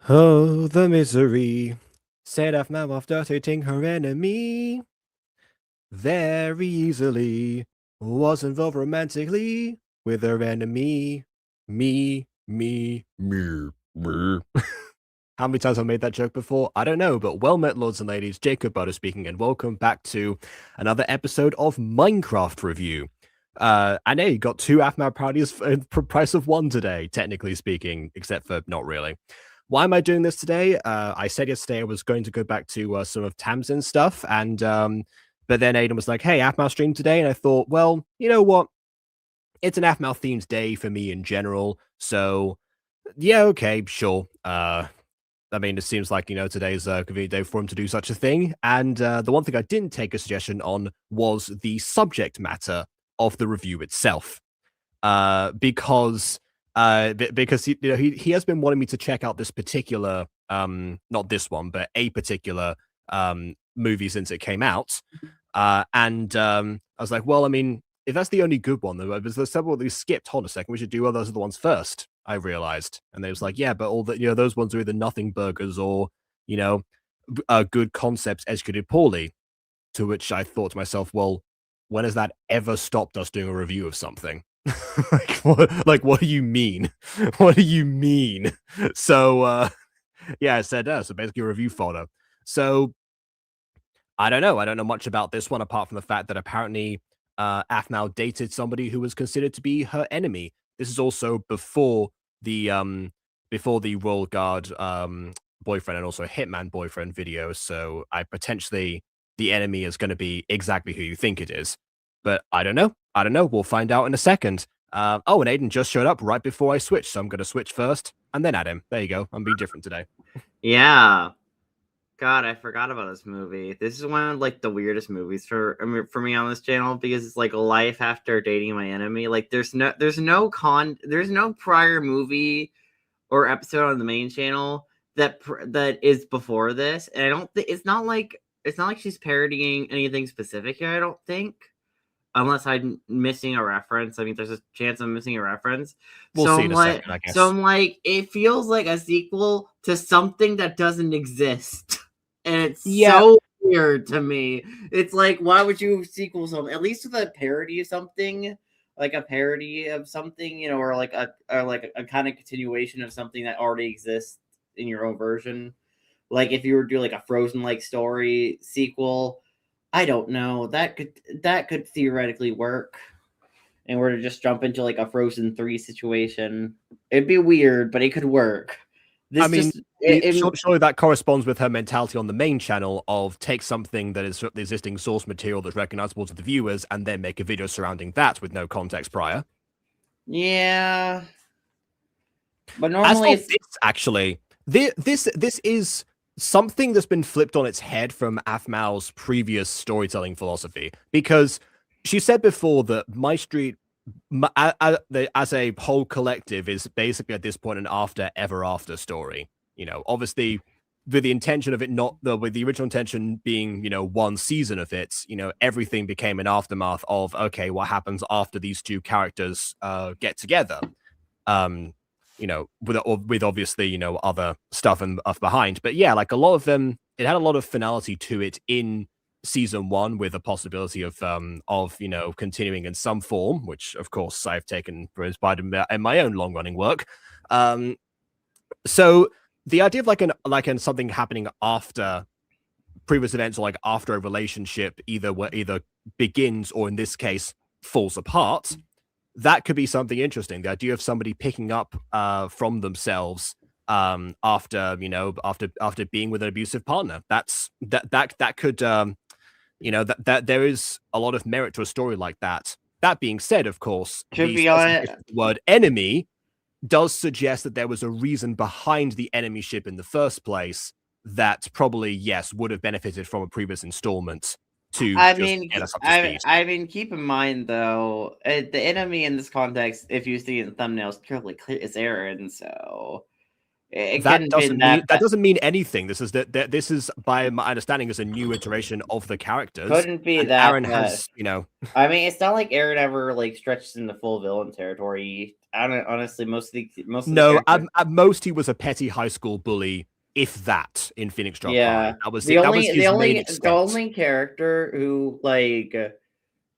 Oh, the misery, said Aphmau after dating her enemy. Very easily was involved romantically with her enemy. Me. How many times have I made that joke before? I don't know, but well met, lords and ladies. Jacob Butter speaking, and welcome back to another episode of Minecraft Review. I know you got two Aphmau parodies for the price of one today, technically speaking, except for not really. Why am I doing this today? I said yesterday I was going to go back to some of Tamsin's stuff, and but then Aidan was like, "Hey, Aphmau stream today," and I thought, well, you know what? It's an Aphmau themed day for me in general, so yeah, okay, sure. I mean, it seems like, today's a convenient day for him to do such a thing. And the one thing I didn't take a suggestion on was the subject matter of the review itself. Because he has been wanting me to check out this particular, not this one, but a particular movie since it came out. And I was like, well, I mean, if that's the only good one, though, there's several that we skipped. Hold a second, we should do those other ones first. I realized, and they was like, yeah, but all the those ones are either nothing burgers or you know good concepts executed poorly. To which I thought to myself, well, when has that ever stopped us doing a review of something? What do you mean? What do you mean? So yeah, I said so basically a review fodder. So I don't know. I don't know much about this one apart from the fact that apparently Aphmau dated somebody who was considered to be her enemy. This is also before the Royal Guard boyfriend and also Hitman boyfriend video. So I potentially the enemy is going to be exactly who you think it is. But I don't know. I don't know. We'll find out in a second. Oh, and Aidan just showed up right before I switched, so I'm going to switch first and then add him. There you go. I'm being different today. Yeah. God, I forgot about this movie. This is one of like the weirdest movies for me on this channel because it's like life after dating my enemy. Like there's no prior movie or episode on the main channel that is before this, and I don't think it's not like she's parodying anything specific here. I don't think, unless I'm missing a reference. I mean, there's a chance I'm missing a reference. We'll So see I'm in a like, second, I so guess. I'm like, it feels like a sequel to something that doesn't exist, and it's Yeah, so weird to me. It's like, why would you sequel something? At least with a parody of something, like a parody of something, or like a kind of continuation of something that already exists in your own version. Like if you were to do like a Frozen like story sequel, I don't know. That could theoretically work. And we're to just jump into like a Frozen 3 situation. It'd be weird, but it could work. I This mean, just it surely that corresponds with her mentality on the main channel of take something that is the existing source material that's recognizable to the viewers and then make a video surrounding that with no context prior. yeah. But As normally for it's this, actually, this is something that's been flipped on its head from Aphmau's previous storytelling philosophy because she said before that My Street as a whole collective is basically at this point an after ever after story. Obviously with the intention of it not with the original intention being, one season of it, everything became an aftermath of okay, what happens after these two characters get together. Um, with obviously, other stuff and behind. But yeah, like a lot of them, it had a lot of finality to it in season one with a possibility of continuing in some form, which of course I've taken for inspired in my own long running work. So the idea of like something happening after previous events or like after a relationship either begins or in this case falls apart, that could be something interesting. The idea of somebody picking up from themselves after being with an abusive partner. That could that there is a lot of merit to a story like that. That being said, of course, to the be honest. specification of the word enemy does suggest that there was a reason behind the enemyship in the first place that probably, yes, would have benefited from a previous installment to I just mean, get us up to speed. keep in mind though, the enemy in this context, if you see in the thumbnails, clear is Aaron, so it couldn't have been that That doesn't mean anything. This is by my understanding is a new iteration of the characters, couldn't be and that Aaron bad. has I mean, it's not like Aaron ever like stretches into full villain territory. I don't honestly most of the No, characters. at most he was a petty high school bully, if that, in Phoenix Drop High. Yeah, That was it. That was his main the extent. only character who like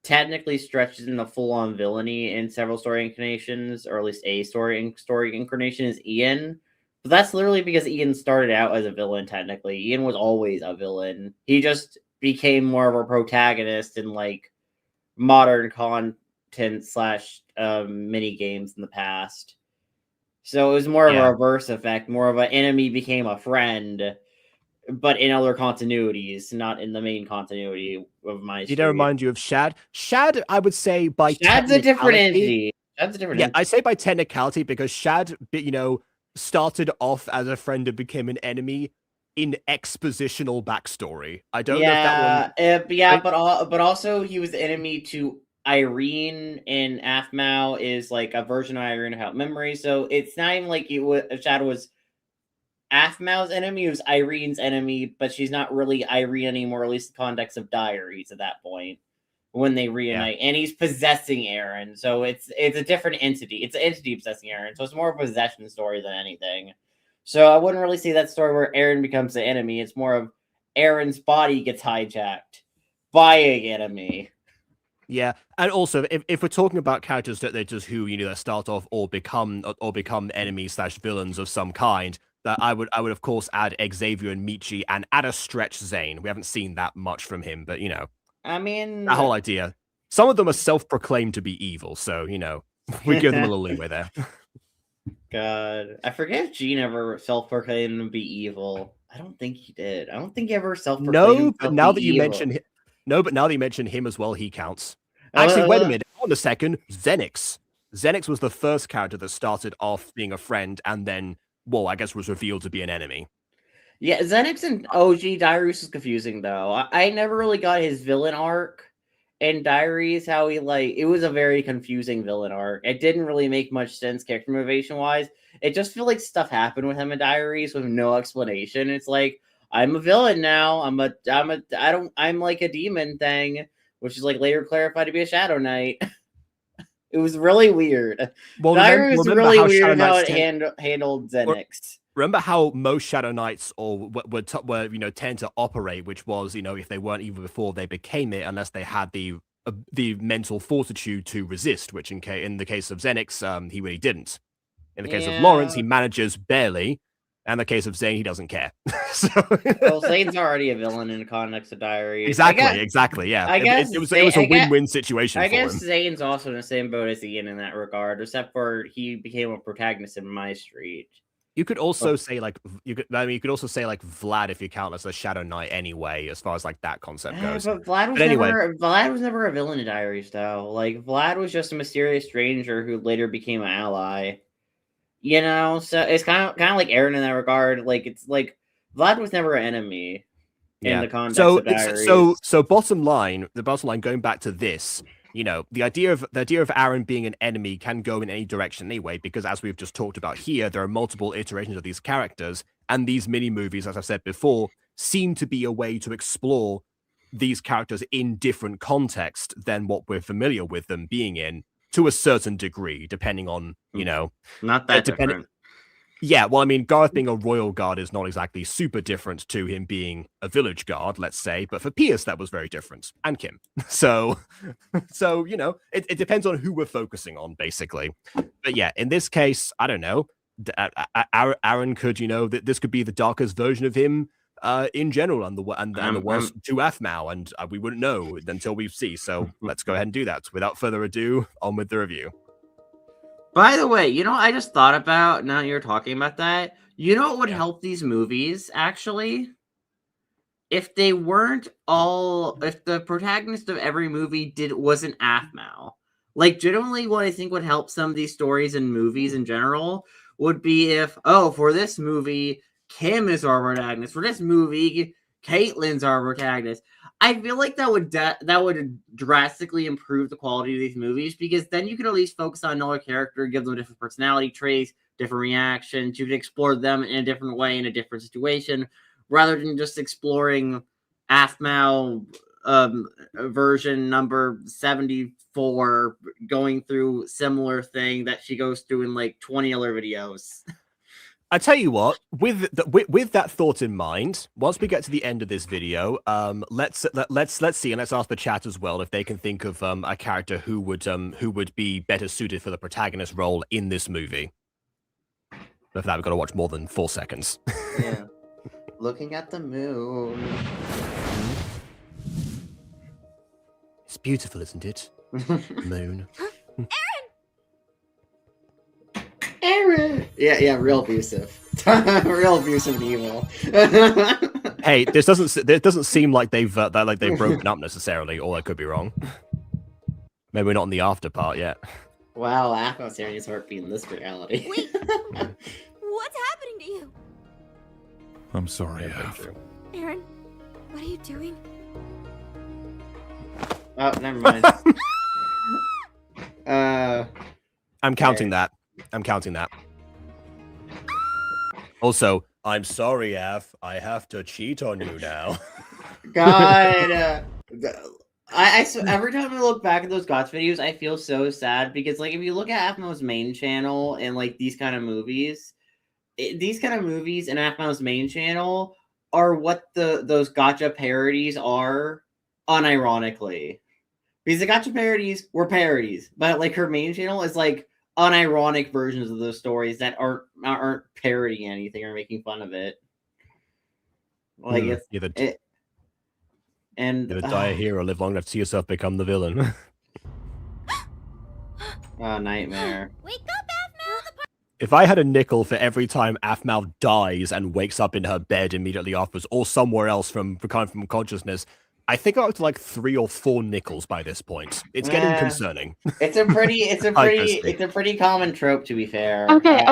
technically stretches into full on villainy in several story incarnations, or at least a story incarnation, is Ian. But that's literally because Ian started out as a villain. Technically, Ian was always a villain. He just became more of a protagonist in like modern content slash mini games in the past. So it was more of a Yeah. reverse effect, more of an enemy became a friend, but in other continuities, not in the main continuity of my Did I street. remind you of Shad? Shad, I would say by Shad's a different technicality. entity. Shad's a different Yeah, I entity. say by technicality because Shad, started off as a friend and became an enemy in expositional backstory. I don't know if that one. Yeah, I, but also he was the enemy to Irene in Aphmau is like a version of Irene without memory. So it's not even like Shadow was Aphmau's enemy, it was Irene's enemy, but she's not really Irene anymore, at least in the context of Diaries at that point when they yeah, reunite. And he's possessing Aaron, so it's a different entity. It's an entity possessing Aaron, so it's more of a possession story than anything. So I wouldn't really see that story where Aaron becomes the enemy. It's more of Aaron's body gets hijacked by an enemy. yeah, and also if we're talking about characters that that start off or become enemies slash villains of some kind, that I would of course add Xavier and Michi and at a stretch Zane. We haven't seen that much from him, but I mean, that whole idea. Some of them are self-proclaimed to be evil, so we give them a little leeway there. God, I forget if Gene ever self-proclaimed to be evil. I don't think he did. I don't think he ever self-proclaimed No, but himself to now be that you evil. mention him, no, but now that you mention him as well, he counts. Actually, wait a Uh, minute. Hold on a second. Xenix. Xenix was the first character that started off being a friend and then, well, I guess was revealed to be an enemy. yeah, Xenix and OG Diaries is confusing though. I never really got his villain arc in Diaries. How he it was a very confusing villain arc. It didn't really make much sense character motivation wise. It just felt like stuff happened with him in Diaries with no explanation. It's like I'm a villain now. I'm like a demon thing, which is like later clarified to be a Shadow Knight. It was really weird. Well, Diary was remember really how Shadow weird how Knights it handled Xenix. remember how most Shadow Knights were tend to operate, which was if they weren't evil before they became it, unless they had the mental fortitude to resist, which in the case of Xenix, he really didn't. In the case of Lawrence, Yeah. he manages barely. And in the case of Zane, he doesn't care. So Well, Zane's already a villain in the context of Diaries. exactly, yeah. It was a win-win situation I for guess him. Zane's also in the same boat as Ian in that regard, except for he became a protagonist in My Street. You could also say you could also say like Vlad if you count as a Shadow Knight anyway, as far as like that concept goes. But Vlad was never a villain in Diaries though. Like Vlad was just a mysterious stranger who later became an ally. So it's kind of like Aaron in that regard. Like it's like Vlad was never an enemy in Yeah. the context So of Diaries. bottom line, going back to this, the idea of Aaron being an enemy can go in any direction anyway, because as we've just talked about here, there are multiple iterations of these characters, and these mini movies, as I've said before, seem to be a way to explore these characters in different context than what we're familiar with them being in, to a certain degree, depending on Not that depending. different. Yeah, well, I mean, Garth being a royal guard is not exactly super different to him being a village guard, let's say. But for Pierce, that was very different, and Kim. So it depends on who we're focusing on, basically. But yeah, in this case, I don't know. Aaron could, this could be the darkest version of him in general, and the worst to Aphmau, and we wouldn't know until we see. So let's go ahead and do that. Without further ado, on with the review. By the way, I just thought about now you're talking about that. You know what would help these movies actually? If they weren't if the protagonist of every movie wasn't Aphmau. Like generally what I think would help some of these stories and movies in general would be if, for this movie, Kim is our protagonist. For this movie, Caitlin's our protagonist. I feel like that would drastically improve the quality of these movies, because then you can at least focus on another character, give them different personality traits, different reactions. You can explore them in a different way in a different situation, rather than just exploring Aphmau version number 74 going through similar thing that she goes through in like 20 other videos. I tell you what, with that thought in mind, once we get to the end of this video, let's see, and let's ask the chat as well if they can think of a character who would be better suited for the protagonist role in this movie. But for that, we've got to watch more than 4 seconds. Yeah, looking at the moon. It's beautiful, isn't it? Moon. Aaron. Yeah, real abusive. Real abusive and evil. Hey, this doesn't seem like they've broken up necessarily, or I could be wrong. Maybe we're not in the after part yet. Wow, Aphmau Diaries aren't being this reality. Wait, what's happening to you? I'm sorry, Aph. Aaron, what are you doing? Oh, never mind. I'm counting that. I'm counting that. Also, I'm sorry, Aph. I have to cheat on you now. God, every time I look back at those GOTS videos, I feel so sad because, like, if you look at Aphmau's main channel and like these kind of movies, and Aphmau's main channel are what those gotcha parodies are, unironically. Because the gotcha parodies were parodies, but like her main channel is like unironic versions of those stories that aren't parodying anything or making fun of it. Like it's either die a hero or live long enough to see yourself become the villain. Oh, nightmare. Wake up, Aphmau! If I had a nickel for every time Aphmau dies and wakes up in her bed immediately afterwards, or somewhere else from consciousness, I think I'm up to like 3 or 4 nickels by this point. It's getting concerning. It's a pretty common trope, to be fair. Okay.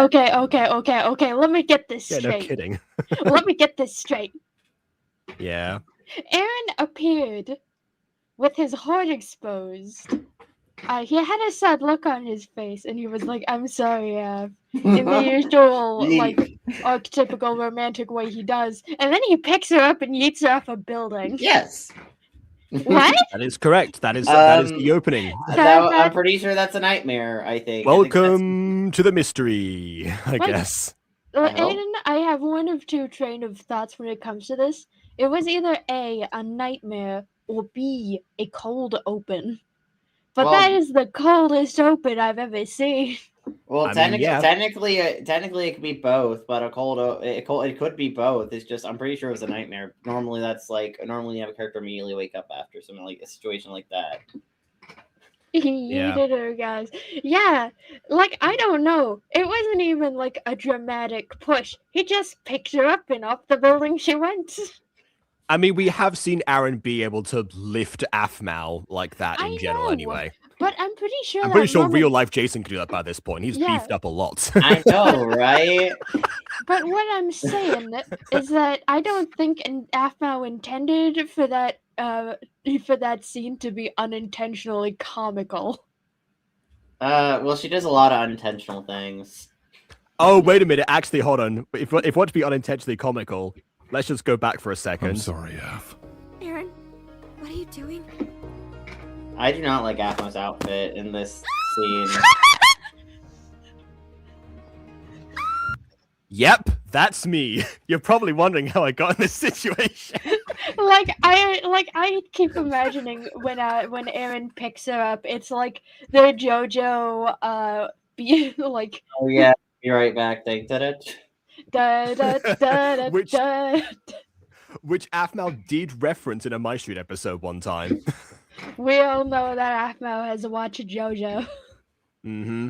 Let me get this Yeah, straight. no kidding. Let me get this straight. Yeah. Aaron appeared with his heart exposed. He had a sad look on his face, and he was like, "I'm sorry, in the usual, like, archetypical romantic way he does. And then he picks her up and yeets her off a building. Yes. What? That is correct. That is the opening. I'm pretty sure that's a nightmare, I think. Welcome to the mystery, I guess. Aidan, I have one of 2 train of thoughts when it comes to this. It was either A, a nightmare, or B, a cold open. But that is the coldest open I've ever seen. Well, technically, it could be both, but it could be both. It's just I'm pretty sure it was a nightmare. Normally, you have a character immediately wake up after something like a situation like that. He did her, guys. Yeah, like, I don't know. It wasn't even like a dramatic push. He just picked her up and off the building she went. I mean, we have seen Aaron be able to lift Aphmau like that in general anyway. But I'm pretty sure real life Jason could do that by this point. He's beefed up a lot. I know, right? But what I'm saying is that I don't think Aphmau intended for that scene to be unintentionally comical. Well, she does a lot of unintentional things. Oh, wait a minute. Actually, hold on. If we want to be unintentionally comical, let's just go back for a second. I'm sorry, Aph. Aaron, what are you doing? I do not like Aphmau's outfit in this scene. Yep, that's me. You're probably wondering how I got in this situation. I keep imagining when Aaron picks her up, it's like the JoJo like. Oh yeah, be right back. Thing. Which Aphmau did reference in a My Street episode one time. We all know that Aphmau has watched JoJo. Mm-hmm.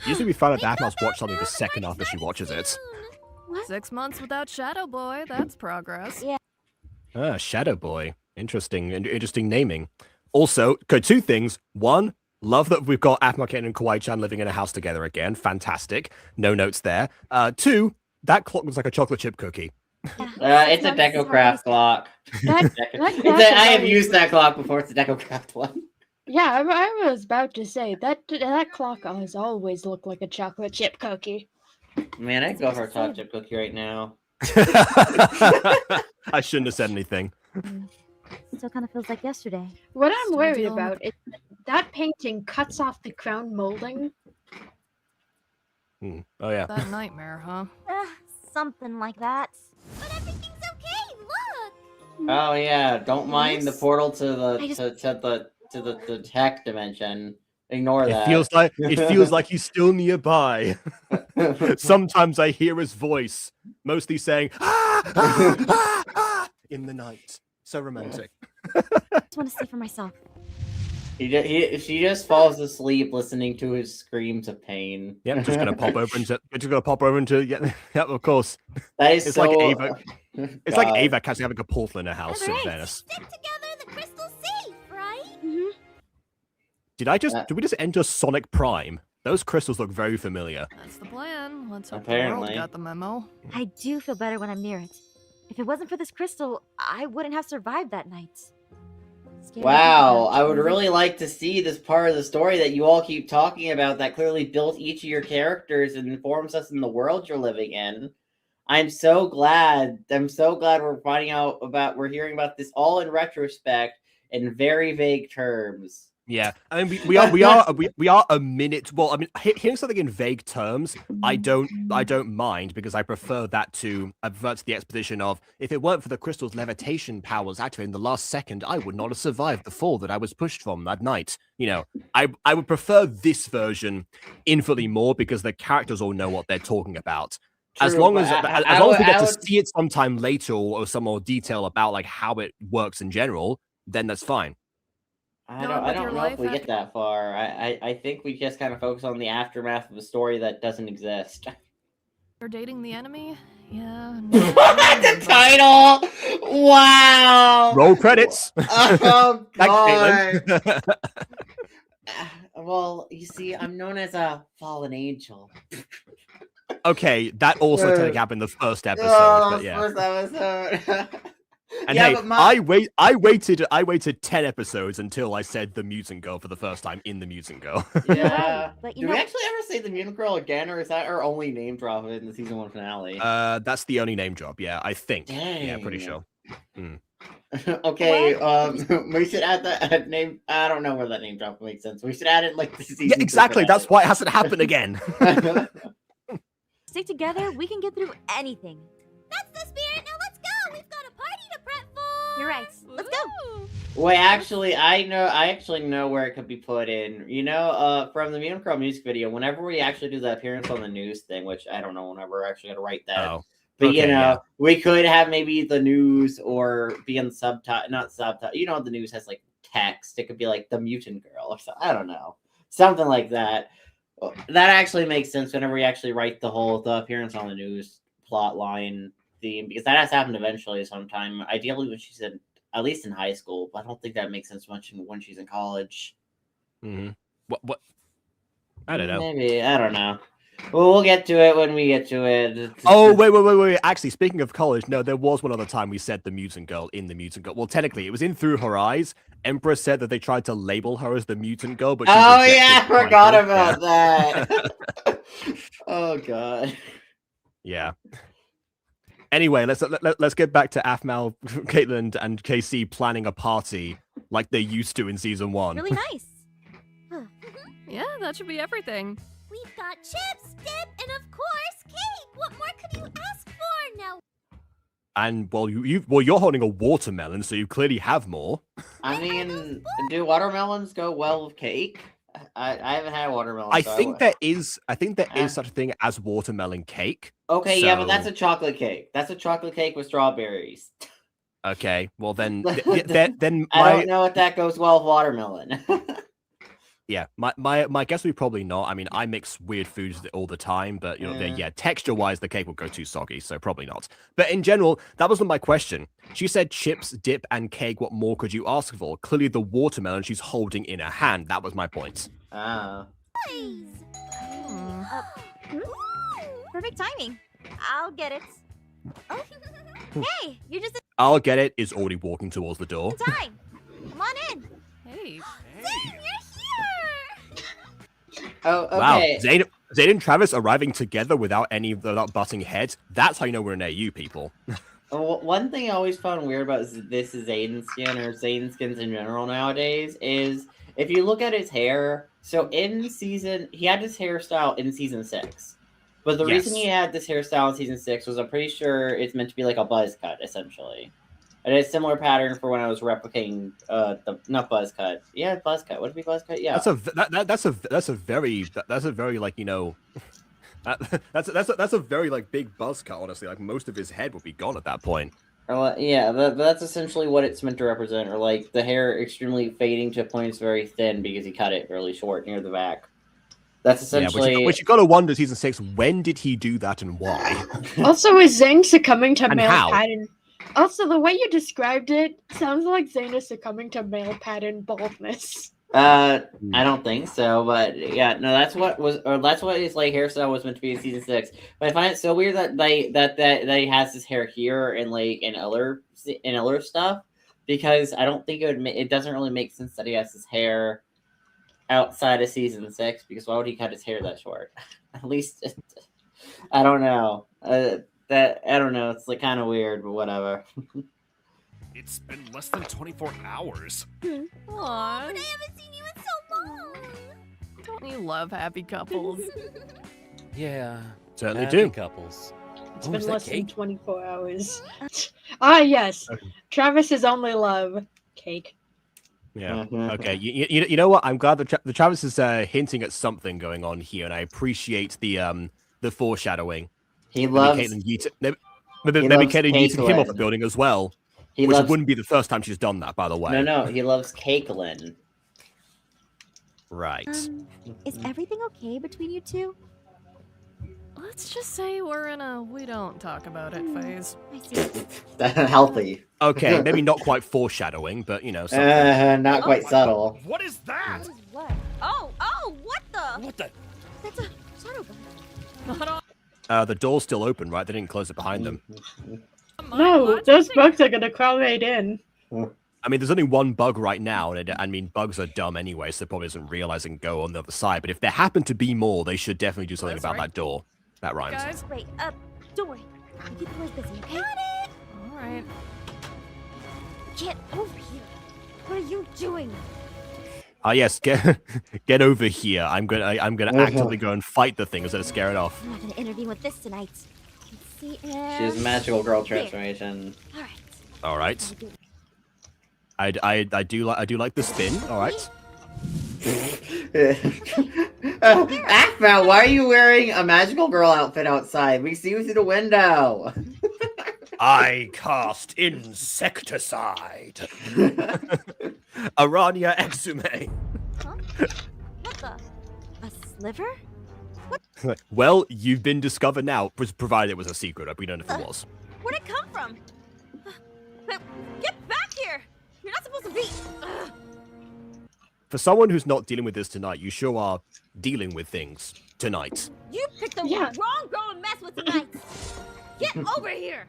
Usually we find out that Aphmau's watched something the second after she watches it. What? 6 months without Shadow Boy. That's progress. Yeah. Ah, Shadow Boy. Interesting naming. Also, 2 things. 1, love that we've got Aphmau Kane and Kawaii-chan living in a house together again. Fantastic. No notes there. 2, that clock looks like a chocolate chip cookie. It's a DecoCraft clock. I have used that clock before. It's a DecoCraft one. Yeah, I was about to say that clock has always looked like a chocolate chip cookie. Man, I'd go for a chocolate chip cookie right now. I shouldn't have said anything. Still kind of feels like yesterday. What I'm Still worried dealing with about is that painting cuts off the crown molding. Oh yeah. That nightmare, huh? Something like that. But everything's okay. Look. Oh yeah, don't mind the Yes. portal to the I just- to the tech dimension. Ignore It that. feels like he's still nearby. Sometimes I hear his voice, mostly saying "Ah, ah, ah, ah," in the night. So romantic. I just want to see for myself. She just falls asleep listening to his screams of pain. Yep, just gonna pop over into yeah, of course. That is It's so. like Ava. It's like God. Ava actually having a portal in her house in Alright, Venice. stick together, the crystal's safe, right? Did we just enter Sonic Prime? Those crystals look very familiar. That's the plan. Let's hope the Apparently. world got the memo. I do feel better when I'm near it. If it wasn't for this crystal, I wouldn't have survived that night. Scary to Wow, think about. I would really like to see this part of the story that you all keep talking about that clearly built each of your characters and informs us in the world you're living in. I'm so glad we're hearing about this all in retrospect in very vague terms. Yeah, I mean we are a minute. Well, I mean hearing something in vague terms, I don't mind because I prefer that to advert to the exposition of if it weren't for the crystal's levitation powers activated in the last second, I would not have survived the fall that I was pushed from that night. You know, I would prefer this version infinitely more because the characters all know what they're talking about. As True, long as we get to would- see it sometime later or some more detail about like how it works in general, then that's fine. I Not don't with know your if life we get after- that far. I think we just kind of focus on the aftermath of a story that doesn't exist. You're dating the enemy? Yeah. The title! Wow! Roll credits. Oh Thanks, god! Caitlin. Well, you see, I'm known as a fallen angel. Okay, that also technically happened in the first episode, but yeah. First episode. And Yeah, hey, but my- I waited 10 episodes until I said the mutant girl for the first time in the mutant girl. Yeah. But you Do know, we actually ever say the mutant girl again, or is that our only name drop in the season 1 finale? That's the only name drop, yeah, I think. Yeah, pretty Dang. sure. Okay, we should add that name. I don't know where that name drop makes sense. We should add it like the season. Yeah, exactly. That's why it hasn't happened again. stick together, we can get through anything. That's the spirit. Now let's go. We've got a party to prep for. You're right. Let's go. Wait, actually, I actually know where it could be put in. You know, from the Mutant Girl music video, whenever we actually do the appearance on the news thing, which I don't know whenever we're actually gonna write that. Oh. But Okay, you know, yeah. we could have maybe the news or be in subtitle, not subtitle. You know, the news has like text. It could be like the mutant girl or something. I don't know, something like that. That actually makes sense whenever we actually write the appearance on the news plot line theme, because that has to happen eventually sometime. Ideally, when she's at least in high school. But I don't think that makes sense much when she's in college. Mm-hmm. What? I don't know. Maybe, I don't know. Well, we'll get to it when we get to it. Oh, wait. Actually, speaking of college, no, there was one other time we said the mutant girl in the mutant girl. Well, technically, it was in Through Her Eyes. Empress said that they tried to label her as the mutant girl, but she oh rejected yeah, I the forgot title. about that. Oh god. Yeah. Anyway, let's get back to Aphmau, Caitlin, and KC planning a party like they used to in season 1. Really nice. Yeah, that should be everything. We've got chips, dip, and of course cake. What more could you ask for now? And you're holding a watermelon, so you clearly have more. I mean, do watermelons go well with cake? I haven't had watermelon. I so think there is Ah. such a thing as watermelon cake. Okay, yeah, but that's So- a chocolate cake. That's a chocolate cake with strawberries. Okay, well then then I my don't know if that goes well with watermelon. yeah, my guess would be probably not. I mean, I mix weird foods all the time, but you know, Yeah. texture wise, the cake will go too soggy, so probably not. But in general, that wasn't my question. She said chips, dip, and cake. What more could you ask for? Clearly, the watermelon she's holding in her hand. That was my point. Ah. Please. Hmm. Perfect timing. I'll get it. Oh. Hey, you're just I'll get it. Is already walking towards the door. in time. Come on in. Hey. Zane, you're here. Oh, Wow, okay. Zayden and Travis arriving together without butting heads. That's how you know we're an AU, people. One thing I always found weird about this is Aidan skin or Zayden skins in general nowadays is if you look at his hair. So he had this hairstyle in season 6, but the reason he had this hairstyle in season 6 was I'm pretty sure it's meant to be like a buzz cut essentially. And it's a similar pattern for when I was replicating not buzz cut. Yeah, buzz cut. Would it be buzz cut? Yeah. That's a very like, you know, that's a very like big buzz cut, honestly. Like most of his head would be gone at that point. Yeah, but that's essentially what it's meant to represent, or like the hair extremely fading to a point it's very thin because he cut it really short near the back. That's essentially. Which you gotta wonder, season 6, when did he do that and why? Also, is Zane succumbing to And male how? pattern? Also, the way you described it sounds like Zane is succumbing to male pattern baldness. I don't think so, but yeah, no, that's what his like hairstyle was meant to be in season 6. But I find it so weird that that he has his hair here and like in other stuff, because I don't think it doesn't really make sense that he has his hair outside of season 6, because why would he cut his hair that short? At least I don't know. I don't know. It's like kind of weird, but whatever. It's been less than 24 hours. Aww. But I haven't seen you in so long. Don't you love happy couples? Yeah. Certainly happy do. couples. It's Oh, been is that less than cake? 24 hours. Ah, yes. Travis's only love. Cake. Yeah. Mhm. Okay. You know what? I'm glad that the Travis is hinting at something going on here, and I appreciate the foreshadowing. He loves. Maybe Caitlin loves yeeted him off the Caitlyn. building as well, He which loves. wouldn't be the first time she's done that, by the way. No, he loves Caitlyn. Right. Is everything okay between you two? Let's just say we're in a we don't talk about it phase. I see. Healthy. Okay. Maybe not quite foreshadowing, but you know, something. Not quite subtle. What is that? What? Oh, what the? What the? That's a shadow bug. Not on The door's still open, right? They didn't close it behind them. my No, watch, those I think- bugs are gonna crawl right in. I mean, there's only one bug right now, and I mean, bugs are dumb anyway, so they probably doesn't realize and go on the other side. But if there happen to be more, they should definitely do something That's about right. that door. That rhymes. Guys, Wait, don't worry. I'll keep the boys busy, okay? Got it! all right. Get over here. What are you doing? Yes, get over here. I'm gonna actively go and fight the thing instead of scare it off. I'm not gonna intervene with this tonight. Let's see, She has magical girl transformation. All right. All right. I do like the spin. All right. Aphmau, why are you wearing a magical girl outfit outside? We see you through the window. I cast insecticide. Aranya Exume. Huh? What the? A sliver? Well, you've been discovered now, provided it was a secret. We don't know if it was. Where'd it come from? Get back here! You're not supposed to be. Ugh. For someone who's not dealing with this tonight, you sure are dealing with things tonight. You picked the Yeah. wrong girl to mess with tonight. Get over here.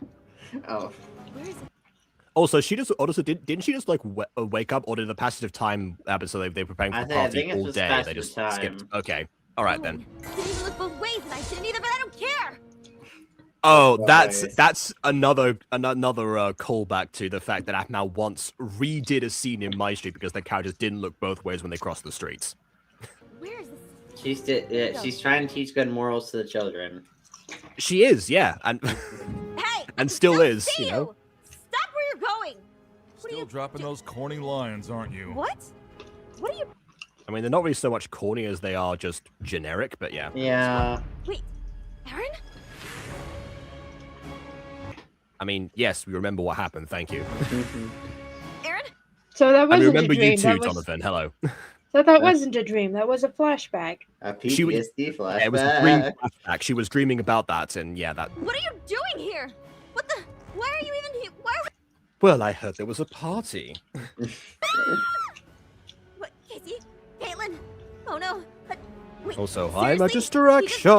Oh. Where is it? Also, didn't she just like wake up, or did the passage of time happen? So they were preparing for I the think party it's all just day. passage They of just time. skipped. Okay, all right then. Didn't even look both ways, and I didn't either, but I don't care. Oh, Right. that's another callback to the fact that Aphmau once redid a scene in My Street because the characters didn't look both ways when they crossed the streets. Where is this? She's trying to teach good morals to the children. She is, yeah, and Hey! and still don't is, see you know. Stop where you're going. What are Still you dropping those corny lines, aren't you? What? What are you? I mean, they're not really so much corny as they are just generic, but yeah. Yeah. Wait, Aaron? I mean, yes, we remember what happened. Thank you. Aaron? So that I wasn't remember a dream. you too, that was... Jonathan. Hello. So that wasn't a dream. That was a flashback. A She was- PTSD flashback. It was a dream flashback. She was dreaming about that, and yeah, that. What are you doing here? What the? Why are you even here? Why are Well, I heard there was a party. What? Casey? Caitlin? Oh no. Wait, Also, seriously? I'm a He just distraction.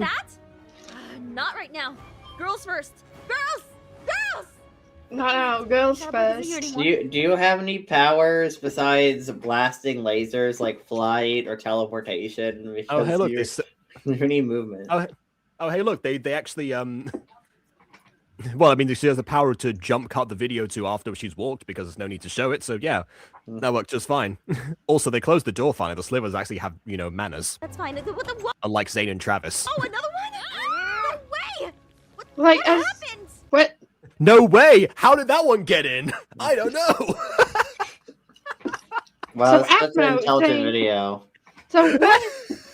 vanished like that? Not right now. Girls first. Girls! Girls! No, girls Shadow Bug isn't here first. anymore. Do you have any powers besides blasting lasers like flight or teleportation? Oh, Because hey, look, you're- We need movement. Oh, hey, look, they actually well, I mean, she has the power to jump cut the video to after she's walked because there's no need to show it. So yeah, that worked just fine. Also, they closed the door finally. The slivers actually have, manners. That's fine. What? Unlike Zane and Travis. Oh, another one? No way! Like, what happened? What? No way! How did that one get in? I don't know. Well, So it's such an Aphmau intelligent saying- video. So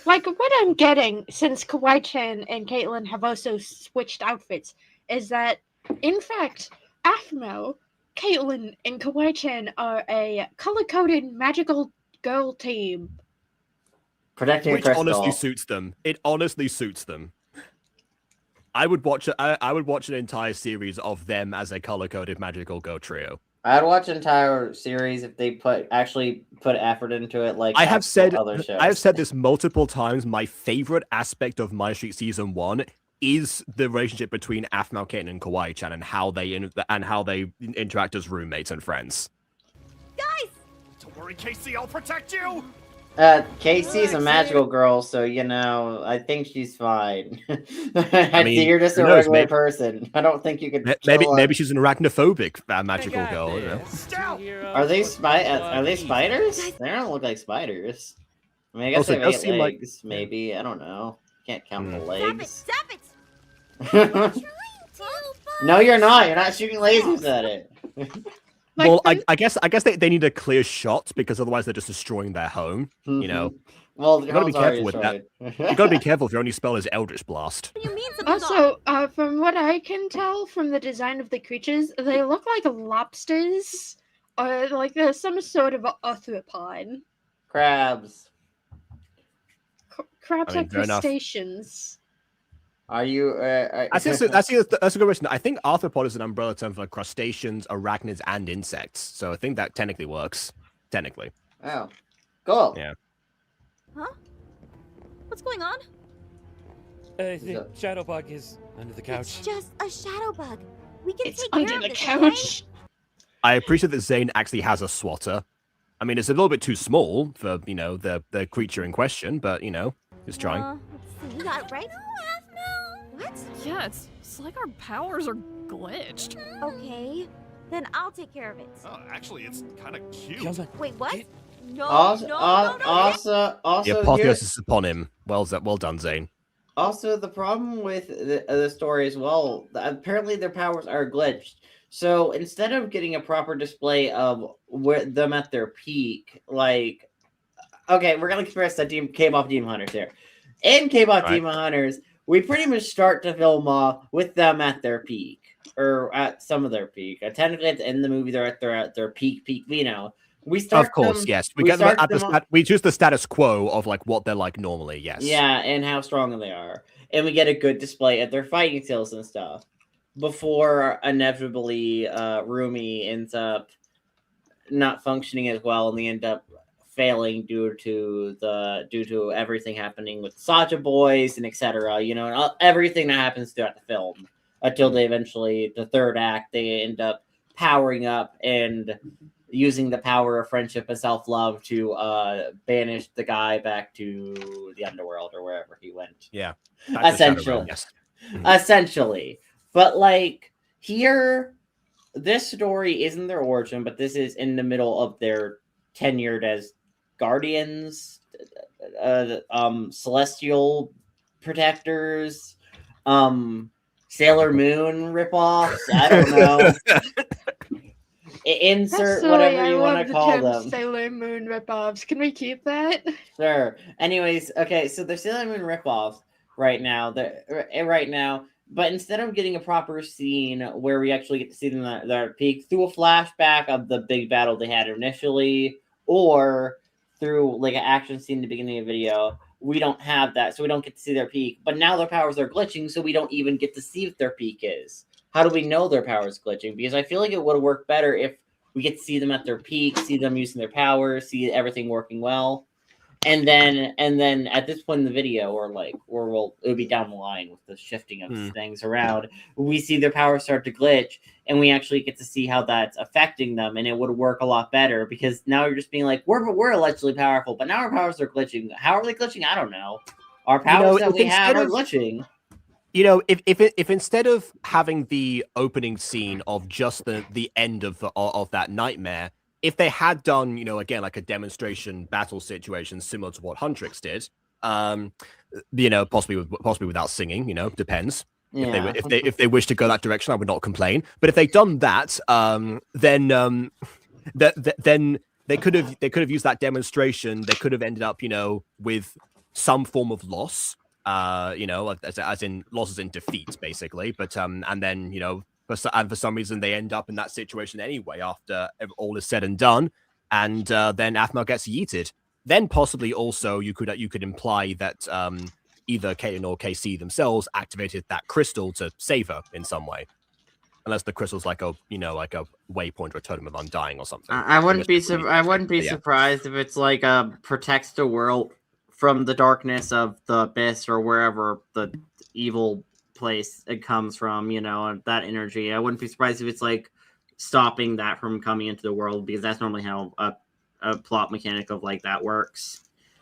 what I'm getting, since Kawaii-chan and Caitlyn have also switched outfits, is that, in fact, Aphmau, Caitlyn, and Kawaii-chan are a color-coded magical girl team. Protecting Which Crystal. honestly suits them. It honestly suits them. I would watch an entire series of them as a color-coded magical girl trio. I'd watch an entire series if they actually put effort into it. Like I have said shows. this multiple times. My favorite aspect of My Street Season 1 is the relationship between Aphmau, Caitlyn, and Kawaii-chan, and how they interact as roommates and friends. Guys! Don't worry, Casey, I'll protect you! Casey's a magical girl, so I think she's fine. I mean, think you're just a who knows, regular maybe- person. I don't think you could. Maybe she's an arachnophobic magical girl. You know? Are they spiders? They don't look like spiders. I mean, I guess Also, they it have does 8 seem like- legs. Maybe I don't know. Can't count the Stop it! legs. Stop it! Trying to, No, you're not. You're not shooting lasers at it. Like, Well, I guess they need a clear shot because otherwise they're just destroying their home. You know, Well, you gotta be careful with that. You gotta be careful if your only spell is Eldritch Blast. what do you mean something's off? Also, from what I can tell from the design of the creatures, they look like lobsters, or like they're some sort of arthropod. Crabs. Crabs I mean, are fair enough. crustaceans. Are you? That's a good question. I think arthropod is an umbrella term for crustaceans, arachnids, and insects. So I think that technically works. Technically. Oh, cool. Yeah. Huh? What's going on? I think Shadowbug is under the couch. It's just a shadow bug. We can It's take care under of the this, couch. I appreciate that Zane actually has a swatter. I mean, it's a little bit too small for the creature in question, but just trying. Let's see. You got it right. What? Yeah, it's like our powers are glitched. Okay, then I'll take care of it. Oh, actually, it's kind of cute. Yelza, Wait, what? Get- No, Also, no. also, The apotheosis is upon him. Well done, Zane. Also, the problem with the story as well, apparently their powers are glitched. So instead of getting a proper display of them at their peak, like, okay, we're gonna compare that K-pop Demon Hunters here. In K-pop Right. Demon Hunters, we pretty much start to film with them at their peak, or at some of their peak. Technically, at the end of the movie, they're at their peak. We start. Of course, them- yes. we We get start at them we choose the status quo of like what they're like normally. Yes. Yeah, and how strong they are. And we get a good display of their fighting skills and stuff. Before inevitably Rumi ends up not functioning as well, and they end up failing due to everything happening with Saja boys and etc. And everything that happens throughout the film until they eventually, the third act, they end up powering up and using the power of friendship and self-love to banish the guy back to the underworld or wherever he went. Yeah. Essentially. Yes. Essentially. But like here, this story isn't their origin, but this is in the middle of their tenured as guardians, celestial protectors, Sailor Moon ripoffs. I don't know. Insert whatever you want to call them. Sailor Moon ripoffs. Can we keep that? Sure. Anyways, okay, so they're Sailor Moon ripoffs right now. But instead of getting a proper scene where we actually get to see them at their peak through a flashback of the big battle they had initially, or through like an action scene in the beginning of the video, we don't have that, so we don't get to see their peak. But now their powers are glitching, so we don't even get to see what their peak is. How do we know their powers glitching? Because I feel like it would have worked better if we get to see them at their peak, see them using their powers, see everything working well. And then at this point in the video, it would be down the line with the shifting of things around, we see their powers start to glitch, and we actually get to see how that's affecting them, and it would work a lot better, because now you're just being like, we're allegedly powerful, but now our powers are glitching. How are they glitching? I don't know. Our powers that if we have instead are of- glitching. If instead of having the opening scene of just the end of that nightmare, if they had done, again, like a demonstration battle situation similar to what Huntrix did, possibly without singing, depends. Yeah. If they wish to go that direction, I would not complain. But if they'd done that, then they could have used that demonstration. They could have ended up, with some form of loss. As in losses in defeat, basically. But and then for some reason they end up in that situation anyway after all is said and done, and then Aphmau gets yeeted. Then possibly also you could imply that either Kaiten or KC themselves activated that crystal to save her in some way, unless the crystal's like a waypoint or a totem of undying or something. I wouldn't be surprised if it's like protects the world from the darkness of the abyss or wherever the evil place it comes from, and that energy. I wouldn't be surprised if it's like stopping that from coming into the world, because that's normally how a plot mechanic of like that works.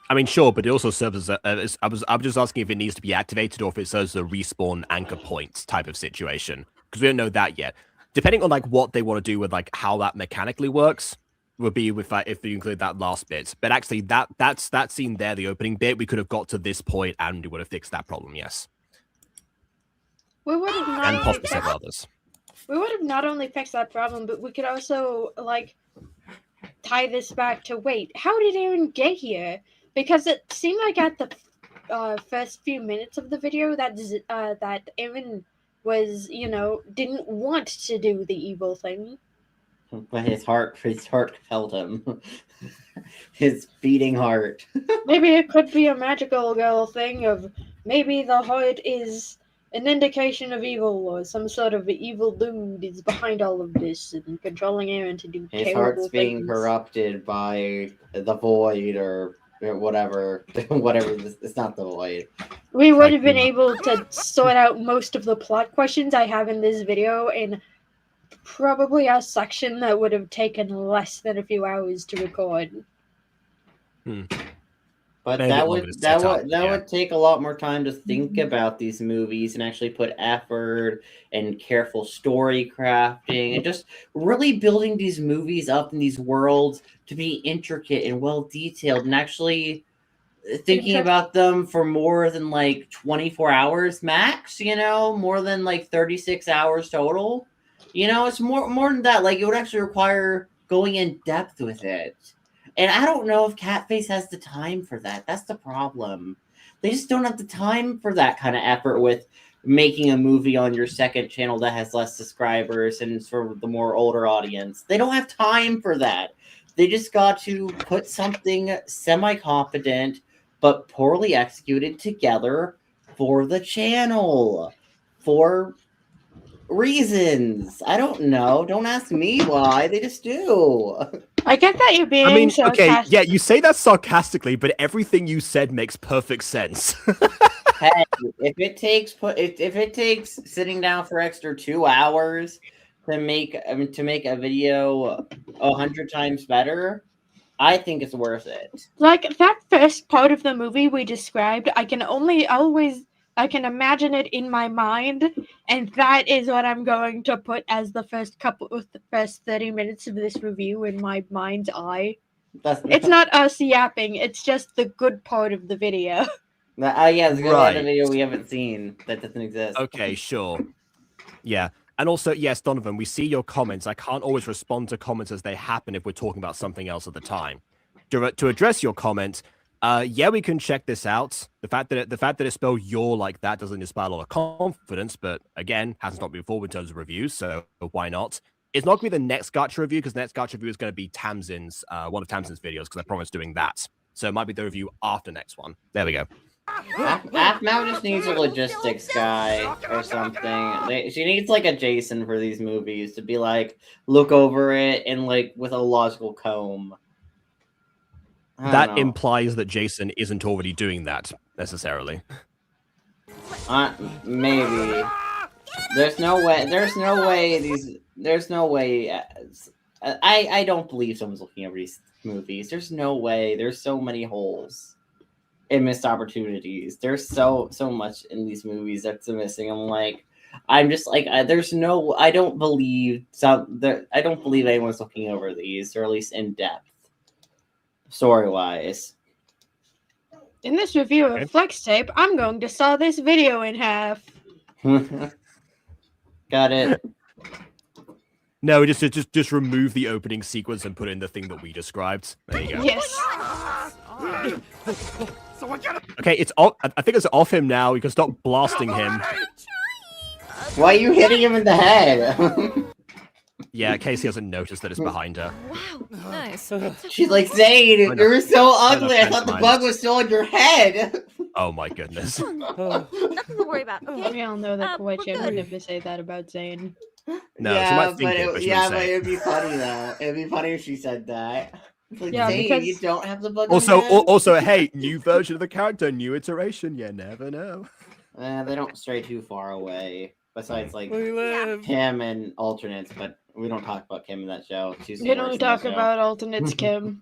I mean, sure, but it also serves as I was just asking if it needs to be activated or if it serves as a respawn anchor point type of situation, because we don't know that yet. Depending on like what they want to do with like how that mechanically works, would be if you include that last bit. But actually, that scene there, the opening bit, we could have got to this point and we would have fixed that problem. Yes, We would have not and only possibly fixed, several others. we would have not only fixed that problem, but we could also like tie this back to how did Aaron get here? Because it seemed like at the first few minutes of the video that Aaron was, didn't want to do the evil thing. But his heart held him. His beating heart. Maybe it could be a magical girl thing of maybe the heart is an indication of evil, or some sort of evil dude is behind all of this and controlling Aaron to do His terrible heart's being things. corrupted by the void or whatever. It's not the void. We would have been able to sort out most of the plot questions I have in this video in probably a section that would have taken less than a few hours to record. But Maybe that would take a lot more time to think about these movies and actually put effort and careful story crafting and just really building these movies up in these worlds to be intricate and well detailed, and actually thinking about them for more than like 24 hours max, more than like 36 hours total. It's more than that. Like, it would actually require going in depth with it. And I don't know if Catface has the time for that. That's the problem. They just don't have the time for that kind of effort with making a movie on your second channel that has less subscribers and for the more older audience. They don't have time for that. They just got to put something semi-competent but poorly executed together for the channel. For reasons. I don't know. Don't ask me why. They just do. I get that you're being sarcastic. Okay, yeah, you say that sarcastically, but everything you said makes perfect sense. Hey, if it takes sitting down for extra 2 hours to make a video 100 times better, I think it's worth it. Like, that first part of the movie we described, I can imagine it in my mind, and that is what I'm going to put as the first 30 minutes of this review in my mind's eye. It's not us yapping, it's just the good part of the video. Yeah, it's a video we haven't seen that doesn't exist. Okay, sure. Yeah. And also, yes, Donovan, we see your comments. I can't always respond to comments as they happen if we're talking about something else at the time. To address your comment, yeah, we can check this out. The fact that it's spelled "your" like that doesn't inspire a lot of confidence, but again, hasn't not moved forward in terms of reviews, so why not? It's not going to be the next Gacha review, because the next Gacha review is going to be Tamsin's, one of Tamsin's videos, because I promised doing that. So it might be the review after next one. There we go. Aphmau just needs a logistics guy or something. She needs like a Jason for these movies to be like, look over it and like with a logical comb. That implies that Jason isn't already doing that necessarily. Maybe. There's no way. I don't believe someone's looking over these movies. There's no way. There's so many holes. and missed opportunities. There's so much in these movies that's missing. I'm just like, I don't believe anyone's looking over these, or at least in depth, story wise. In this review of Flex Tape, I'm going to saw this video in half. Got it. No, just remove the opening sequence and put in the thing that we described. There you go. Yes. So I gotta. Okay, it's off. I think it's off him now. You can stop blasting him. Why are you hitting him in the head? Yeah, Casey hasn't noticed that it's behind her. Wow, nice. She's like, Zane, you're so ugly. I thought the Mine. bug was still on your head. Oh my goodness. Nothing to worry about, okay? We all know that we're Kawachi would good. never say that about Zane. No, she might think it, but she wouldn't say it. it'd be funny though. It'd be funny if she said that. Like, Yeah, Zane, because- you don't have the bug. Also, on your head? also, hey, new version of the character, new iteration. You never know. They don't stray too far away. Besides, like We live. Kim and alternates, but we don't talk about Kim in that show. She's the You worst don't in talk that show. about alternates, Kim.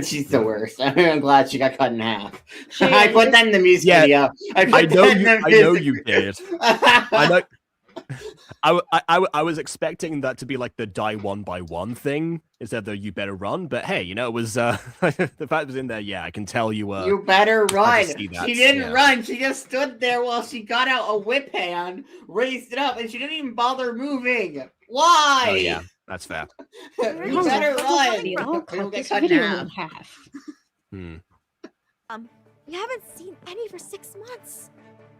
She's the worst. I'm glad she got cut in half. She I put is. that in the music Yeah, video. I know you did. I I know. I was expecting that to be like the die one by one thing instead of the you better run, but hey, it was the fact it was in there. Yeah, I can tell you. You better run. see that, She didn't yeah. run. She just stood there while she got out a whip hand, raised it up, and she didn't even bother moving. Why? Oh yeah, that's fair. You better run. I'll You'll cut get this cut in video half. in half. Hmm. We haven't seen any for 6 months.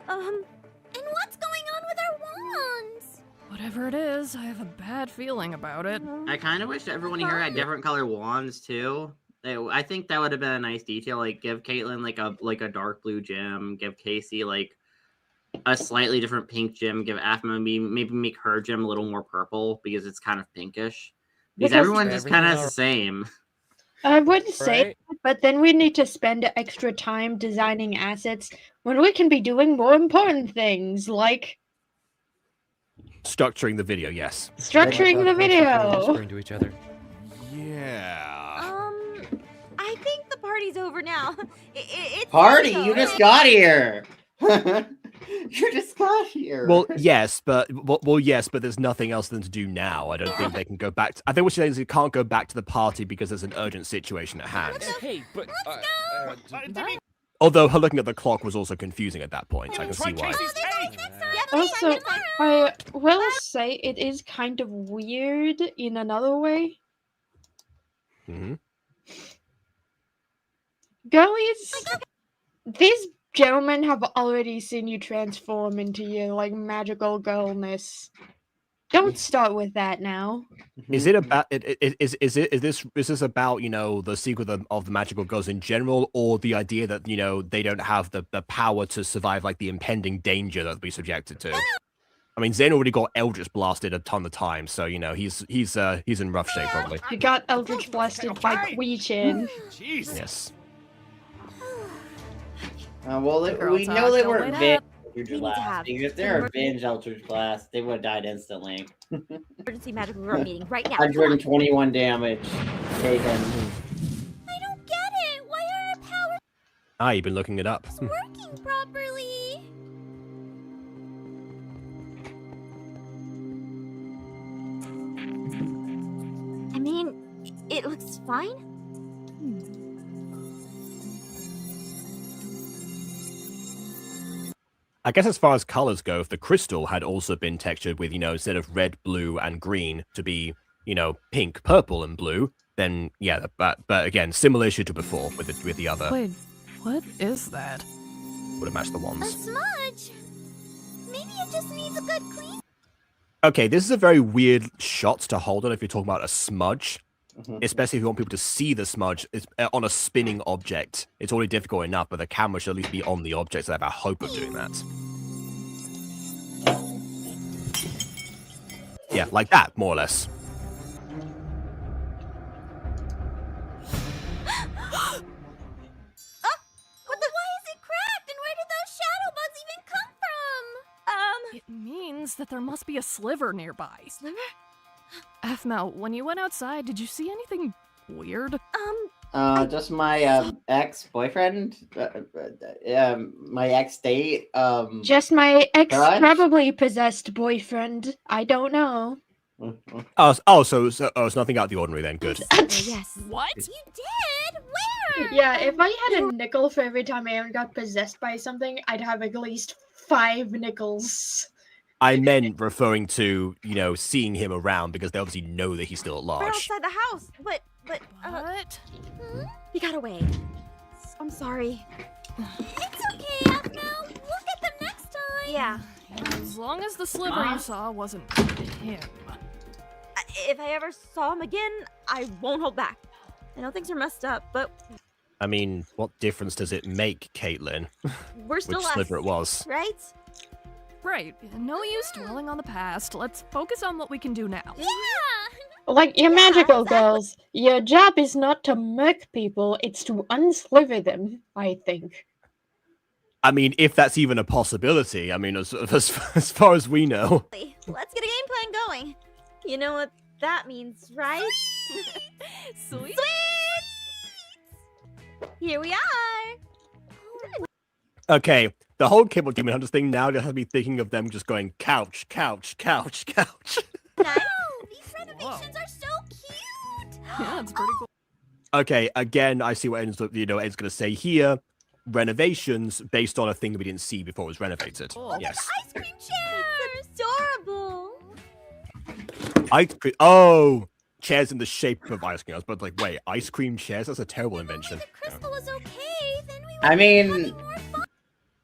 And what's going on with our wands? Whatever it is, I have a bad feeling about it. I kind of wish everyone here had different color wands too. I think that would have been a nice detail. Like, give Caitlin like a dark blue gem. Give Casey like a slightly different pink gem. Give Aphmau maybe make her gem a little more purple because it's kind of pinkish. Because Because everyone just kind of has the same. I wouldn't say Right? that, but then we need to spend extra time designing assets when we can be doing more important things, like Structuring the video, yes. structuring the video. Whispering to each other. Yeah. I think the party's over now. It's Party, over. you just got here. You just got here. Well, yes, but there's nothing else for them to do now. I don't think they can go back. I think what she's saying is you can't go back to the party because there's an urgent situation at hand. Hey, but Although her looking at the clock was also confusing at that point. I can see why. Casey's tank. Also, I will say it is kind of weird in another way. Hmm. Girlies, these gentlemen have already seen you transform into your like magical girlness. Don't start with that now. Is it about? Is this about the sequel of the magical girls in general, or the idea that they don't have the power to survive like the impending danger that they'll be subjected to? I mean, Zane already got Eldritch blasted a ton of times, so he's in rough shape probably. You got Eldritch blasted by Queechin. Jeez. Yes. Well, Girl we talk, know they don't weren't wait binge up. Eldritch We need to Blast. have Because if they're a some- binge Eldritch Blast, they would have died instantly. Emergency magical girl meeting right now. Come on. 121 damage taken. I don't get it. Why aren't our powers Ah, you've been looking it up. working properly? I mean, it looks fine. I guess as far as colors go, if the crystal had also been textured with, instead of red, blue, and green to be, pink, purple, and blue, then yeah, but again, similar issue to before with the other Wait, what is that? would have matched the A ones. smudge. Maybe it just needs a good clean. Okay, this is a very weird shot to hold on if you're talking about a smudge, Mhm. especially if you want people to see the smudge on a spinning object. It's already difficult enough, but the camera should at least be on the object, so they have a hope of doing that. Yeah, like that, more or less. What the? Why is it cracked? And where did those shadow bugs even come from? It means that there must be a sliver nearby. Sliver? Aphmau, when you went outside, did you see anything weird? Just my ex-boyfriend, my ex-date. Just my ex, crush? probably possessed boyfriend. I don't know. So it's nothing out of the ordinary then. Good. Yes. What? You did? Where? Yeah, if I had a nickel for every time Aaron got possessed by something, I'd have at least 5 nickels. I meant referring to, seeing him around because they obviously know that he's still at We're large. outside the house. But, What? he got away. I'm sorry. It's okay, Aphmau. We'll get them next time. Yeah. As long as the sliver you saw wasn't him. If I ever saw him again, I won't hold back. I know things are messed up, but I mean, what difference does it make, Caitlin? we're still Which us, sliver it was? right? Right. No use dwelling on the past. Let's focus on what we can do now. Yeah. Like, you're magical exactly. girls. Your job is not to murk people, it's to unsliver them, I think. I mean, if that's even a possibility. I mean, as far as we know. Let's get a game plan going. You know what that means, right? Sweet. Here we are. Okay, the whole Cable Demon Hunters thing now just has me thinking of them just going couch, couch, couch, couch. Nice. These renovations are so cute. Yeah, it's pretty cool. Okay, again, I see what Aidan's going to say here. Renovations based on a thing that we didn't see before it was renovated. Oh. Yes. Ice cream chairs. Adorable. Oh, chairs in the shape of ice cream. I was about to wait, ice cream chairs? That's a terrible invention. If the crystal is okay, then we I will mean, having more fun.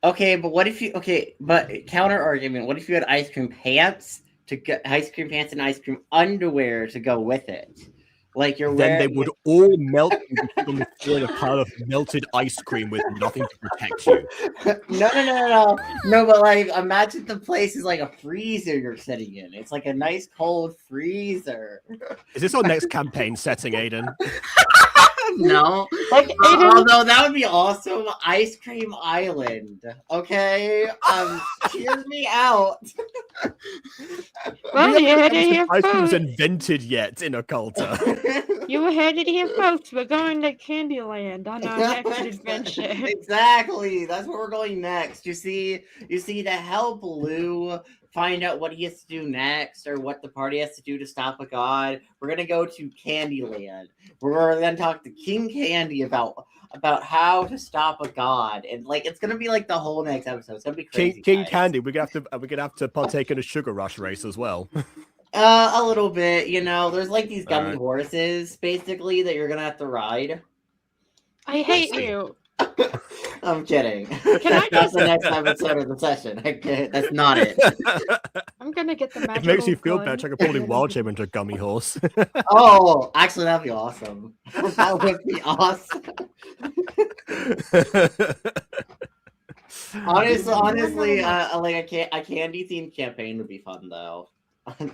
okay, but what if you? Okay, but counter argument. What if you had ice cream pants ice cream pants and ice cream underwear to go with it? Like you're then wearing. they would all melt on the floor in a pile of melted ice cream with nothing to protect you. No, but like imagine the place is like a freezer you're sitting in. It's like a nice cold freezer. Is this our next campaign setting, Aidan? No. Like, Aidan, Although that would be awesome. Ice Cream Island. Okay? Hear me out. well, you heard it here Ice cream was first. invented yet in Occulta. You heard it here, folks. We're going to Candyland on our next adventure. Exactly. That's where we're going next. You see, to help Lou find out what he has to do next or what the party has to do to stop a god, we're gonna go to Candyland. We're gonna talk to King Candy about how to stop a god, and like it's gonna be like the whole next episode. It's gonna be crazy. King guys. Candy, we're gonna have to partake in a sugar rush race as well. A little bit, there's like these gummy Alright. horses basically that you're gonna have to ride. I hate you. I'm kidding. Can I That's just- the next episode of the session. That's not it. I'm gonna get the It magical makes you feel gun. better. I could probably wild shape into a gummy horse. Oh, actually, that'd be awesome. That would be awesome. Honestly, like a candy themed campaign would be fun though.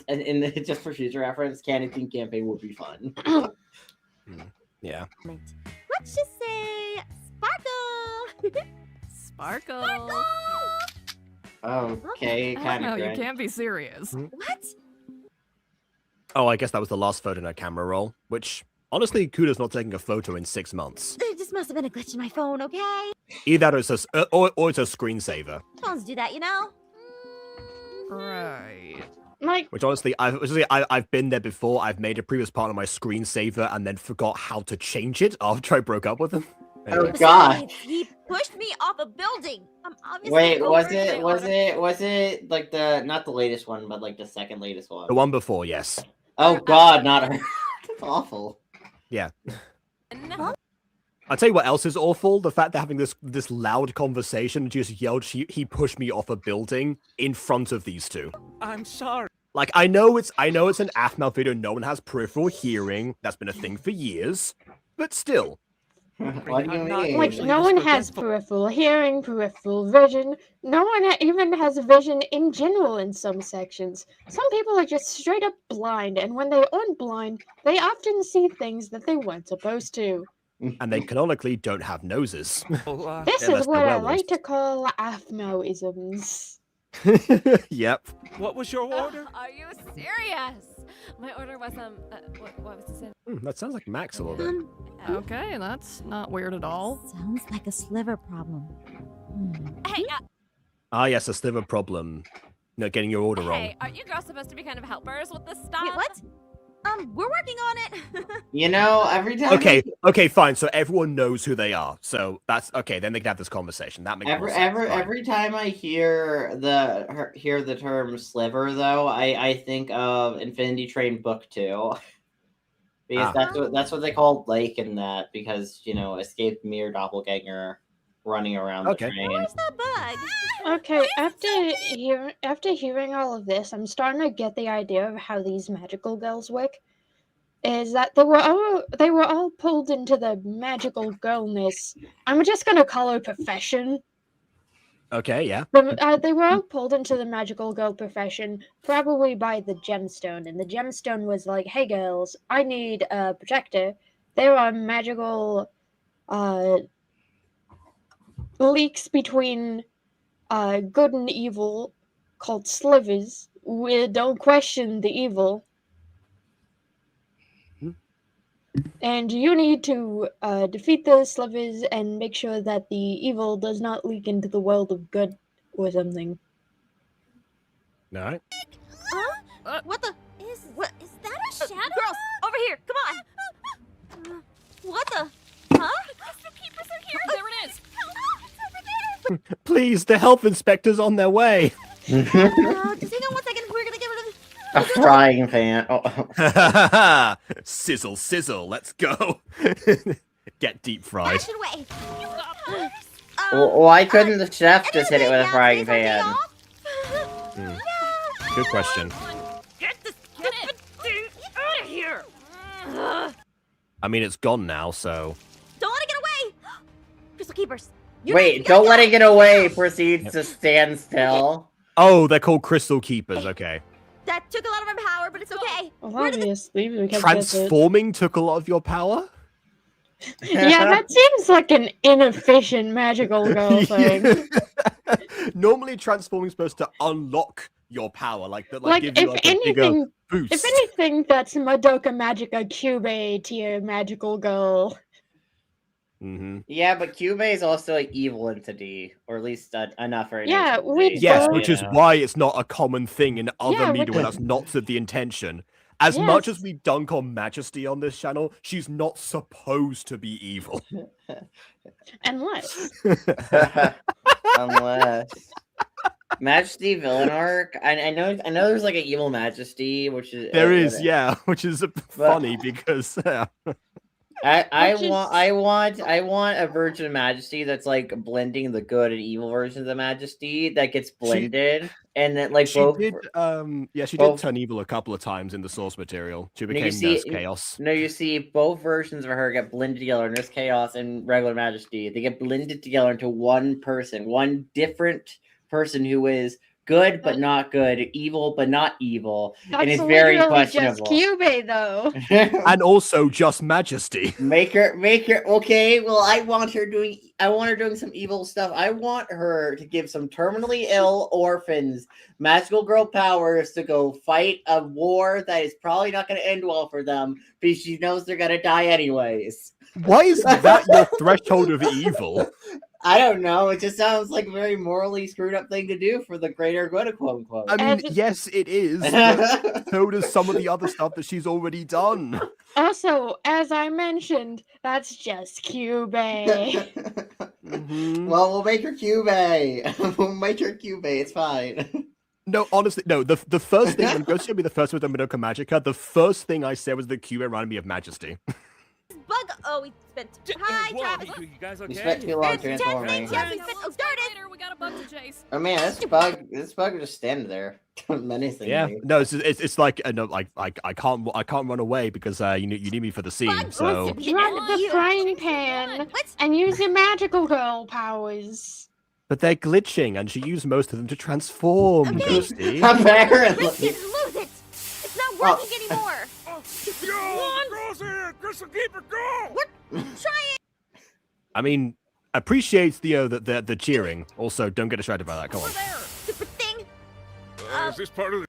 And just for future reference, candy themed campaign would be fun. Yeah. Let's just say sparkle. Sparkle. Okay, kind No, of. you can't be serious. What? Oh, I guess that was the last photo in our camera roll, which honestly, Kuda's not taking a photo in 6 months. There just must have been a glitch in my phone, okay? Either that or it's a screensaver. Phones do that, you know? Right. Like, Which honestly, I've been there before. I've made a previous part of my screensaver and then forgot how to change it after I broke up with him. Oh God! He pushed me off a building. I'm obviously Wait, was over it like not the latest one, but like the second latest one? The one before, yes. Oh God, not her. That's awful. Yeah. No. I'll tell you what else is awful. The fact that having this loud conversation, just yelled, he pushed me off a building in front of these two. I'm sorry. Like, I know it's an Aphmau video. No one has peripheral hearing. That's been a thing for years. But still. What do you I'm not mean? like usually no this one has forgetful. peripheral hearing, peripheral vision. No one even has vision in general in some sections. Some people are just straight up blind, and when they aren't blind, they often see things that they weren't supposed to. And they canonically don't have noses. Oh, This Unless is they're what I werewolves. like to call Aphmau-isms. Yep. what was your order? Are you serious? My order was what was it? That sounds like Max a little bit. Okay, that's not weird at all. Sounds like a sliver problem. Hey, Yes, a sliver problem. No, getting your order wrong. aren't you girls supposed to be kind of helpers with this stuff? wait, what? We're working on it. You know, every time. Okay, fine. So everyone knows who they are. So that's okay. Then they can have this conversation. That makes more sense. Fine. Every time I hear the term sliver, though, I think of Infinity Train Book 2. Because that's what they call Lake in that, because escaped mere doppelganger running around the train. Where's the bug? Okay, after hearing all of this, I'm starting to get the idea of how these magical girls work. Is that they were all pulled into the magical girlness. I'm just gonna call her profession. Okay, yeah. They were all pulled into the magical girl profession, probably by the gemstone, and the gemstone was like, "Hey girls, I need a protector. There are magical leaks between good and evil called slivers. We don't question the evil. And you need to defeat the slivers and make sure that the evil does not leak into the world of good or something." All right. What the? Is that a shadow? Girls, over here! Come on! What the? Huh? The keepers are here! There it is! It's over there! Please, the health inspector's on their way. Just hang on 1 second. We're gonna get rid of A frying pan. Oh. Sizzle, sizzle. Let's go. Get deep fried. Fashion way. Why couldn't the chef just hit it with a frying pan? Good question. Get it out of here! I mean, it's gone now, so. Don't let it get away! Crystal Keepers. Wait, don't let it get away. Proceeds to stand still. Oh, they're called Crystal Keepers. Okay. That took a lot of my power, but it's okay. Well, obviously, because Transforming took a lot of your power? yeah, that seems like an inefficient magical girl thing. Normally, transforming is supposed to unlock your power, like give you like a bigger boost. If anything, that's Madoka Magica Cube tier magical girl. Mm-hmm. Yeah, but Cube is also an evil entity, or at least enough for an Yeah, entity. Yes, which is why it's not a common thing in other media when that's not the intention. As much as we dunk on Majesty on this channel, she's not supposed to be evil. Unless. Unless. Majesty villain arc. I know there's like an evil Majesty, which is which is funny because I want a version of Majesty that's like blending the good and evil versions of Majesty that gets blended, and then like she did turn evil a couple of times in the source material. She became Nurse Chaos. No, you see both versions of her get blended together, Nurse Chaos and regular Majesty. They get blended together into one person, one different person who is good but not good, evil but not evil, and it's very questionable. Just Cube though, and also just Majesty. Make her okay. Well, I want her doing some evil stuff. I want her to give some terminally ill orphans magical girl powers to go fight a war that is probably not going to end well for them because she knows they're going to die anyways. Why is that your threshold of evil? I don't know. It just sounds like a very morally screwed up thing to do for the greater good, quote unquote. I mean, yes, it is. But so does some of the other stuff that she's already done. Also, as I mentioned, that's just Cube. Mm-hmm. Well, we'll make her Cube. We'll make her Cube. It's fine. No, honestly, no. The first thing, when Ghost showed me the first with the Madoka Magica, the first thing I said was the Cube reminded me of Majesty. Bug. Oh, we spent. Hi, Travis. You guys okay? We spent too long transforming. Yes, we spent. Oh, darn it. We got a bug to chase. Oh man, this bug is just standing there, menacing me. No, it's like no, like I can't run away because you need me for the scene. So Drop the frying pan and use your magical girl powers. But they're glitching, and she used most of them to transform. Okay. Ghosty. Apparently. Lose it. It's not working anymore. Girls here! Crystal Keeper, go! Try it. I mean, appreciates the cheering. Also, don't get distracted by that. Come on. Stupid thing. Is this part of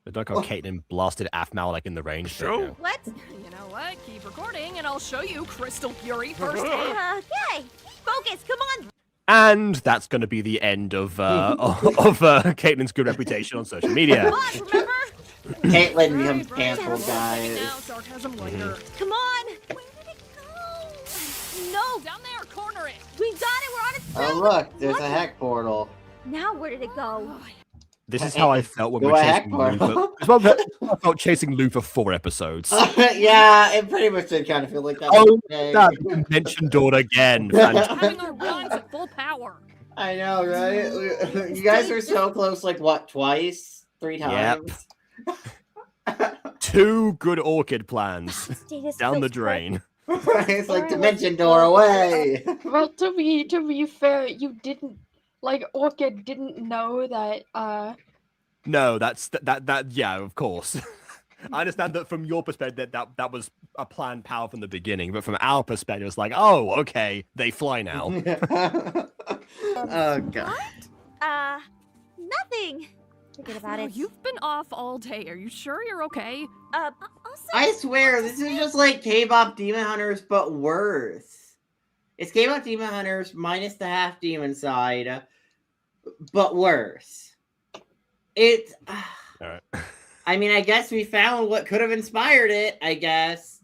the... I don't know how Caitlin blasted Aphmau like in the range. But, Show. yeah. What? You know what? Keep recording and I'll show you Crystal Fury firsthand. Okay. Focus. Come on. And that's going to be the end of Caitlin's good reputation on social media. Come on. Remember? Caitlyn becomes Right, canceled, Now, guys. sarcasm later. Come on. Where did it go? No. Down there, corner it. We got it. We're on its Oh route. look, there's What? a heck portal. Now where did it go? This is how I felt when we Go were ahead, chasing Lou. Portal. This is how I felt chasing Lou for 4 episodes. Yeah, it pretty much did kind of feel like that. Oh, Okay. that convention door again. Fantastic. Having our rhymes at full power. I know, right? You guys are so close, like what, twice? 3 times? Yep. 2 good orchid plans Status down the feels drain. It's like dimension door away. Well, to be fair, you didn't like Orchid didn't know that. No, that. Yeah, of course. I understand that from your perspective that was a planned power from the beginning, but from our perspective, it's like, oh, okay, they fly now. Oh god. Nothing. Forget about Now, it. you've been off all day. Are you sure you're okay? Also, I swear, this is just like K-pop Demon Hunters, but worse. It's K-pop Demon Hunters minus the half demon side, but worse. It. Alright. I mean, I guess we found what could have inspired it. I guess.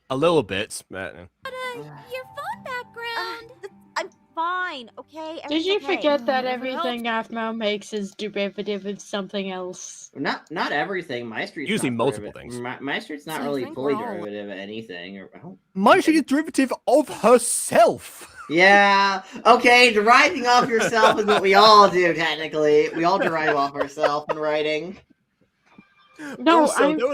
A little bit. But... your phone background. I'm fine. Okay. Did you Everything's okay. forget that Everything everything Aphmau makes is derivative of something else? Not everything. My street's Usually not multiple derivative. things. My street's not So I really think fully we're all- derivative of anything. I don't My she is derivative of herself. Yeah. Okay, deriving off yourself is what we all do, technically. We all derive off ourselves in writing. No, also, I'm. there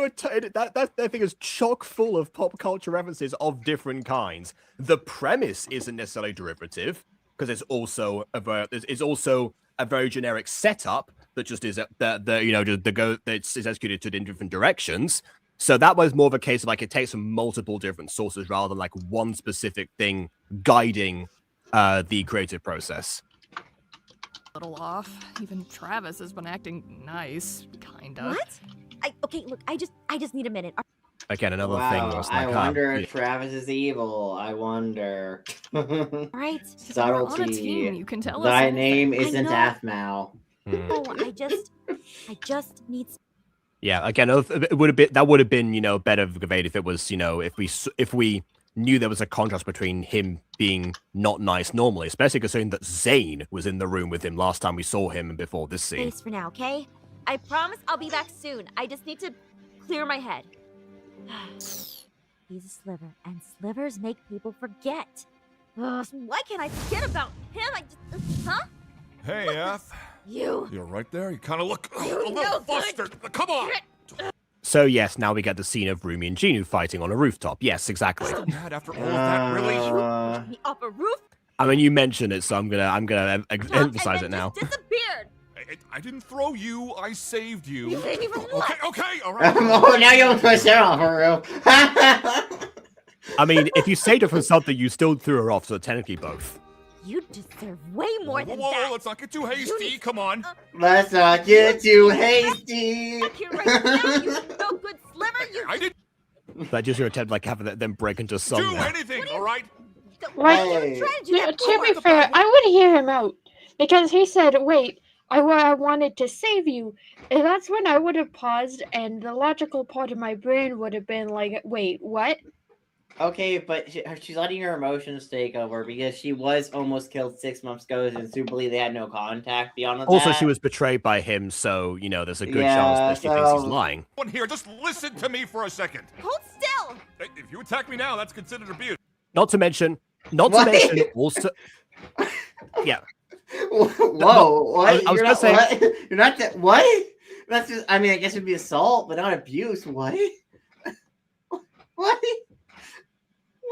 were that thing is chock full of pop culture references of different kinds. The premise isn't necessarily derivative because it's also a very generic setup that just is that's executed in different directions. So that was more of a case of like it takes from multiple different sources rather than like one specific thing guiding the creative process. Little off. Even Travis has been acting nice, kinda. What? Okay, look, I just need a minute. Again, another thing Wow, was I like, wonder yeah. if Travis is evil. I wonder. All right. We're on a Subtlety. team. You can tell us. Thy anything. name I isn't know. Aphmau. Hmm. No, I just need. Yeah, again, it would have been better conveyed if it was if we knew there was a contrast between him being not nice normally, especially considering that Zane was in the room with him last time we saw him and before this scene. Space for now, okay? I promise I'll be back soon. I just need to clear my head. He's a sliver, and slivers make people forget. Ugh, why can't I forget about him? Huh? Hey, F. You. You're right there. You kind of look a You little no good. flustered. Come on. So yes, now we get the scene of Rumi and Ginu fighting on a rooftop. Yes, exactly. So mad after all of that, really? Me off a roof. I mean, you mentioned it, so I'm gonna emphasize it and then now. just disappeared. I didn't throw you. I saved you. You saved me from what? Okay, all right. Oh, now you almost pushed her off her roof. I mean, if you saved her from something, you still threw her off, so technically both. You deserve way more than Whoa, that. let's not get too hasty. Come on. Let's not get too hasty. Back here right now, you no good sliver. You. I didn't That just your attempt, like having them break into song. do there. anything, all right? Right. You were trying to do that To be before. fair, I would hear him out because he said, "Wait, I wanted to save you," and that's when I would have paused, and the logical part of my brain would have been like, "Wait, what?" Okay, but she's letting her emotions take over because she was almost killed 6 months ago, and Sue believed they had no contact beyond that. Also, she was betrayed by him, so there's a good chance that she thinks he's lying. One here, just listen to me for a second. Hold still. If you attack me now, that's considered abuse. Not to mention, also, yeah. Whoa! What? I was You're gonna not, say- what? You're not that. What? That's just. I mean, I guess it'd be assault, but not abuse. What? What?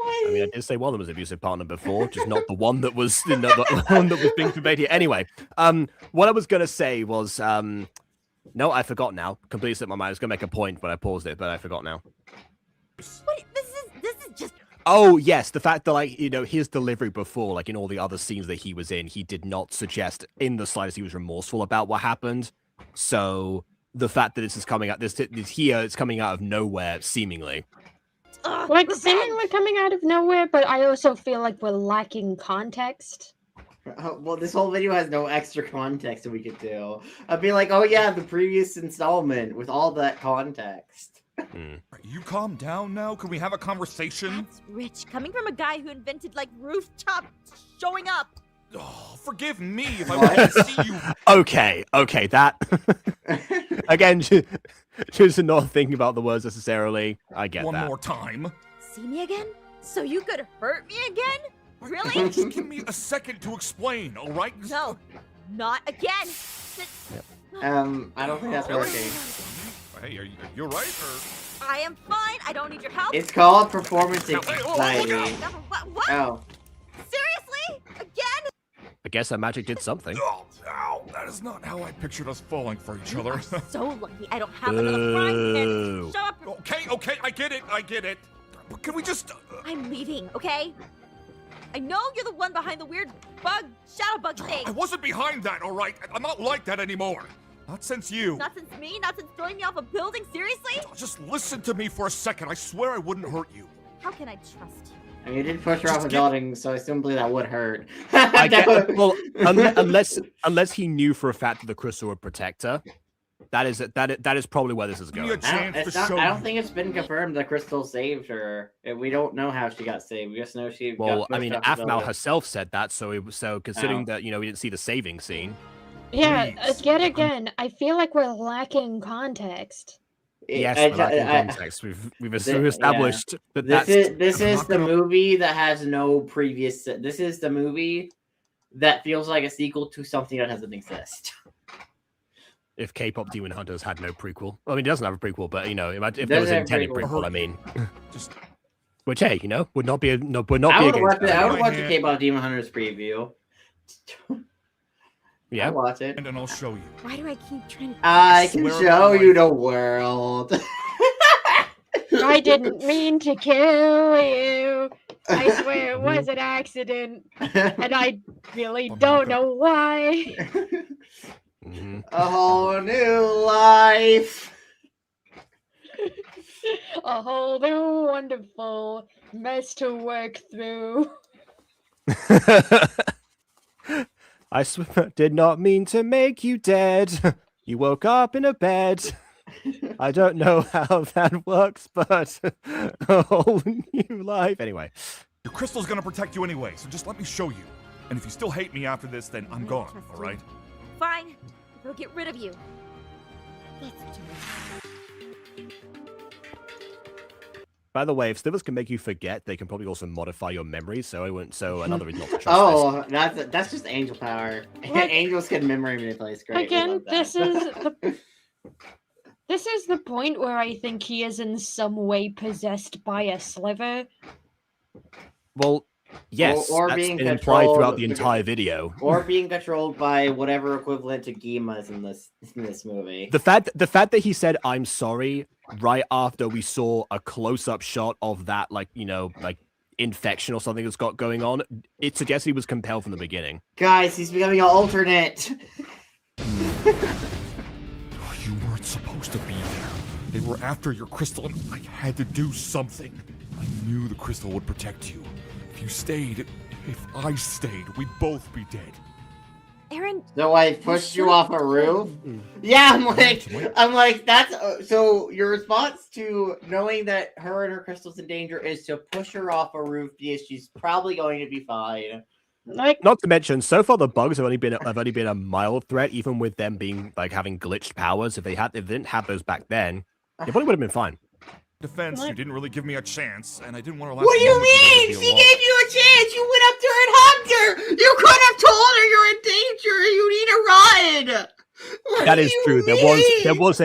I mean, I did say one of them was an abusive partner before, just not the one that was the one that was being conveyed here. Anyway, what I was gonna say was, no, I forgot now. Completely slipped my mind. I was gonna make a point, but I paused it. But I forgot now. What? This is just. Oh yes, the fact that his delivery before, like in all the other scenes that he was in, he did not suggest in the slightest he was remorseful about what happened. So the fact that this is coming out, it's coming out of nowhere, seemingly. Like, seemingly coming out of nowhere, but I also feel like we're lacking context. Well, this whole video has no extra context that we could do. I'd be like, oh yeah, the previous installment with all that context. You calm down now? Can we have a conversation? That's rich, coming from a guy who invented, like, rooftop showing up. Oh, forgive me if I want to see you. Okay, that again, just not thinking about the words necessarily. I get that. One more time. See me again? So you could hurt me again? Really? Just give me a second to explain, all right? No, not again. I don't think that's working. Hey, are you all right, or? I am fine. I don't need your help. It's called performance Now, wait, anxiety. What? Oh. Seriously? Again? I guess that magic did something. Oh, ow, that is not how I pictured us falling for each other. So lucky I don't have another frying pan. Boo. Shut up. Okay, I get it. But can we just... I'm leaving, okay? I know you're the one behind the weird shadow bug thing. I wasn't behind that, all right? I'm not like that anymore. Not since you. Not since me? Not since throwing me off a building? Seriously? Just listen to me for a second. I swear I wouldn't hurt you. How can I trust you? I mean, you did push her off a building, so I assume that would hurt. I get, well, unless he knew for a fact that the crystal would protect her. That is probably where this is Give me going. a chance to show I don't you. think it's been confirmed that Crystal saved her. We don't know how she got saved. We just know she. Well, got I mean, pushed off the Aphmau building. herself said that, so considering Oh. that we didn't see the saving scene. Yeah, Please. yet again, I feel like we're lacking context. Yes, I- but lacking I- context. We've established that This that's this I'm is not the gonna- movie that has no previous. This is the movie that feels like a sequel to something that doesn't exist. if K-pop Demon Hunters had no prequel. Well, I mean, it doesn't have a prequel, but if there was Doesn't an have a intended prequel. prequel, I mean, Just which hey, would not be I against would watch that. I would My watch the hand. K-pop Demon Hunters preview. Yeah. I'd watch it. and then I'll show you. Why do I keep trying to... I can swear show on my you life. the world. I didn't mean to kill you. I swear it was an accident, and I really don't know why. Mhm. A whole new life. A whole new wonderful mess to work through. I did not mean to make you dead. You woke up in a bed. I don't know how that works, but a whole new life. Anyway, Your crystal's gonna protect you anyway, so just let me show you. And if you still hate me after this, then I'm I gone, trust all you. right? Fine. We'll get rid of you. Let's do it. by the way, if Slivers can make you forget, they can probably also modify your memory. So another reason not to trust this. Oh, that's just angel power. Like- Angels can memory manipulate. Great. we Again, love that. this is the point where I think he is in some way possessed by a sliver. Well, yes, or that's being been implied throughout controlled- the entire video. or being controlled by whatever equivalent to Gima is in this movie. The fact that he said "I'm sorry" right after we saw a close-up shot of that, like infection or something that's got going on, it suggests he was compelled from the beginning. Guys, he's becoming an alternate. You weren't supposed to be there. They were after your crystal, and I had to do something. I knew the crystal would protect you. If you stayed, if I stayed, we'd both be dead. Aaron, So I pushed you should've off a roof. Yeah, I'm like that's so. Your response to knowing that her and her crystal's in danger is to push her off a roof because she's probably going to be fine. Like, Not to mention, so far the bugs have only been a mild threat, even with them being having glitched powers. If they didn't have those back then, they probably would have been fine. Defense, you What? didn't really give me a chance, and I didn't want to. What do you mean? She gave you a chance. You went up to her and hugged her. You could have told her you're in danger. You need a ride. What That do is you true. There mean? was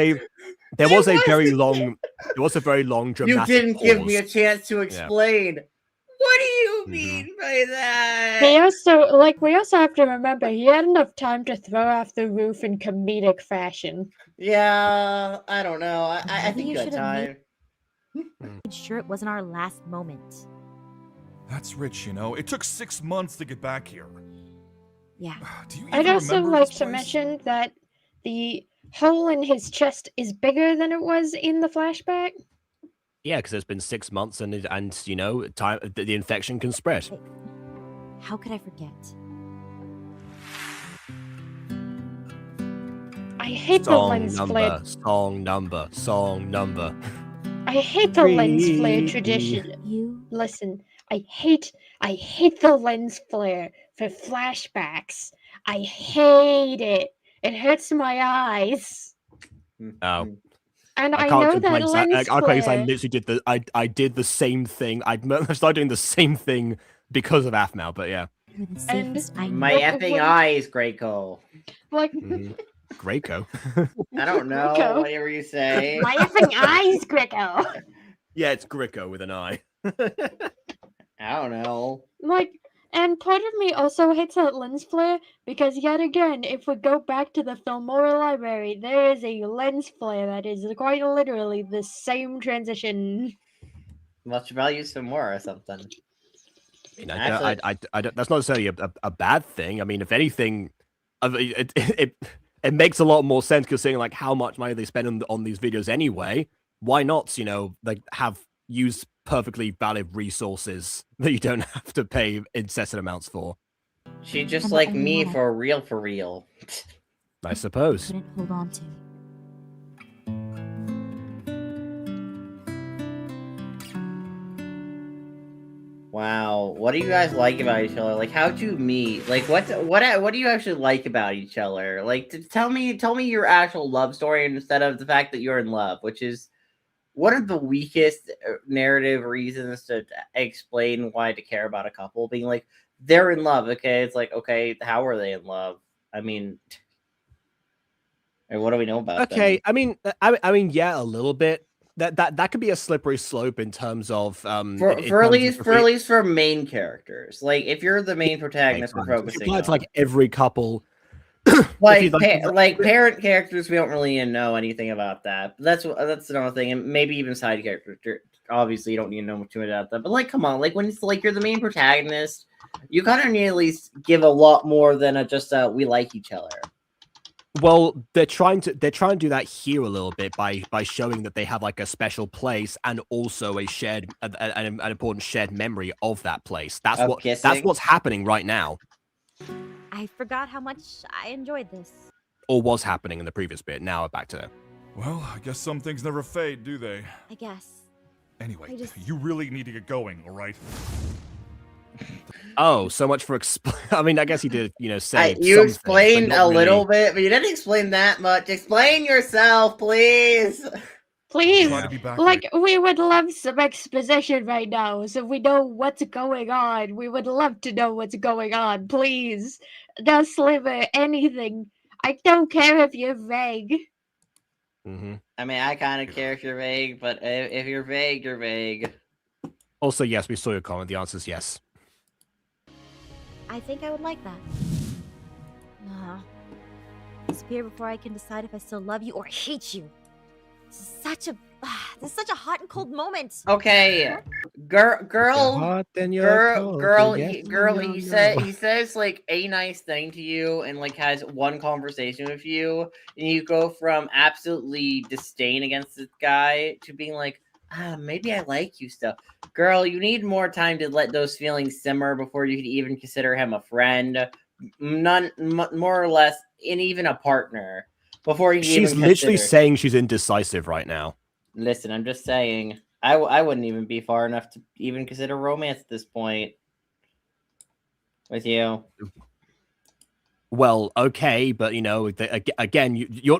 a very long You dramatic didn't give me a pause. chance to explain. What do you Mhm. mean by that? we also have to remember he had enough time to throw off the roof in comedic fashion. Yeah, I don't know. I Maybe think you you had should've time. made sure it wasn't our last moment. That's rich, you know. It took 6 months to get back here. Yeah. Do you I'd even also remember like this to place? mention that the hole in his chest is bigger than it was in the flashback? Yeah, because it's been 6 months, and you know, the infection can spread. How could I forget? I hate the lens flare. Song number. I hate the lens flare tradition. You? Listen, I hate the lens flare for flashbacks. I hate it. It hurts my eyes. Oh. And I can't know complain, that 'cause lens I can't because I flare. literally did I did the same thing. I started doing the same thing because of Aphmau, but yeah. You're the And safest I My know. effing eyes, Greco. Like Greco. I don't know. Greco. Whatever you say. my effing eyes, Greco. Yeah, it's Greco with an I. I don't know. Like, and part of me also hates that lens flare because yet again, if we go back to the Filmora library, there is a lens flare that is quite literally the same transition. Well, should probably use some more or something. You know, Actually- I don't, that's not necessarily a bad thing. I mean, if anything, it makes a lot more sense considering like how much money they spend on these videos anyway. Why not, you know, like use perfectly valid resources that you don't have to pay incessant amounts for? She just I'm the like only me one for real. I suppose. couldn't hold on to. Wow, what do you guys like about each other? Like, how'd you meet? Like, what do you actually like about each other? Like, tell me your actual love story instead of the fact that you're in love, which is one of the weakest narrative reasons to explain why to care about a couple. Being like, they're in love, okay? It's like, okay, how are they in love? I mean, what do we know about them? Okay, I mean, yeah, a little bit. That could be a slippery slope in terms of For at least for main characters. Like if you're the main protagonist, we're focusing on. It's like every couple. Like parent characters, we don't really know anything about that. But that's another thing, and maybe even side characters. Obviously, you don't need to know much about that. But like, come on, like when it's like you're the main protagonist, you kind of need to at least give a lot more than just we like each other. Well, they're trying to do that here a little bit by showing that they have like a special place and also a shared an important shared memory of that place. That's what's happening right now. I forgot how much I enjoyed this. Or was happening in the previous bit. Now we're back to it. Well, I guess some things never fade, do they? I guess. Anyway, you really need to get going, all right? Oh, so much for I mean, I guess you did, you know, say you explained a little bit, but you didn't explain that much. Explain yourself, please. Please, like, we would love some exposition right now, so we know what's going on. We would love to know what's going on, please. No sliver, anything. I don't care if you're vague. Mm-hmm. I mean, I kind of care if you're vague, but if you're vague, you're vague. Also, yes, we saw your comment. The answer is yes. I think I would like that. Disappear before I can decide if I still love you or hate you. This is such a hot and cold moment. Okay, girl. He says like a nice thing to you and like has one conversation with you, and you go from absolutely disdain against this guy to being like, maybe I like you still. Girl, you need more time to let those feelings simmer before you could even consider him a friend, more or less, and even a partner. Before you she's even literally saying she's indecisive right now. Listen, I'm just saying, I wouldn't even be far enough to even consider romance at this point with you. Well, okay, but you know, again, you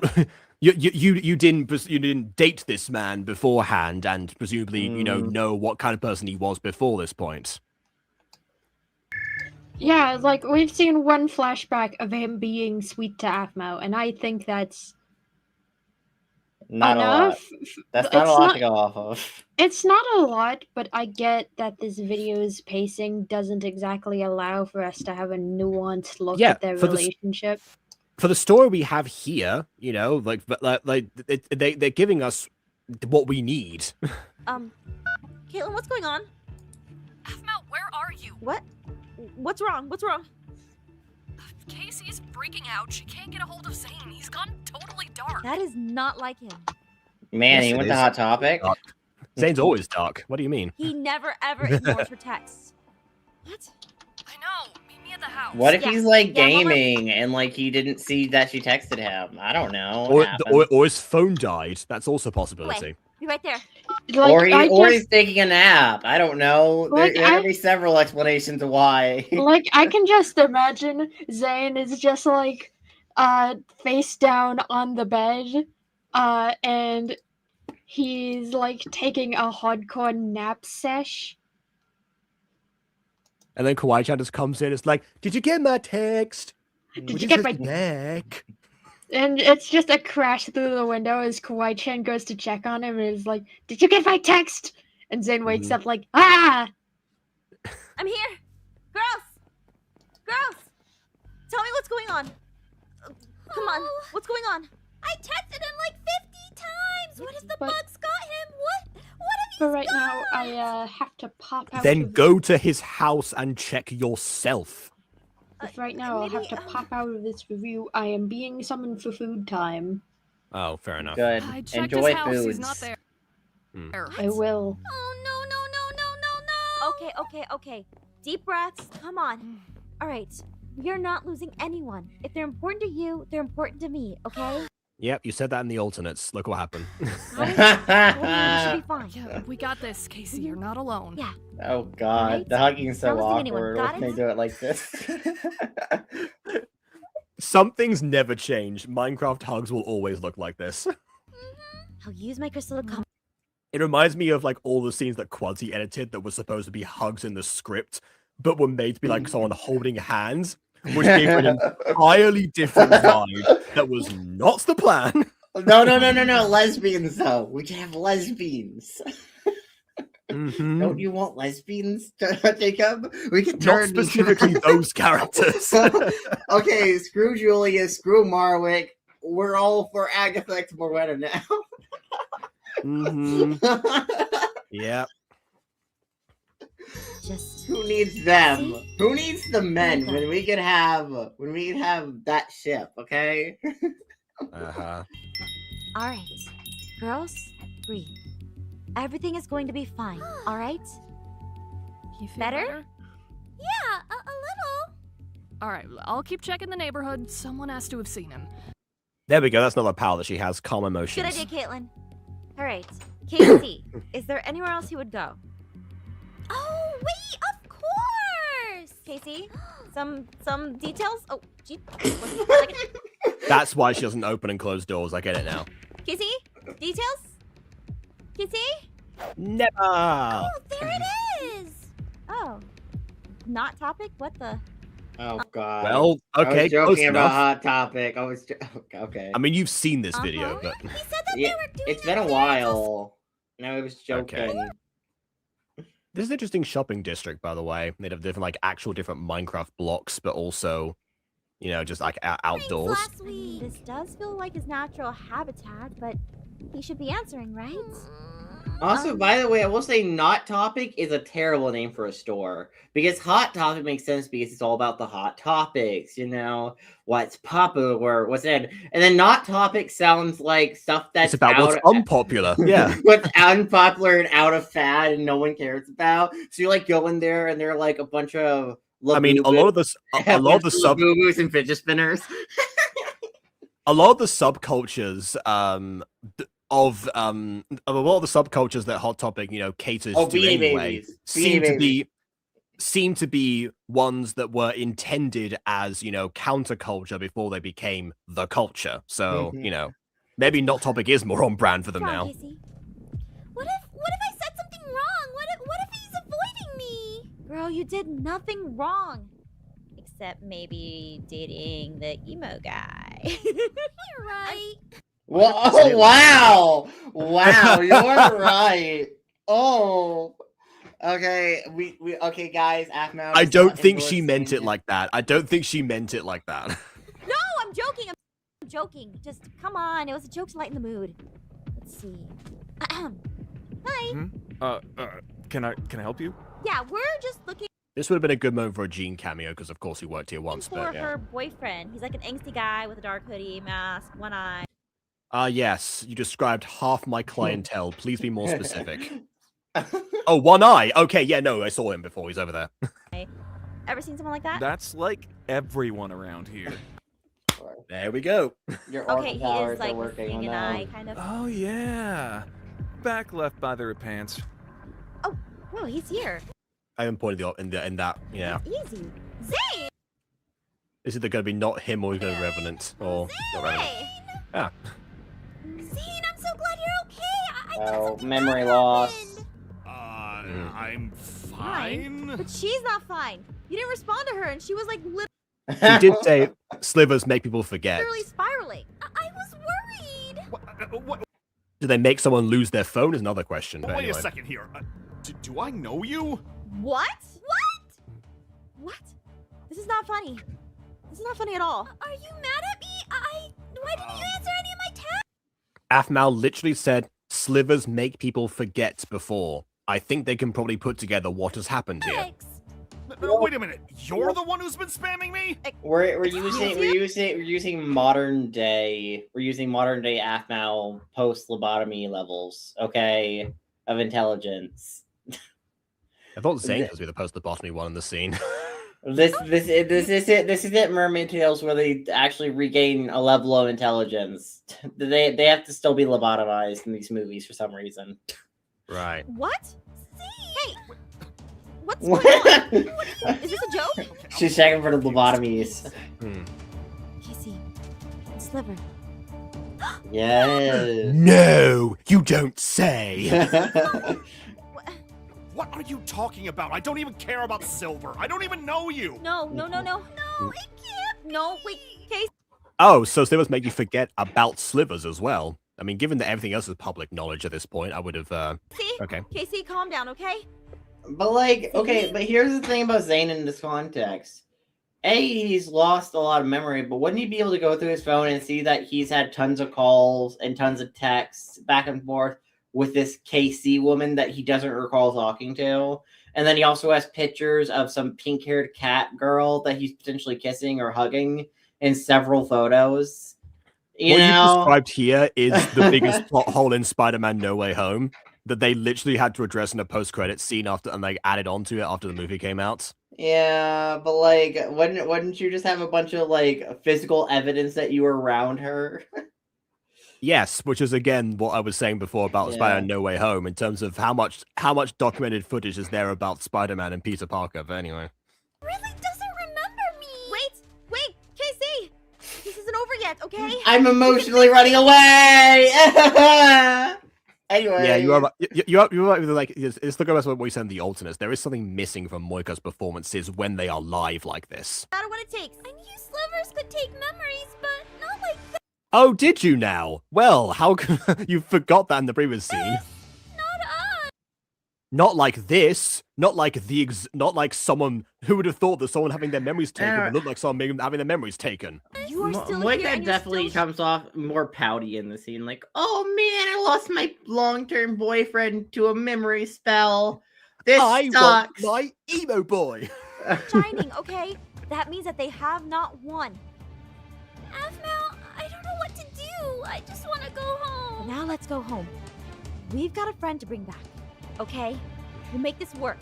didn't date this man beforehand, and presumably, you know what kind of person he was before this point. Yeah, like we've seen one flashback of him being sweet to Aphmau, and I think that's not enough. A lot. That's not a lot to go off of. It's not a lot, but I get that this video's pacing doesn't exactly allow for us to have a nuanced look at their relationship. For the story we have here, you know, they're giving us what we need. Caitlin, what's going on? Aphmau, where are you? What? What's wrong? What's wrong? Casey's freaking out. She can't get a hold of Zane. He's gone totally dark. That is not like him. Man, Yes, he it went to is. Hot Topic. Dark. Zane's always dark. What do you mean? He never ever ignores her texts. What? I know. Meet me at the house. What if Yeah. he's like Yeah, Mama. gaming and like he didn't see that she texted him? I don't know. Or, It happens. or his phone died. That's also a possibility. Be right there. Like, or he's taking a nap. I don't know. Like, There could be several explanations of why. like I can just imagine Zane is just like face down on the bed and he's like taking a hardcore nap sesh. And then Kawaii-chan just comes in. It's like, did you get my text? Did you get my neck? And it's just a crash through the window as Kawaii-chan goes to check on him and is like, "Did you get my text?" And Zane wakes up like, "Ah!" I'm here. Girls! Girls! Tell me what's going on. Come on. What's going on? I texted him like 50 times. What if the But- bugs got him? What have But you right now, I have to pop out. Then of go to his house and check yourself. But right now, I'll have to pop out of this review. I am being summoned for food time. Oh, fair enough. Good. I checked Enjoy his house. foods. He's not there. I will. Oh, no. Okay. Deep breaths. Come on. All right. You're not losing anyone. If they're important to you, they're important to me, okay? Yep, you said that in the alternates. Look what happened. Don't worry, you should be fine. Yeah, we got this, Casey. You're not alone. Yeah. Oh god, Right? the hugging's so Not losing anyone, awkward. got What can it? they do it like this? Some things never change. Minecraft hugs will always look like this. I'll use my crystal to come. It reminds me of like all the scenes that Quasi edited that were supposed to be hugs in the script, but were made to be like someone holding hands, which gave an entirely different vibe. That was not the plan. No, lesbians though. We can have lesbians. Don't you want lesbians, Jacob? We can Not turn specifically those characters. Okay, screw Julia, screw Marwick. We're all for Agatha X Morena now. Yeah. Just Who needs them? See? Who needs the men Okay. when we can have that ship? Okay. Uh-huh. all right. Girls, breathe. Everything is going to be fine, all right? You feel Better? Yeah, a little. All right, I'll keep checking the neighborhood. Someone has to have seen him. There we go. That's another power that she has. Calm emotions. Good idea, Caitlin. All right. Casey, is there anywhere else he would go? Oh, wait, of course! Casey, some details? Oh, gee. That's why she doesn't open and close doors. I get it now. Casey, details? Casey? Never. Oh, there it is! Oh, not topic? What the? Oh god. Well, I okay, was close joking about enough. Hot Topic. Okay. I mean, you've seen this video, but He said that Yeah, they were doing it's been a while. No, I was joking. Okay. This is an interesting shopping district, by the way. They have different, like, actual different Minecraft blocks, but also, you know, just like outdoors. last week. This does feel like his natural habitat, but he should be answering, right? Also, by the way, I will say Not Topic is a terrible name for a store. Because Hot Topic makes sense because it's all about the hot topics, you know, what's popular, what's in. And then Not Topic sounds like stuff that's It's about what's unpopular. Yeah. what's unpopular and out of fad and no one cares about. So you like go in there and they're like a bunch of I mean, a lot of the boo-boos and fidget spinners. a lot of the subcultures of a lot of the subcultures that Hot Topic, you know, caters to Beanie anyway, Babies. Beanie seem to be ones that were intended as, you know, counterculture before they became the culture. So, you know, maybe Not Topic is more on brand for them now. Casey. What if I said something wrong? What if he's avoiding me? Girl, you did nothing wrong. Except maybe dating the emo guy. You're right. Whoa, oh, wow! Wow, you're right. Oh. Okay, we okay, guys. Aphmau. I don't think she meant it like that. I don't think she meant it like that. No, I'm joking. I'm joking. Just come on. It was a joke to lighten the mood. Let's see. Hi. Can I help you? Yeah, we're just looking This would have been a good moment for a Gene cameo, because of course he worked here once, For but yeah. her boyfriend. He's like an angsty guy with a dark hoodie, mask, one eye. Yes, you described half my clientele. Please be more specific. Oh, one eye. Okay, yeah, no, I saw him before. He's over there. Ever seen someone like that? That's like everyone around here. There we go. Your Okay, he powers is are like working missing an on eye, kind of. Oh yeah, back left by their pants. Oh, whoa, he's here. I haven't pointed in that. Yeah. Easy. Zane! Is it going to be not him or he's going to be Revenant or not Revenant? Yeah. Zane, I'm so glad you're okay. I thought Oh, something memory bad loss. happened. I'm fine. But she's not fine. You didn't respond to her, and she was like She did say slivers make people forget. literally spiraling. I was worried. What? Do they make someone lose their phone is another question. But Wait anyway. a second here. Do I know you? What? What? This is not funny. This is not funny at all. Are you mad at me? Why didn't you answer any of my texts? Aphmau literally said slivers make people forget before. I think they can probably put together what has happened here. No, wait a minute. You're the one who's been spamming me? We're using modern day Aphmau post lobotomy levels, okay, of intelligence. I thought Zane was the post-lobotomy one in the scene. This isn't Mermaid Tales where they actually regain a level of intelligence. They have to still be lobotomized in these movies for some reason. Right. What? Hey! What's going on? Is this a joke? She's checking for the lobotomies. Casey, Sliver. Yes. No, you don't say. What are you talking about? I don't even care about Silver. I don't even know you. No, it can't. No, wait, Casey. Oh, so slivers make you forget about slivers as well. I mean, given that everything else is public knowledge at this point, I would have. Okay. Casey, calm down, okay? But but here's the thing about Zane in this context. He's lost a lot of memory, but wouldn't he be able to go through his phone and see that he's had tons of calls and tons of texts back and forth with this KC woman that he doesn't recall talking to? And then he also has pictures of some pink-haired cat girl that he's potentially kissing or hugging in several photos. What you described here is the biggest plot hole in Spider-Man No Way Home that they literally had to address in a post-credit scene and they added onto it after the movie came out. Yeah, but wouldn't you just have a bunch of physical evidence that you were around her? Yes, which is again what I was saying before about Spider-Man No Way Home in terms of how much documented footage is there about Spider-Man and Peter Parker. But anyway, Really doesn't remember me. Wait, Casey. This isn't over yet, okay? I'm emotionally running away. Anyway, yeah, you are. You're right. It's the what we said in the alternates. There is something missing from Moika's performances when they are live like this. No matter what it takes. I knew slivers could take memories, but not like that. Oh, did you now? Well, how you forgot that in the previous scene? Not us. Not like this. Not like someone who would have thought that someone having their memories taken would look like someone having their memories taken. You are still Moika here, and you're definitely still... comes off more pouty in the scene. Like, oh man, I lost my long-term boyfriend to a memory spell. This sucks. Want my emo boy. shining, okay? That means that they have not won. Aphmau, I don't know what to do. I just want to go home. Now let's go home. We've got a friend to bring back, okay? We'll make this work.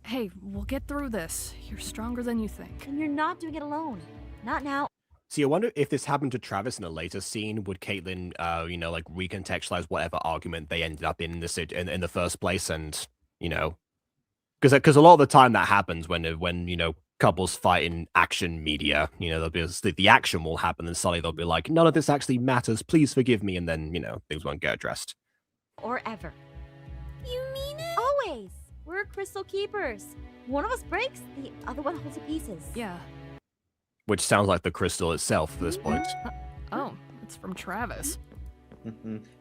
Hey, we'll get through this. You're stronger than you think. And you're not doing it alone. Not now. See, I wonder if this happened to Travis in a later scene, would Caitlin, recontextualize whatever argument they ended up in the first place, and because a lot of the time that happens when couples fight in action media, there'll be the action will happen, and suddenly they'll be like, none of this actually matters, please forgive me, and then things won't get addressed. Or ever. You mean it? Always. We're crystal keepers. One of us breaks, the other one holds the pieces. Yeah. Which sounds like the crystal itself at this point. Oh, it's from Travis.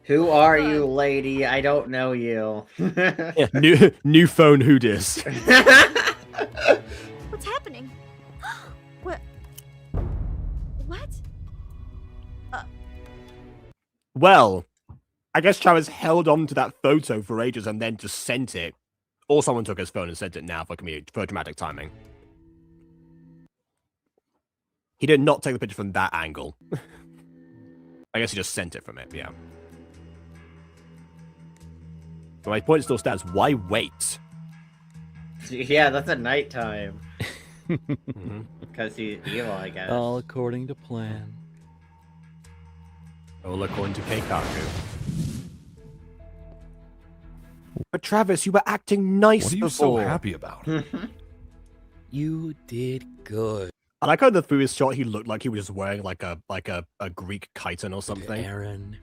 Who are you, lady? I don't know you. Yeah, new phone, who dis? What's happening? What? Well, I guess Travis held on to that photo for ages and then just sent it Or someone took his phone and sent it now for dramatic timing. He did not take the picture from that angle. I guess he just sent it from it, yeah. But my point still stands. Why wait? Yeah, that's at nighttime. Because he's evil, I guess. All according to plan. All according to Keikaku. But Travis, you were acting nice What are you before. so happy about? You did good. I like how the through his shot he looked like he was just wearing like a Greek chiton or something. Aaron,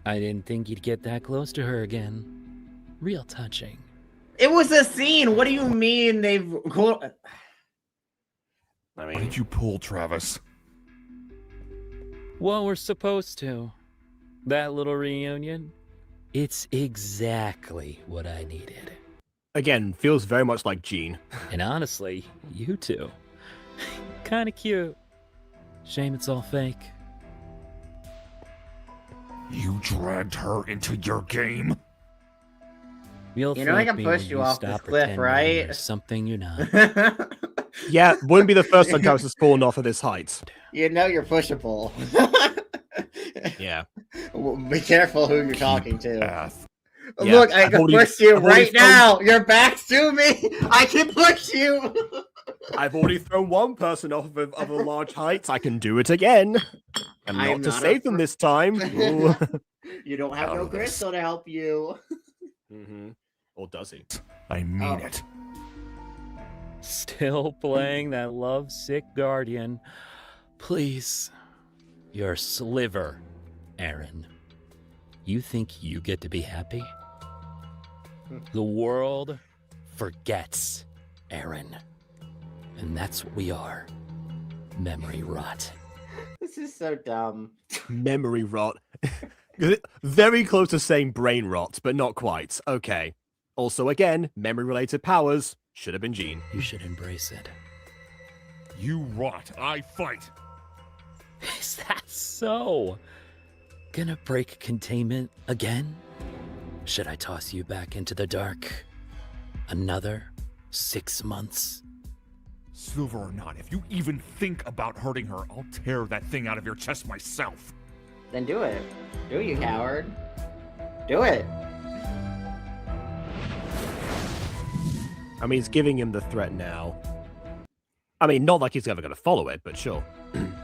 I didn't think you'd get that close to her again. Real touching. It was a scene. What do you mean they've? I Why mean, did you pull, Travis? Well, we're supposed to. That little reunion, it's exactly what I needed. again, feels very much like Gene. And honestly, you two. Kinda cute. Shame it's all fake. You dragged her into your game? You'll You know I thank can me push when you off this stop cliff, pretending right? you're something you're not. Yeah, wouldn't be the first time Travis has fallen off of this height. You know you're pushable. Yeah. Be careful who you're talking to. Path. Yeah, Look, I I've can already- push you I've already right now. Your back's to me. I can push you. I've already thrown one person off of a large height. I can do it again. And I'm not to not save up them for- this time. Ooh. You don't have Out no of this. crystal to help you. Mm-hmm. Or does he? I mean Oh. it. Still playing that lovesick guardian. Please. Your sliver, Aaron. You think you get to be happy? The world forgets, Aaron. And that's what we are. Memory rot. This is so dumb. Memory rot. Very close to saying brain rot, but not quite. Okay. Also, again, memory-related powers. Should have been Gene. You should embrace it. You rot, I fight. Is that so? Gonna break containment again? Should I toss you back into the dark? Another 6 months? Silver or not, if you even think about hurting her, I'll tear that thing out of your chest myself. Then do it. Do it, you coward. Do it. I mean, he's giving him the threat now. I mean, not like he's ever going to follow it, but sure.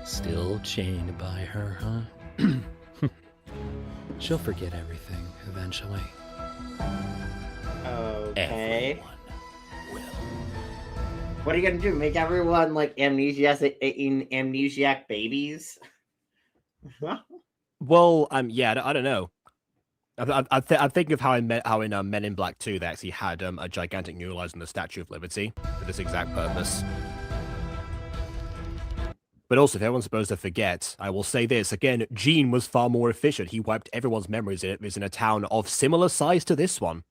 Still chained by her, huh? She'll forget everything eventually. Okay. Everyone will. What are you gonna do? Make everyone like amnesiac babies? Well, yeah, I don't know. I'm thinking of how in Men in Black 2 they actually had a gigantic neuralizer in the Statue of Liberty for this exact purpose. But also, if everyone's supposed to forget, I will say this again: Gene was far more efficient. He wiped everyone's memories. It was in a town of similar size to this one,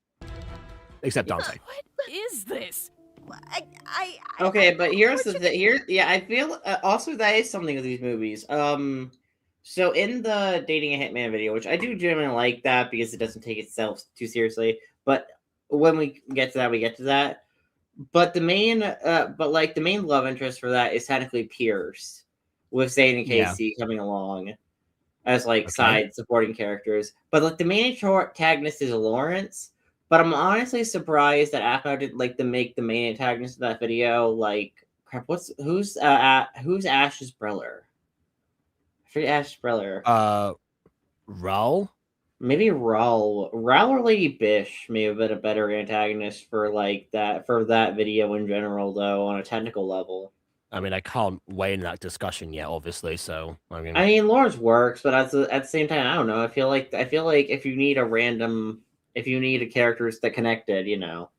except Dante. What is this? Okay, but here's the thing. I feel also that is something with these movies. So in the Dating a Hitman video, which I do genuinely like that because it doesn't take itself too seriously. But when we get to that, we get to that. But the main, the main love interest for that is technically Pierce, with Zane and Casey coming along as side supporting characters. But like the main antagonist is Lawrence. But I'm honestly surprised that Aphmau didn't like to make the main antagonist of that video crap. Who's Ash's brother? I forget Ash's brother. Raul? Maybe Raul or Lady Bish may have been a better antagonist for that video in general, though, on a technical level. I mean, I can't weigh in that discussion yet, obviously. So I mean, Lawrence works, but at the same time, I don't know. I feel like if you need a characters that connected, you know.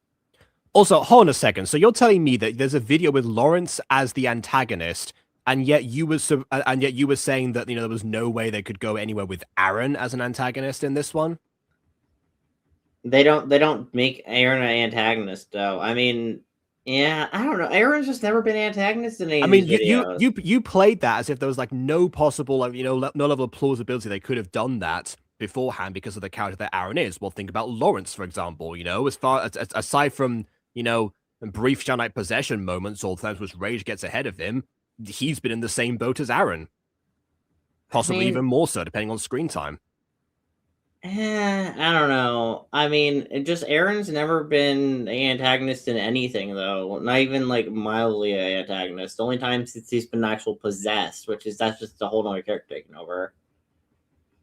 Also, hold on a second. So you're telling me that there's a video with Lawrence as the antagonist, and yet you were saying that there was no way they could go anywhere with Aaron as an antagonist in this one? They don't make Aaron an antagonist, though. I mean, yeah, I don't know. Aaron's just never been an antagonist in any of these videos. you played that as if there was no possible no level of plausibility they could have done that. beforehand because of the character that Aaron is. Well, think about Lawrence, for example. You know, as far as aside from brief Shanite possession moments or times which rage gets ahead of him, he's been in the same boat as Aaron, possibly even more so, depending on screen time. I don't know. I mean, Aaron's never been an antagonist in anything, though. Not even like mildly an antagonist. The only time since he's been actual possessed, that's just a whole other character taking over.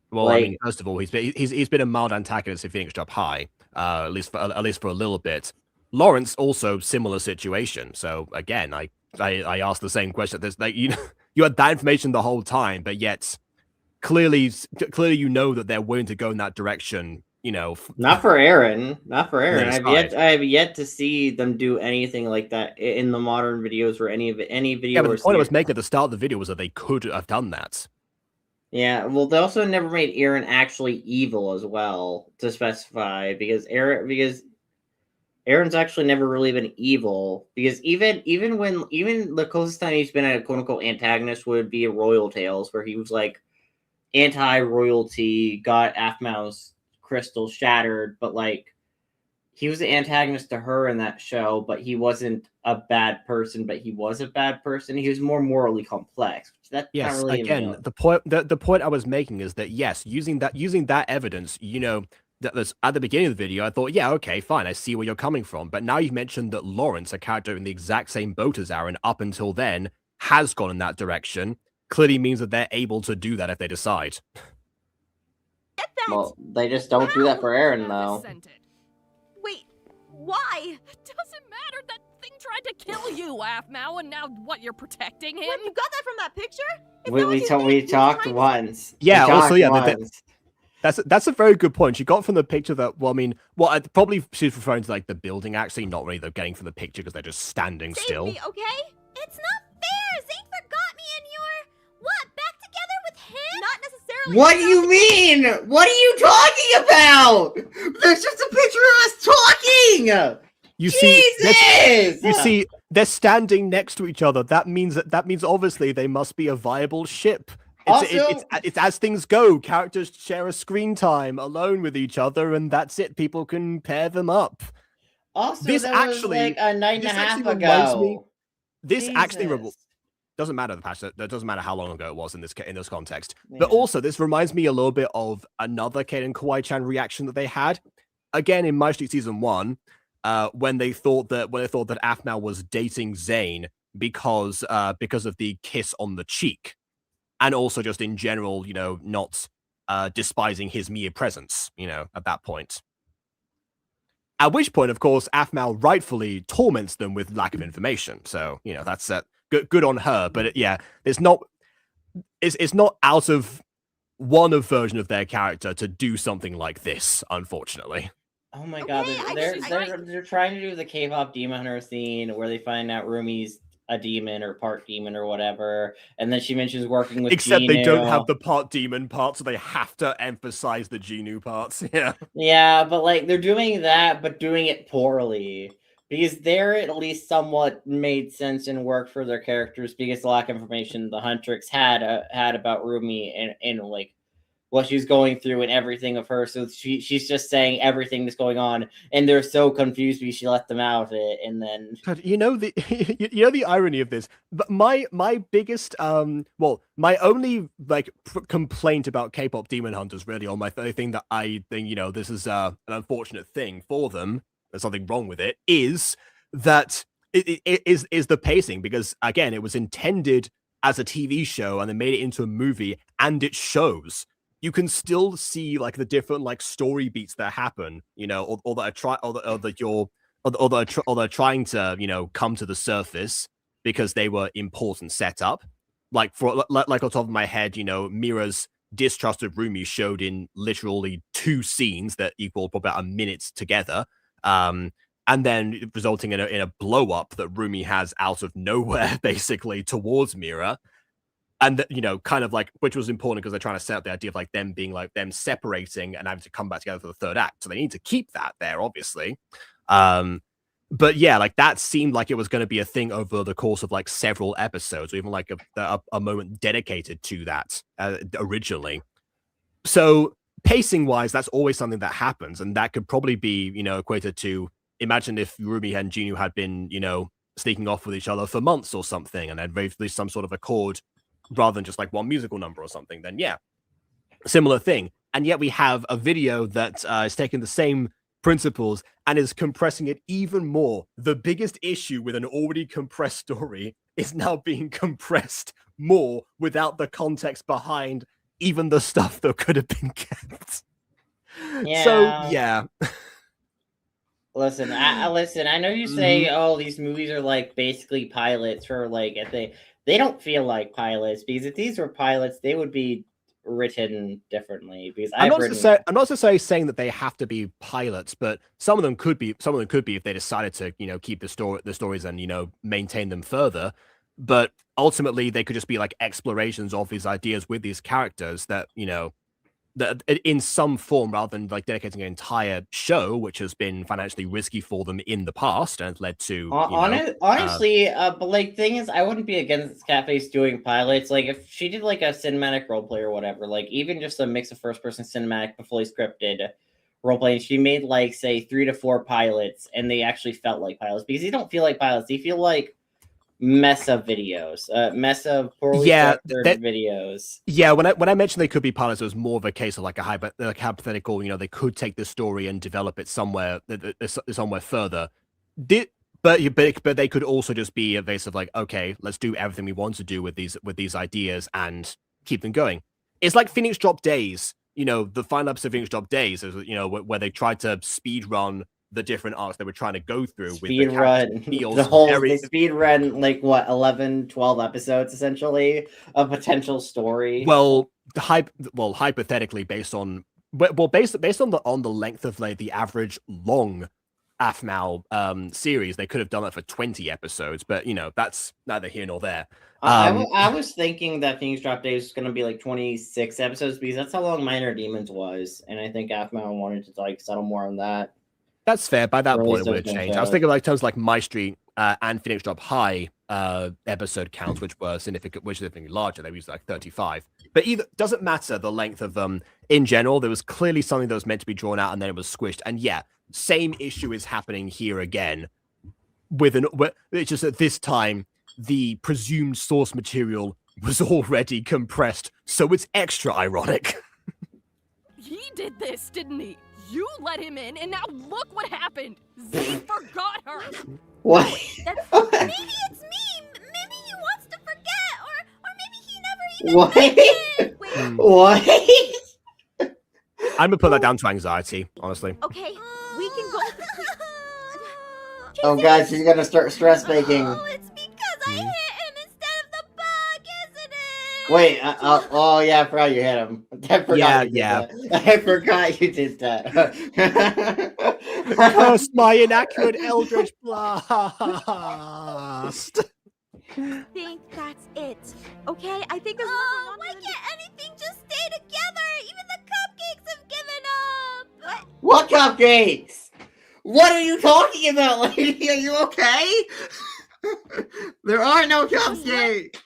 Well, I mean, first of all, he's been a mild antagonist in Phoenix Job High, at least for a little bit. Lawrence also similar situation. So again, I asked the same question. There's like you had that information the whole time, but yet clearly you know that they're willing to go in that direction. Not for Aaron. I have yet to see them do anything like that in the modern videos or any video. Yeah, but the point I was making at the start of the video was that they could have done that. Yeah, well, they also never made Aaron actually evil as well, to specify, because Aaron's actually never really been evil, because even the closest time he's been a quote unquote antagonist would be Royal Tales, where he was like anti-royalty, got Aphmau's crystal shattered, but like he was the antagonist to her in that show, but he wasn't a bad person, but he was a bad person. He was more morally complex. That's yes, not really again, the point I was making is that yes, using that evidence, that was at the beginning of the video, I thought, yeah, okay, fine, I see where you're coming from. But now you've mentioned that Lawrence, a character in the exact same boat as Aaron up until then, has gone in that direction. Clearly means that they're able to do that if they decide. Well, they just don't do that for Aaron, though. Wait, why? Doesn't matter. That thing tried to kill you, Aphmau, and now what? You're protecting him? What, you got that from that picture? We talked once. Yeah. Also, yeah. That's a very good point. She got from the picture that. Well, I mean, probably she's referring to like the building. Actually, not really. They're getting from the picture because they're just standing still. Me, okay? It's not fair. Zane forgot me, and you're what? Back together with him? Not necessarily. What do you mean? What are you talking about? There's just a picture of us talking. You Jesus! see, they're standing next to each other. That means obviously they must be a viable ship. It's as things go. Characters share a screen time alone with each other, and that's it. People can pair them up. Also, this actually was like a night and a half ago. This actually doesn't matter the past. That doesn't matter how long ago it was in this context. Yeah. But also, this reminds me a little bit of another Kaden Kawai-chan reaction that they had again in My Street Season 1. When they thought that Aphmau was dating Zane because of the kiss on the cheek, and also just in general, not despising his mere presence, at that point. At which point, of course, Aphmau rightfully torments them with lack of information. So, that's good on her. But yeah, it's not out of one of version of their character to do something like this, unfortunately. Oh my god, they're trying to do the K-pop demon hunter scene where they find out Rumi's a demon or part demon or whatever, and then she mentions working with Except Genu. They don't have the part demon part, so they have to emphasize the Genu parts. Yeah, but like they're doing that, but doing it poorly. Because there at least somewhat made sense and worked for their characters because the lack of information the Huntrix had about Rumi and like what she's going through and everything of her. So she's just saying everything that's going on, and they're so confused because she let them out of it. And then the irony of this. But my biggest my only complaint about K-pop Demon Hunters really, or my thing that I think this is an unfortunate thing for them. There's something wrong with it. Is that it is the pacing, because again it was intended as a TV show and they made it into a movie, and it shows. You can still see like the different story beats that happen, or that are trying to come to the surface because they were important setup. Like on top of my head, Mira's distrust of Rumi showed in literally 2 scenes that equal probably about a minute together, and then resulting in a blow up that Rumi has out of nowhere, basically towards Mira. And kind of which was important because they're trying to set up the idea of them being them separating and having to come back together for the third act. So they need to keep that there, obviously. But yeah, that seemed like it was going to be a thing over the course of several episodes, or even a moment dedicated to that originally. So pacing wise, that's always something that happens, and that could probably be, equated to, imagine if Ruby and Ginu had been, sneaking off with each other for months or something, and had released some sort of accord rather than just like one musical number or something, then yeah, similar thing. And yet we have a video that is taking the same principles and is compressing it even more. The biggest issue with an already compressed story is now being compressed more without the context behind even the stuff that could have been kept. Yeah. So yeah. Listen, I know you say, oh, these movies are like basically pilots for like, if they don't feel like pilots, because if these were pilots, they would be written differently. Because I'm not necessarily saying that they have to be pilots, but some of them could be if they decided to, keep the stories and, maintain them further. But ultimately they could just be like explorations of these ideas with these characters that, that in some form, rather than like dedicating an entire show, which has been financially risky for them in the past and led to honestly, but like thing is, I wouldn't be against Catface doing pilots. Like if she did like a cinematic roleplay or whatever, like even just a mix of first person cinematic but fully scripted roleplay, and she made like say 3 to 4 pilots, and they actually felt like pilots, because they don't feel like pilots; they feel like mess of videos, mess of poorly structured videos. Yeah, when I mentioned they could be pilots, it was more of a case of like a hypothetical. They could take this story and develop it somewhere further. But they could also just be a case of like, okay, let's do everything we want to do with these ideas and keep them going. It's like Phoenix Drop Days. The final episode of Phoenix Drop Days is where they tried to speed run the different arcs they were trying to go through with speed run the speed run, like what, 11 12 episodes essentially of potential story. Hypothetically, based on the length of like the average long Aphmau series, they could have done that for 20 episodes, but that's neither here nor there. I was thinking that Phoenix Drop Days was going to be like 26 episodes, because that's how long Minor Demons was, and I think Aphmau wanted to like settle more on that. That's fair. By that point, it would have changed. I was thinking like terms like My Street and Phoenix Drop High episode counts, which were significantly larger. They used like 35. But either doesn't matter the length of in general. There was clearly something that was meant to be drawn out, and then it was squished. And yeah, same issue is happening here again. It's just that this time the presumed source material was already compressed, so it's extra ironic. He did this, didn't he? You let him in, and now look what happened. Zane forgot her. What? Maybe it's me. Maybe he wants to forget, or maybe he never What? What? I'm gonna put that down to anxiety, honestly. Okay, we can go. Oh God, she's gonna start stress baking. Oh, it's because I hit him instead of the bug, isn't it? Wait, oh yeah, I forgot you hit him. I forgot I forgot you did that. Curse my inaccurate Eldritch Blast! I think that's it. Okay, I think there's more. Why can't anything just stay together? Even the cupcakes have given up. What cupcakes? What are you talking about, lady? Are you okay? There are no cupcakes.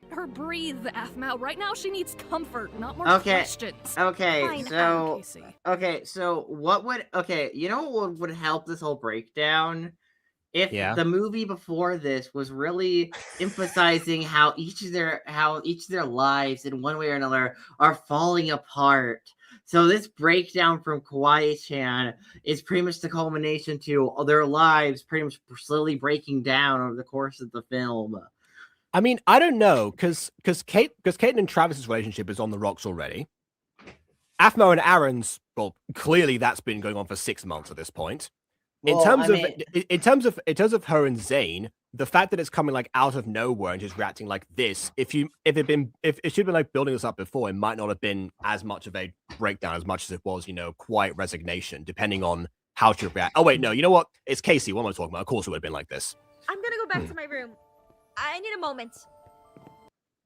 Her breathe, Aphmau. Right now she needs comfort, not more questions. Okay, Fine, so Casey. what would what would help this whole breakdown? If the movie before this was really emphasizing how each of their lives in one way or another are falling apart. So this breakdown from Kawaii-chan is pretty much the culmination to their lives pretty much slowly breaking down over the course of the film. I mean, I don't know, because Kaiten and Travis's relationship is on the rocks already. Aphmau and Aaron's, well, clearly that's been going on for 6 months at this point. In terms of her and Zane, the fact that it's coming like out of nowhere and just reacting like this, if she'd been like building this up before, it might not have been as much of a breakdown as much as it was, quiet resignation, depending on how she would react. Oh wait, no, you know what? It's Casey. What am I talking about? Of course it would have been like this. I'm gonna go back to my room. I need a moment.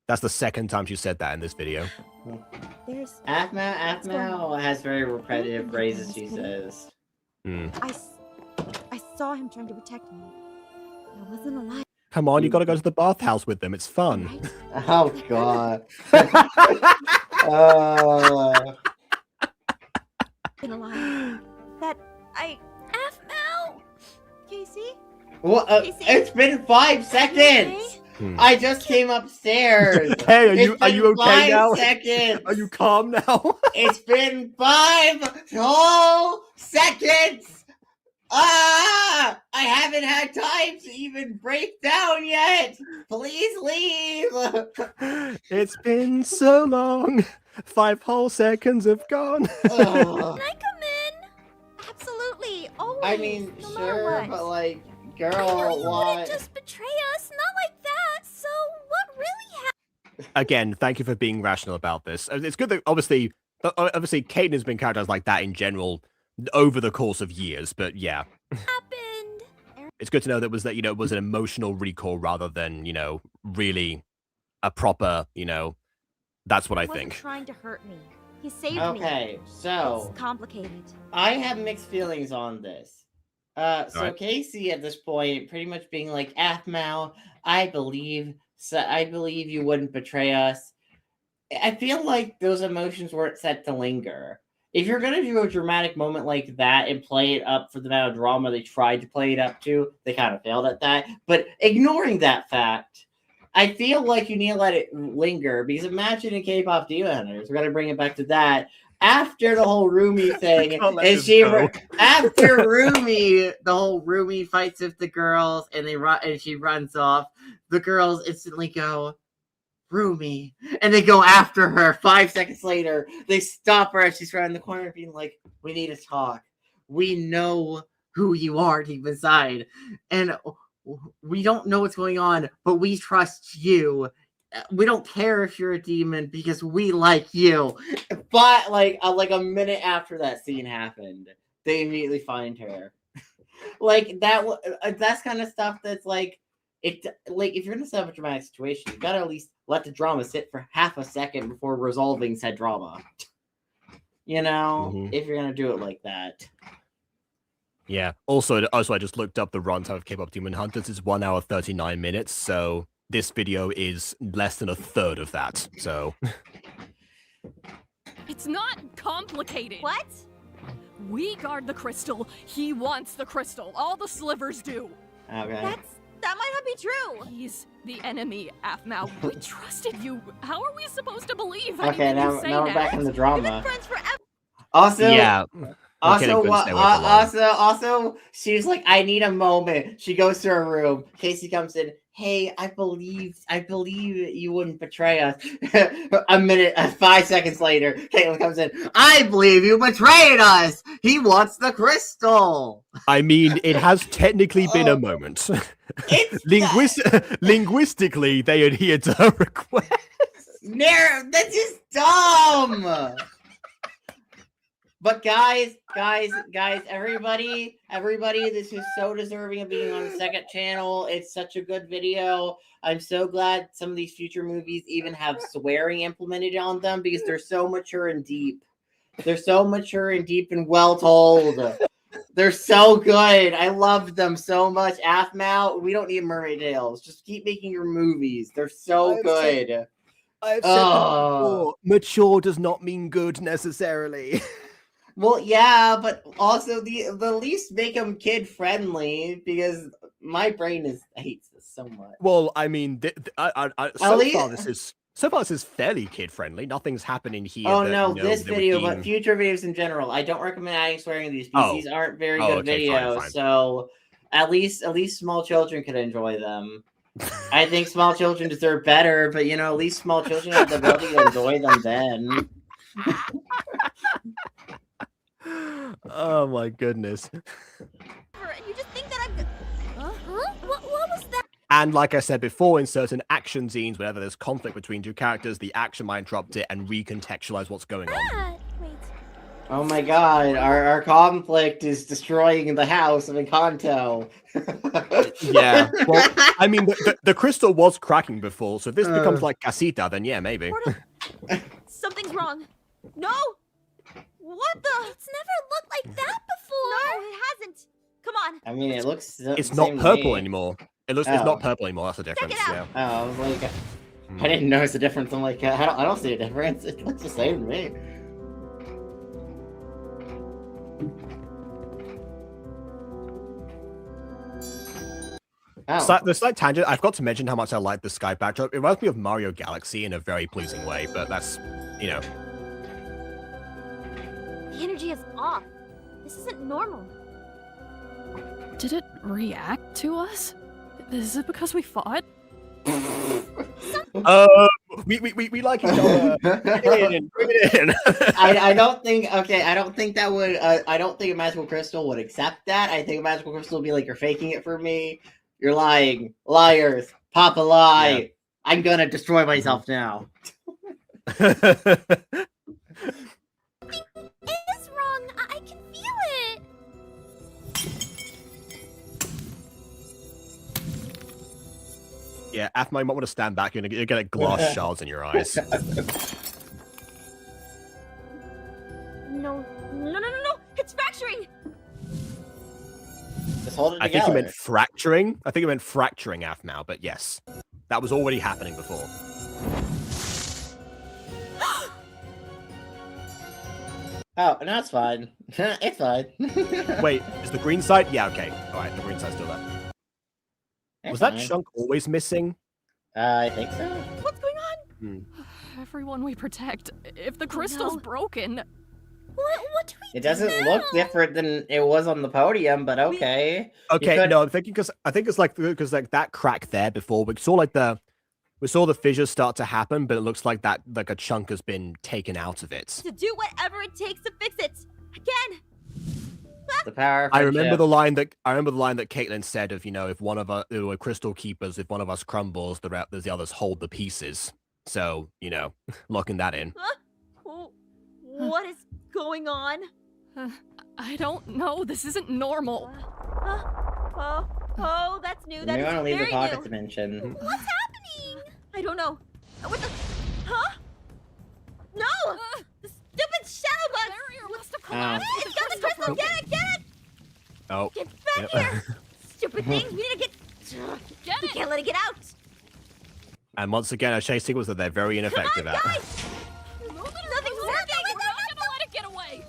That's the second time she said that in this video. There's Aphmau has very repetitive phrases she says. I saw him trying to protect me. I wasn't alive. Come on, you gotta go to the bathhouse with them. It's fun. Right? Oh God. Gonna lie. That I Aphmau. Casey? Well, Casey? it's been 5 seconds. I just came upstairs. Hey, are It's you been okay 5 now? seconds. Are you calm now? It's been 5 whole seconds. I haven't had time to even break down yet. Please leave. It's been so long. 5 whole seconds have gone. Ugh. Can I come in? Absolutely. Always. I mean, no sure, matter what. but like, I know girl, you why? wouldn't just betray us, not like that. So what really happened? Again, thank you for being rational about this. It's good that obviously Kaden has been characterized like that in general over the course of years, but yeah. It's good to know that it was an emotional recall rather than, really a proper, that's what I He wasn't think. trying to hurt me. He saved me. Okay, so It's complicated. I have mixed feelings on this. So Alright. Casey at this point pretty much being like, Aphmau, I believe you wouldn't betray us. I feel like those emotions weren't set to linger. If you're gonna do a dramatic moment like that and play it up for the amount of drama they tried to play it up to, they kind of failed at that. But ignoring that fact, I feel like you need to let it linger, because imagine in K-pop Diva Hunters, we're gonna bring it back to that. After the whole Rumi thing, after Rumi, the whole Rumi fights with the girls and she runs off, the girls instantly go, Rumi, and they go after her. 5 seconds later, they stop her as she's around the corner being like, we need to talk. We know who you are deep inside, and we don't know what's going on, but we trust you. We don't care if you're a demon because we like you. But like a minute after that scene happened, they immediately find her. Like that's kind of stuff that's like, if you're gonna set up a dramatic situation, you gotta at least let the drama sit for half a second before resolving said drama. If you're gonna do it like that. Yeah. Also, I just looked up the runtime of K-pop Demon Hunters. It's 1 hour 39 minutes, so this video is less than a third of that. So It's not complicated. What? We guard the crystal. He wants the crystal. All the slivers do. Okay. That might not be true. He's the enemy, Aphmau. We trusted you. How are we supposed to believe Okay, anything you say now we're back in the We've been drama. friends forever. Also, yeah. Also, she's like, I need a moment. She goes to her room. Casey comes in. Hey, I believe you wouldn't betray us. 5 seconds later, Caitlin comes in. I believe you betrayed us. He wants the crystal. I mean, it has technically been a moment. Linguistically, they adhered to her request. That's just dumb. But guys, everybody, this is so deserving of being on the second channel. It's such a good video. I'm so glad some of these future movies even have swearing implemented on them, because they're so mature and deep. They're so mature and deep and well told. They're so good. I love them so much. Aphmau, we don't need Mermaid Tales. Just keep making your movies. They're so good. I've said that before. Mature does not mean good necessarily. Well, yeah, but also the least make them kid friendly, because my brain hates this so much. Well, I mean, so far this is fairly kid friendly. Nothing's happening here. Oh no, this video, but future videos in general. I don't recommend adding swearing in these. These aren't very good videos, fine. So at least small children could enjoy them. I think small children deserve better, but at least small children have the ability to enjoy them then. Oh my goodness. You just think that I'm... Huh? What was that? And like I said before, in certain action scenes, whenever there's conflict between two characters, the action might interrupt it and recontextualize what's going on. Wait. Oh my god, our conflict is destroying the house of Encanto. Yeah, well, I mean, the crystal was cracking before, so if this becomes like Casita, then yeah, maybe. Something's wrong. No! What the? It's never looked like that before! No, it hasn't. Come on. I mean, it looks... It's not purple anymore. It's not purple anymore, that's the difference, yeah. Oh, I was like... I didn't notice the difference. I'm like, I don't see a difference. It looks the same to me. The slight tangent. I forgot to mention how much I like the sky backdrop. It reminds me of Mario Galaxy in a very pleasing way, but that's, you know. The energy is off. This isn't normal. Did it react to us? Is it because we fought? We like each other. Bring it in. I don't think. Okay, I don't think that would. I don't think a magical crystal would accept that. I think a magical crystal would be like, "You're faking it for me. You're lying, liars. Papa lie. Yeah. I'm gonna destroy myself now." It is wrong. I can feel it. Yeah, Aphmau, you might want to stand back. You're gonna get glass shards in your eyes. No. It's fracturing. Just hold it I together. think you meant fracturing. I think you meant fracturing, Aphmau, but yes. That was already happening before. Oh, no, it's fine. It's fine. Wait, is the green side? Yeah, okay. Alright, the green side's still there. Was that chunk always missing? I think so. What's going on? Everyone we protect. If the crystal's broken, What do we It doesn't do look now? different than it was on the podium, but okay. Okay, could- no, I'm thinking because I think it's like that crack there before we saw the fissures start to happen, but it looks like a chunk has been taken out of it. To do whatever it takes to fix it. Again. The power. Of I remember friendship. the line that Caitlin said of, if one of us, we're crystal keepers, if one of us crumbles, the others hold the pieces. So, locking that in. What is going on? I don't know. This isn't normal. Oh, that's new. That We is want to leave the very pocket new. dimension. What's happening? I don't know. What the? Huh? No! The stupid shadow bug! Barrier must have Ow. collapsed. It's got the crystal! Get it! Oh. Get back here! Stupid thing! We need to get. Get We it! can't let it get out! And once again, our chase sequence that they're very ineffective Come on, at. guys! Nothing's Nothing's working! We're not gonna let it get away.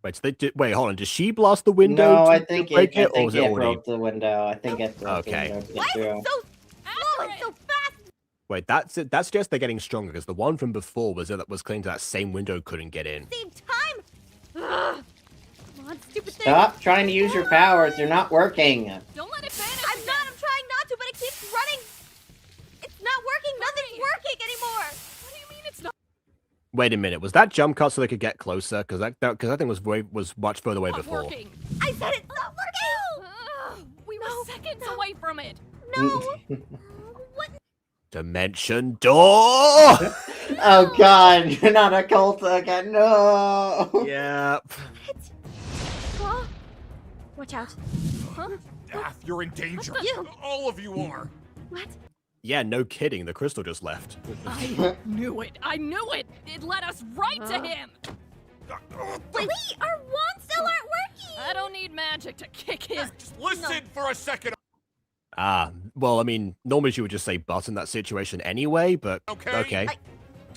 Wait, so wait, hold on. Did she blast the window? No, to I think break it, I or think was it already? broke the window. I think it broke Okay. the window to Why get is through. it so slow and so fast? Wait, that suggests they're getting stronger because the one from before was claiming that same window couldn't get in. Same time! Ugh. Come on, stupid thing! Stop trying to use your powers. They're not working. Don't let it vanish. I'm trying not to, but it keeps running! It's not working! Nothing's working anymore! What do you mean it's not Wait a minute, was that jump cut so they could get closer? Because that thing was much further away before. working? I said it's not working! We were seconds away from it. No! What? Dimension door. Oh god, not a cult again. No. Yeah. Huh? Watch out. Huh? Aph, you're in danger. You. All of you are. What? Yeah, no kidding. The crystal just left. I knew it. I knew it. It led us right to him. Wait, our wands still aren't working! I don't need magic to kick his. Just listen for a second. Well, I mean, normally you would just say but in that situation anyway, but okay.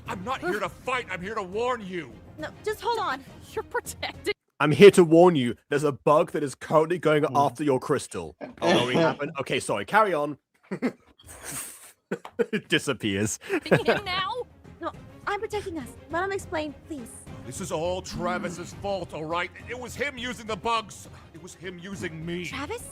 I'm not here to fight. I'm here to warn you. No, just hold on. You're protected. I'm here to warn you. There's a bug that is currently going after your crystal. Oh, no, it happened. Okay, sorry. Carry on. It disappears. Him now? No, I'm protecting us. Let him explain, please. This is all Travis's fault, all right? It was him using the bugs. It was him using me. Travis?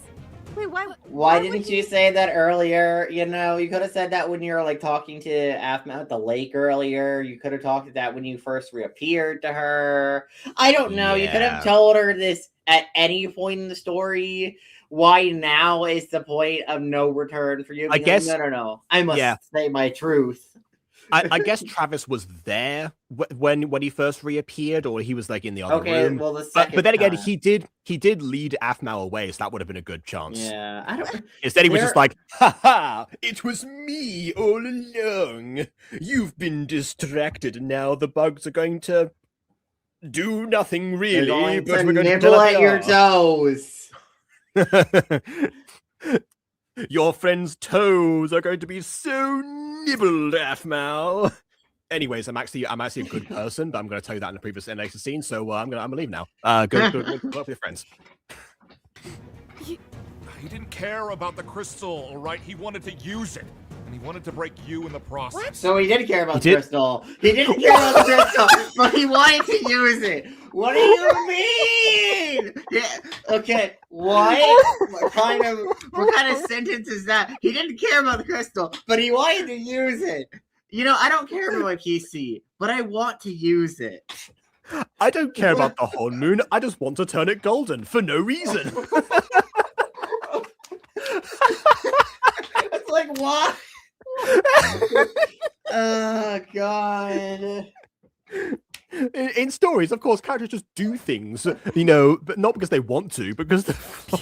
Wait, why Why would didn't he- you say that earlier? You could have said that when you were like talking to Aphmau at the lake earlier. You could have talked to that when you first reappeared to her. I don't know. You could Yeah. have told her this at any point in the story. Why now is the point of no return for you? I Because, guess- no. I must say my truth. I guess Travis was there when he first reappeared, or he was like in the other Okay, room. well the second But then again, time. he did lead Aphmau away, so that would have been a good chance. Yeah, I don't. Instead, he was just There- like, "Ha ha! It was me all along. You've been distracted, and now the bugs are going to do nothing You're really. going but to we're going to nibble at your toes. toes. Your friend's toes are going to be so nibbled, Aphmau. Anyways, I'm actually a good person, but I'm going to tell you that in the previous next scene. So I'm gonna leave now. Good luck with your friends. I He didn't care about the crystal, all right? He wanted to use it. And he wanted to break you in the process. So he did care about He the did? crystal. He didn't care about the crystal, but he wanted to use it. What do you mean? Yeah, okay, what kind of sentence is that? He didn't care about the crystal, but he wanted to use it. You know, I don't care about my PC, but I want to use it. I don't care about the whole moon. I just want to turn it golden for no reason. It's like, what? Oh, God. In stories, of course, characters just do things, you know, but not because they want to, because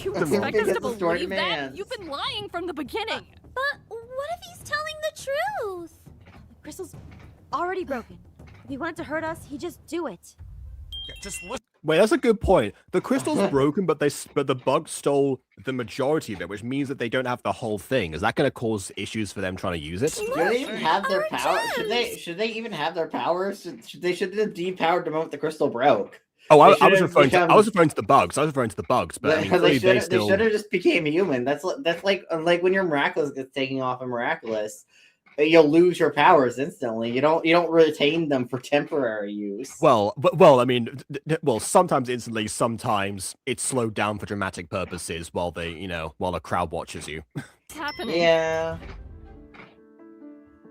You Because expect us to the story believe that? demands. You've been lying from the beginning. But what if he's telling the truth? The crystal's already broken. If he wanted to hurt us, he'd just do it. Just listen. Wait, that's a good point. The crystal's broken, but the bug stole the majority of it, which means that they don't have the whole thing. Is that going to cause issues for them trying to use it? Should they even have their Our power? gems! Should they even have their powers? They should have depowered the moment the crystal broke. Oh, They I was should've referring to become- the bugs. I was referring to the bugs, but I mean, They clearly should still. have just became human. That's like when your miraculous gets taken off a miraculous, you'll lose your powers instantly. You don't retain them for temporary use. Well, I mean, sometimes instantly, sometimes it's slowed down for dramatic purposes while while the crowd watches you. What's happening? Yeah.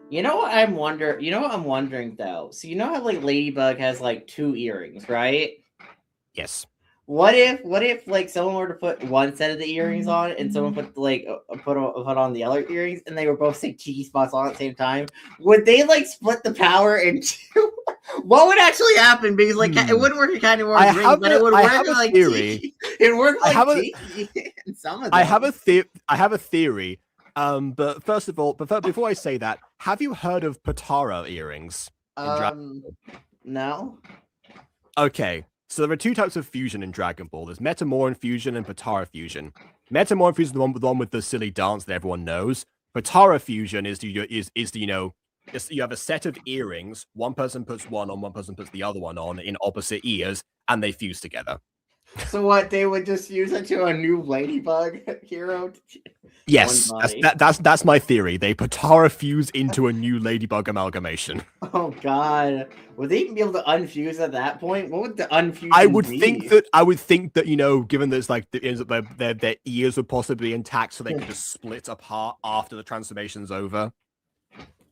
You know what I'm wondering though. So you know how like Ladybug has like 2 earrings, right? Yes. What if like someone were to put one set of the earrings on and someone put put on the other earrings and they were both saying cheeky spots on at the same time? Would they like split the power into? What would actually happen? Because like it wouldn't work kind of more I rings, have but a- it would I work have a like theory. Tiki. It worked I like have a- Tiki in some of them. I have a theory. But first of all, before I say that, have you heard of Patara earrings? No. Okay, so there are 2 types of fusion in Dragon Ball. There's Metamorph fusion and Patara fusion. Metamorph fusion is the one with the silly dance that everyone knows. Patara fusion is you have a set of earrings. One person puts one on, one person puts the other one on in opposite ears, and they fuse together. So what? They would just use it to a new Ladybug hero. Yes, One body. that's my theory. They Patara fuse into a new Ladybug amalgamation. Oh God! Would they even be able to unfuse at that point? What would the unfuse? I would think that given that it's like their ears would possibly be intact, so they could just split apart after the transformation's over.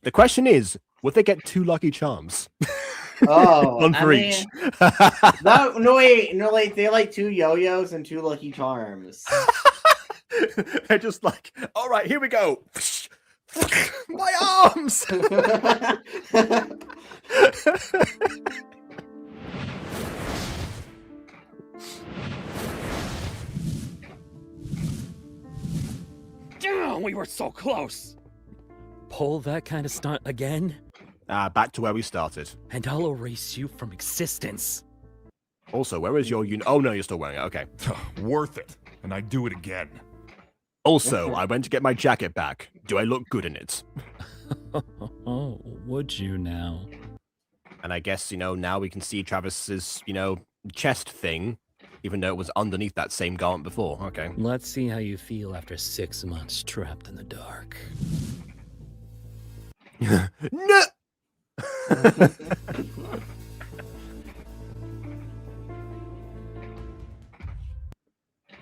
The question is, would they get 2 Lucky Charms? Oh, One for each. No, wait, no, like they like 2 yo-yos and 2 Lucky Charms. They're just like, all right, here we go. My arms. Damn, we were so close. Pull that kind of stunt again, Back to where we started. and I'll erase you from existence. Also, where is your Oh no, you're still wearing it. Okay. Worth it. And I'd do it again. Also, I went to get my jacket back. Do I look good in it? Oh, would you now? And I guess, now we can see Travis's, chest thing, even though it was underneath that same garment before. Okay. Let's see how you feel after 6 months trapped in the dark. No!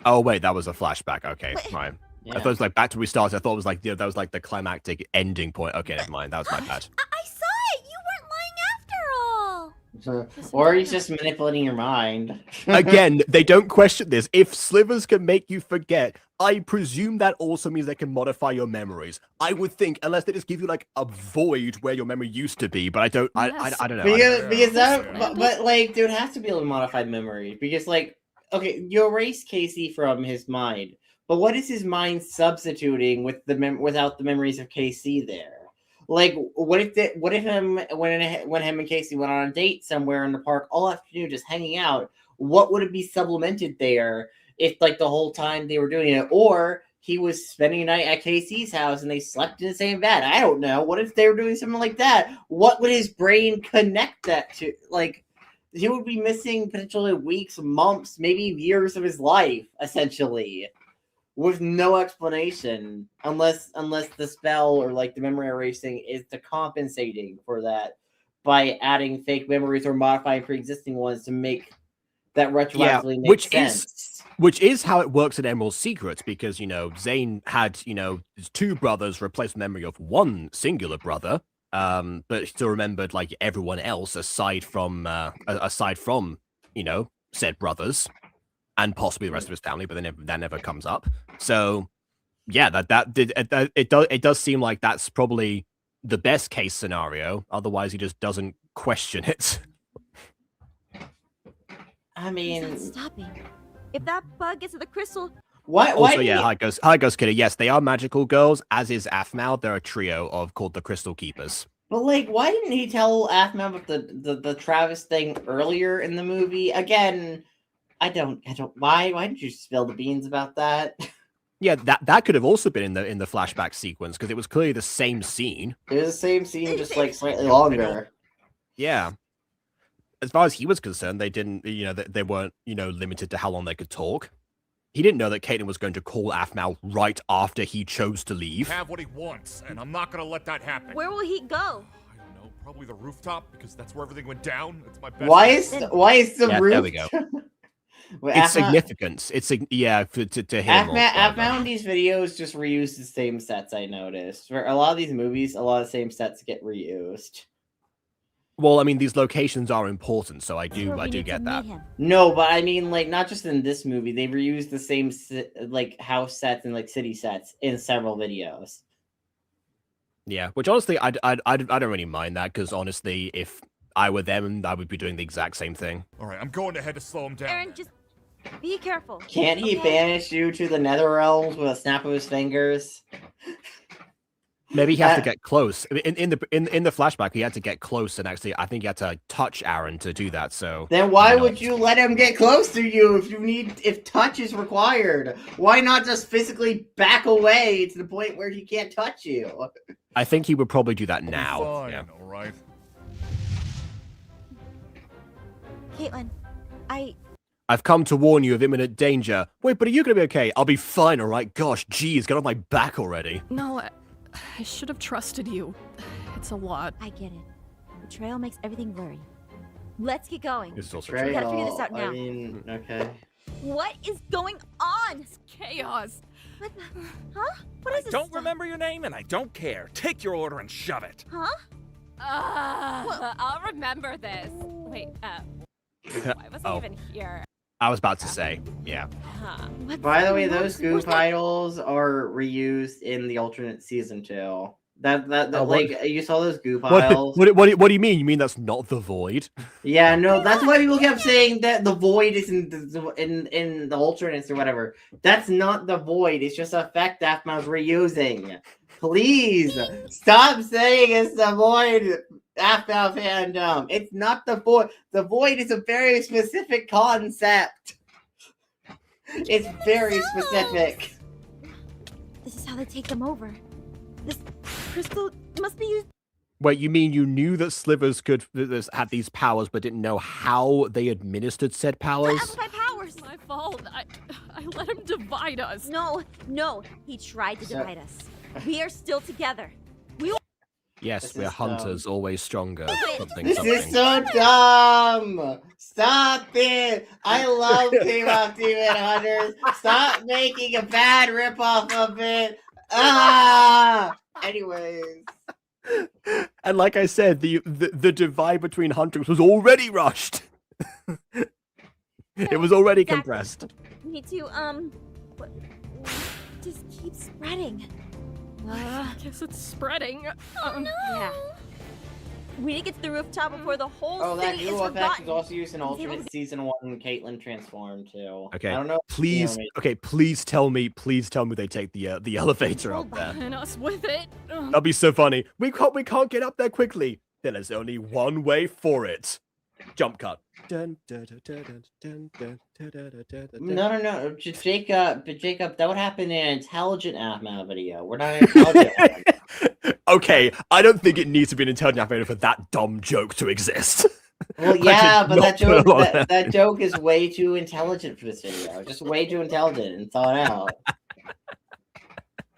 Oh, wait, that was a flashback. Okay, right. I thought it was like back to where we started. I thought it was like, that was like the climactic ending point. Okay, never mind. That was my bad. I saw it! You weren't lying after all! Or he's just manipulating your mind. Again, they don't question this. If slivers can make you forget, I presume that also means they can modify your memories. I would think, unless they just give you like a void where your memory used to be, but I don't. Yes. I don't know. But like, dude has to be able to modify memory because, like, okay, you erase Casey from his mind, but what is his mind substituting with without the memories of KC there? Like, when him and Casey went on a date somewhere in the park all afternoon, just hanging out? What would it be supplemented there if, like, the whole time they were doing it, or he was spending a night at Casey's house and they slept in the same bed? I don't know. What if they were doing something like that? What would his brain connect that to? Like, he would be missing potentially weeks, months, maybe years of his life, essentially. with no explanation, unless the spell or like the memory erasing is the compensating for that by adding fake memories or modifying pre-existing ones to make that retroactively make sense. Which is how it works in Emerald Secrets, because Zane had his 2 brothers replace the memory of one singular brother, but he still remembered like everyone else aside from said brothers, and possibly the rest of his family, but that never comes up. So yeah, it does seem like that's probably the best case scenario. Otherwise, he just doesn't question it. I mean, He's not stopping. If that bug gets to the crystal, why? Also, yeah, hi Ghost Kidder. Yes, they are magical girls, as is Aphmau. They're a trio called the Crystal Keepers. But like, why didn't he tell Aphmau about the Travis thing earlier in the movie? Again, I don't. Why did you spill the beans about that? Yeah, that could have also been in the flashback sequence, because it was clearly the same scene. It was the same scene, just like slightly longer. Yeah. As far as he was concerned, they didn't, they weren't, limited to how long they could talk. He didn't know that Caitlin was going to call Aphmau right after he chose to leave. Have what he wants, and I'm not gonna let that happen. where will he go? I don't know, probably the rooftop, because that's where everything went down. It's my best. Why is the Yeah, roof? there we go. Wait, It's significance. It's to him. Aphmau in these videos just reuse the same sets. I noticed for a lot of these movies, a lot of the same sets get reused. Well, I mean, these locations are important, so I That's where we do need to get that. meet him. No, but I mean, like, not just in this movie. They reused the same like house sets and like city sets in several videos. Yeah, which honestly, I don't really mind that, because honestly, if I were them, I would be doing the exact same thing. All right, I'm going ahead to slow him down. Aaron, just be careful. Can't he okay? banish you to the nether realms with a snap of his fingers? Maybe he has to get close. In the flashback, he had to get close, and actually, I think he had to touch Aaron to do that. So Then why would you let him get close to you if touch is required? Why not just physically back away to the point where he can't touch you? I think he would probably do that I'll be now. fine, Yeah. all right. Caitlin, I've come to warn you of imminent danger. Wait, but are you gonna be okay? I'll be fine, all right? Gosh, geez, get off my back already. No, I should have trusted you. It's a lot. I get it. Betrayal makes everything blurry. Let's get going. This is also We gotta figure this out now. I mean, okay. What is going on? It's chaos. What the? Huh? What is this? Don't stuff? remember your name, and I don't care. Take your order and shove it. Huh? I'll remember this. Wait, why was I Oh. even here? I was about to say, yeah. Huh. What's By the way, going on? those goof idols are reused in the alternate season 2. That Oh, like you saw those goof What, idols. what do you mean? You mean that's not the void? Yeah, no, that's why people kept saying that the void is in the alternates or whatever. That's not the void. It's just a effect Aphmau's reusing. Please stop saying it's the void. Aphmau fandom. It's not the void. The void is a very specific concept. It's very specific. This is how they take them over. This crystal must be used. Wait, you mean you knew that Slivers had these powers, but didn't know how they administered said to powers? amplify powers. It's my fault. I let him divide us. No, he tried to So- divide us. We are still together. Yes, This we're is hunters, always stronger. Something, This something. is so dumb. Stop it. I love Team Up Demon Hunters. Stop making a bad ripoff of it. Anyways. And like I said, the divide between hunters was already rushed. It was already Exactly. compressed. We need to what- just keep spreading. I guess it's spreading. Yeah. We need to get to the rooftop before the whole Oh, that city new is effect forgotten. is also used in He's able alternate to- season 1 when Caitlin transformed too. Okay, I don't know. please. Okay, please tell me they take the elevator Hold up there. And us with it. That'd be so funny. We can't get up there quickly. Then there's only one way for it. Jump cut. Dun, dun, dun, dun, dun, dun, dun, dun, dun, dun, dun. No. Jacob, that would happen in an intelligent Aphmau video. We're not an intelligent one. Okay, I don't think it needs to be an intelligent animator for that dumb joke to exist. Well, I yeah, did but not that put a joke lot of that joke is way too intelligent for this video. Just way too intelligent and thought out.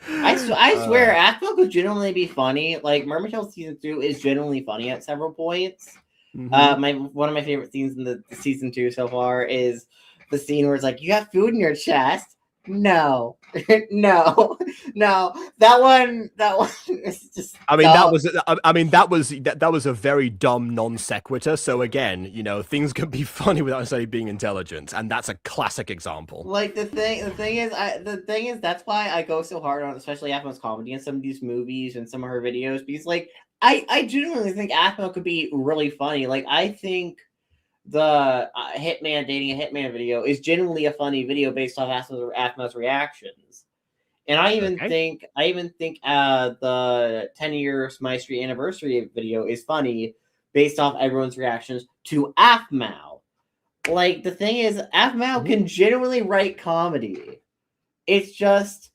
I swear, Aphmau could genuinely be funny. Like Mermaid Tale season 2 is genuinely funny at several points. One of my favorite scenes in the season 2 so far is the scene where it's like, you have food in your chest. No, no. That one is just. I mean, dumb. that was a very dumb non sequitur. So again, things can be funny without necessarily being intelligent, and that's a classic example. Like the thing is, that's why I go so hard on, especially Aphmau's comedy in some of these movies and some of her videos, because like I genuinely think Aphmau could be really funny. Like I think the Hitman dating a Hitman video is genuinely a funny video based off Aphmau's reactions. And I even think the 10 years My Street anniversary video is funny based off everyone's reactions to Aphmau. Like the thing is, Aphmau can genuinely write comedy. It's just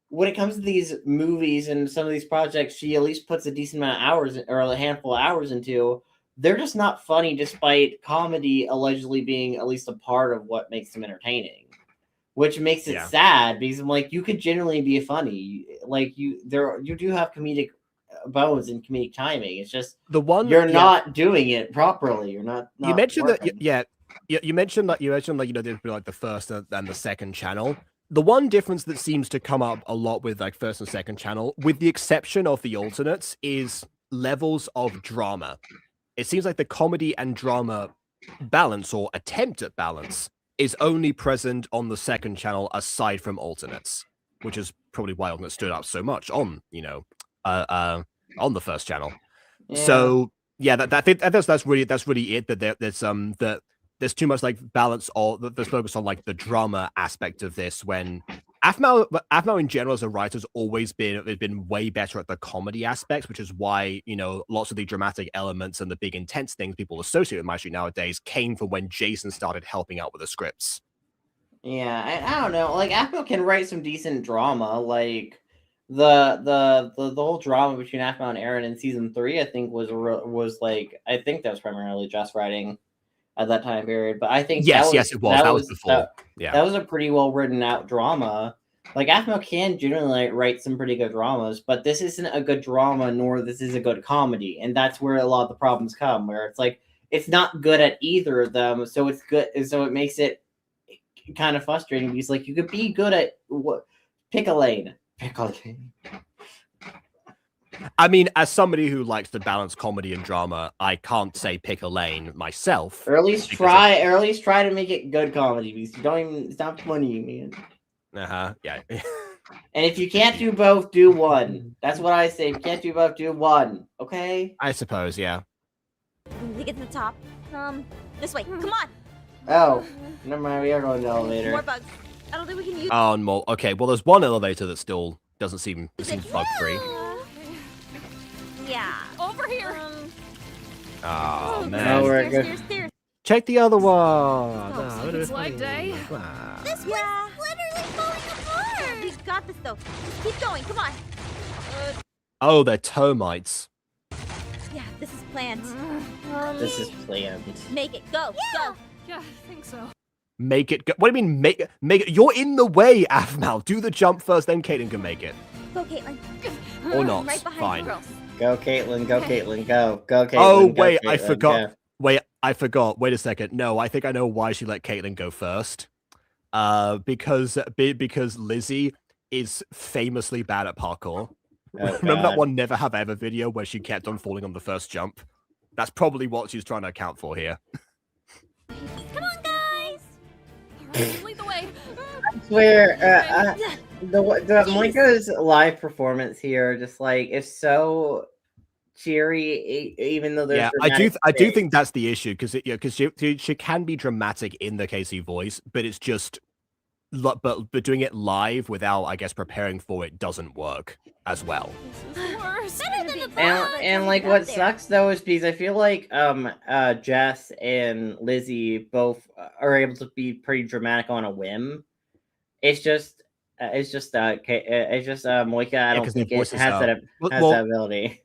when it comes to these movies and some of these projects, she at least puts a decent amount of hours or a handful of hours into. They're just not funny, despite comedy allegedly being at least a part of what makes them entertaining, which makes it sad because I'm like, you could generally be funny, like you do have comedic bones and comedic timing. It's just you're not doing it properly. You're not. You mentioned that, you mentioned that there'd be like the first and the second channel. The one difference that seems to come up a lot with like first and second channel, with the exception of the alternates, is levels of drama. It seems like the comedy and drama balance or attempt at balance is only present on the second channel aside from alternates, which is probably why alternates stood up so much on, on the first channel. Yeah. So yeah, that's really it. That there's too much like balance or there's focus on like the drama aspect of this when Aphmau in general as a writer has always been way better at the comedy aspects, which is why lots of the dramatic elements and the big intense things people associate with My Street nowadays came from when Jason started helping out with the scripts. Yeah, I don't know. Like Aphmau can write some decent drama. Like the whole drama between Aphmau and Aaron in season 3, I think was like I think that was primarily Jess writing at that time period, but I think yes, it was. That was before. That was a pretty well written out drama. Like Aphmau can generally write some pretty good dramas, but this isn't a good drama, nor this is a good comedy, and that's where a lot of the problems come. Where it's like it's not good at either of them, so it's good, so it makes it kind of frustrating because like you could be good at pick a lane. I mean, as somebody who likes to balance comedy and drama, I can't say pick a lane myself. Or at least try to make it good comedy because you don't even stop funny, man. Yeah. And if you can't do both, do one. That's what I say. If you can't do both, do one. Okay? I suppose, yeah. To get to the top. This way. Come on. Oh, never mind. We are going to the elevator. More bugs. I don't think we can use. Oh, more. Okay. Well, there's one elevator that still doesn't seem bug free. Yeah. Over here. Oh man. Stairs. Check the other one. Oh, it's leg day. This one's literally falling apart. We got this though. Just keep going. Come on. Oh, they're termites. Yeah, this is planned. This is planned. Make it go. Yeah. Go. Yeah, I think so. Make it go. What do you mean make it? You're in the way, Aphmau. Do the jump first, then Caitlin can make it. Go, Caitlin. Or not. Right behind Fine. the girls. Go, Caitlin. Go, Caitlin. Go, Caitlin. Oh, go, wait. Caitlin, I forgot. go. Wait, I forgot. Wait a second. No, I think I know why she let Caitlin go first. Because Lizzie is famously bad at parkour. Oh, Remember that one Never Have Ever video where she kept on falling on the first jump? That's probably what she's trying to account for here. Come on, guys. All right, lead the way. I swear, the Moika's live performance here just like is so cheery, even though there's I do think that's the issue because she can be dramatic in the Casey voice, but it's just but doing it live without I guess preparing for it doesn't work as well. This is the worst. And like what sucks though is because I feel like Jess and Lizzie both are able to be pretty dramatic on a whim. It's just Moika. I don't think it has that ability.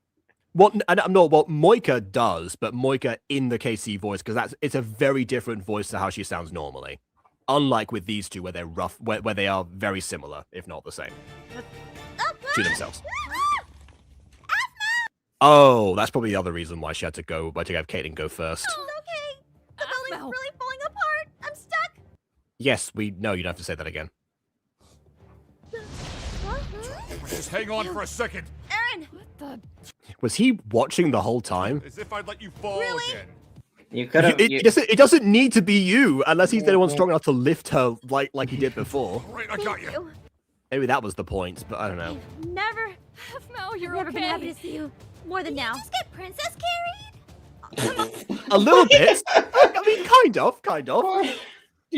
Well, Moika does, but Moika in the KC voice because it's a very different voice to how she sounds normally. Unlike with these two, where they're rough, where they are very similar, if not the same. Up, to themselves. Oh, that's probably the other reason why she had to go. Why to have Caitlin go first. It's okay. The building's Aphmau. really falling apart. I'm stuck. Yes, we know you don't have to say that again. Just hang on for a second. Aaron! What the? Was he watching the whole time? As if I'd let you fall Really? again. You could have. It doesn't need to be you unless he's the one strong enough to lift her like he did before. All right, I got you. Maybe that was the point, but I don't know. Never, Aphmau, you're never been happy okay. to see you more than now. Just get princess carried? A little bit. I mean, kind of. Did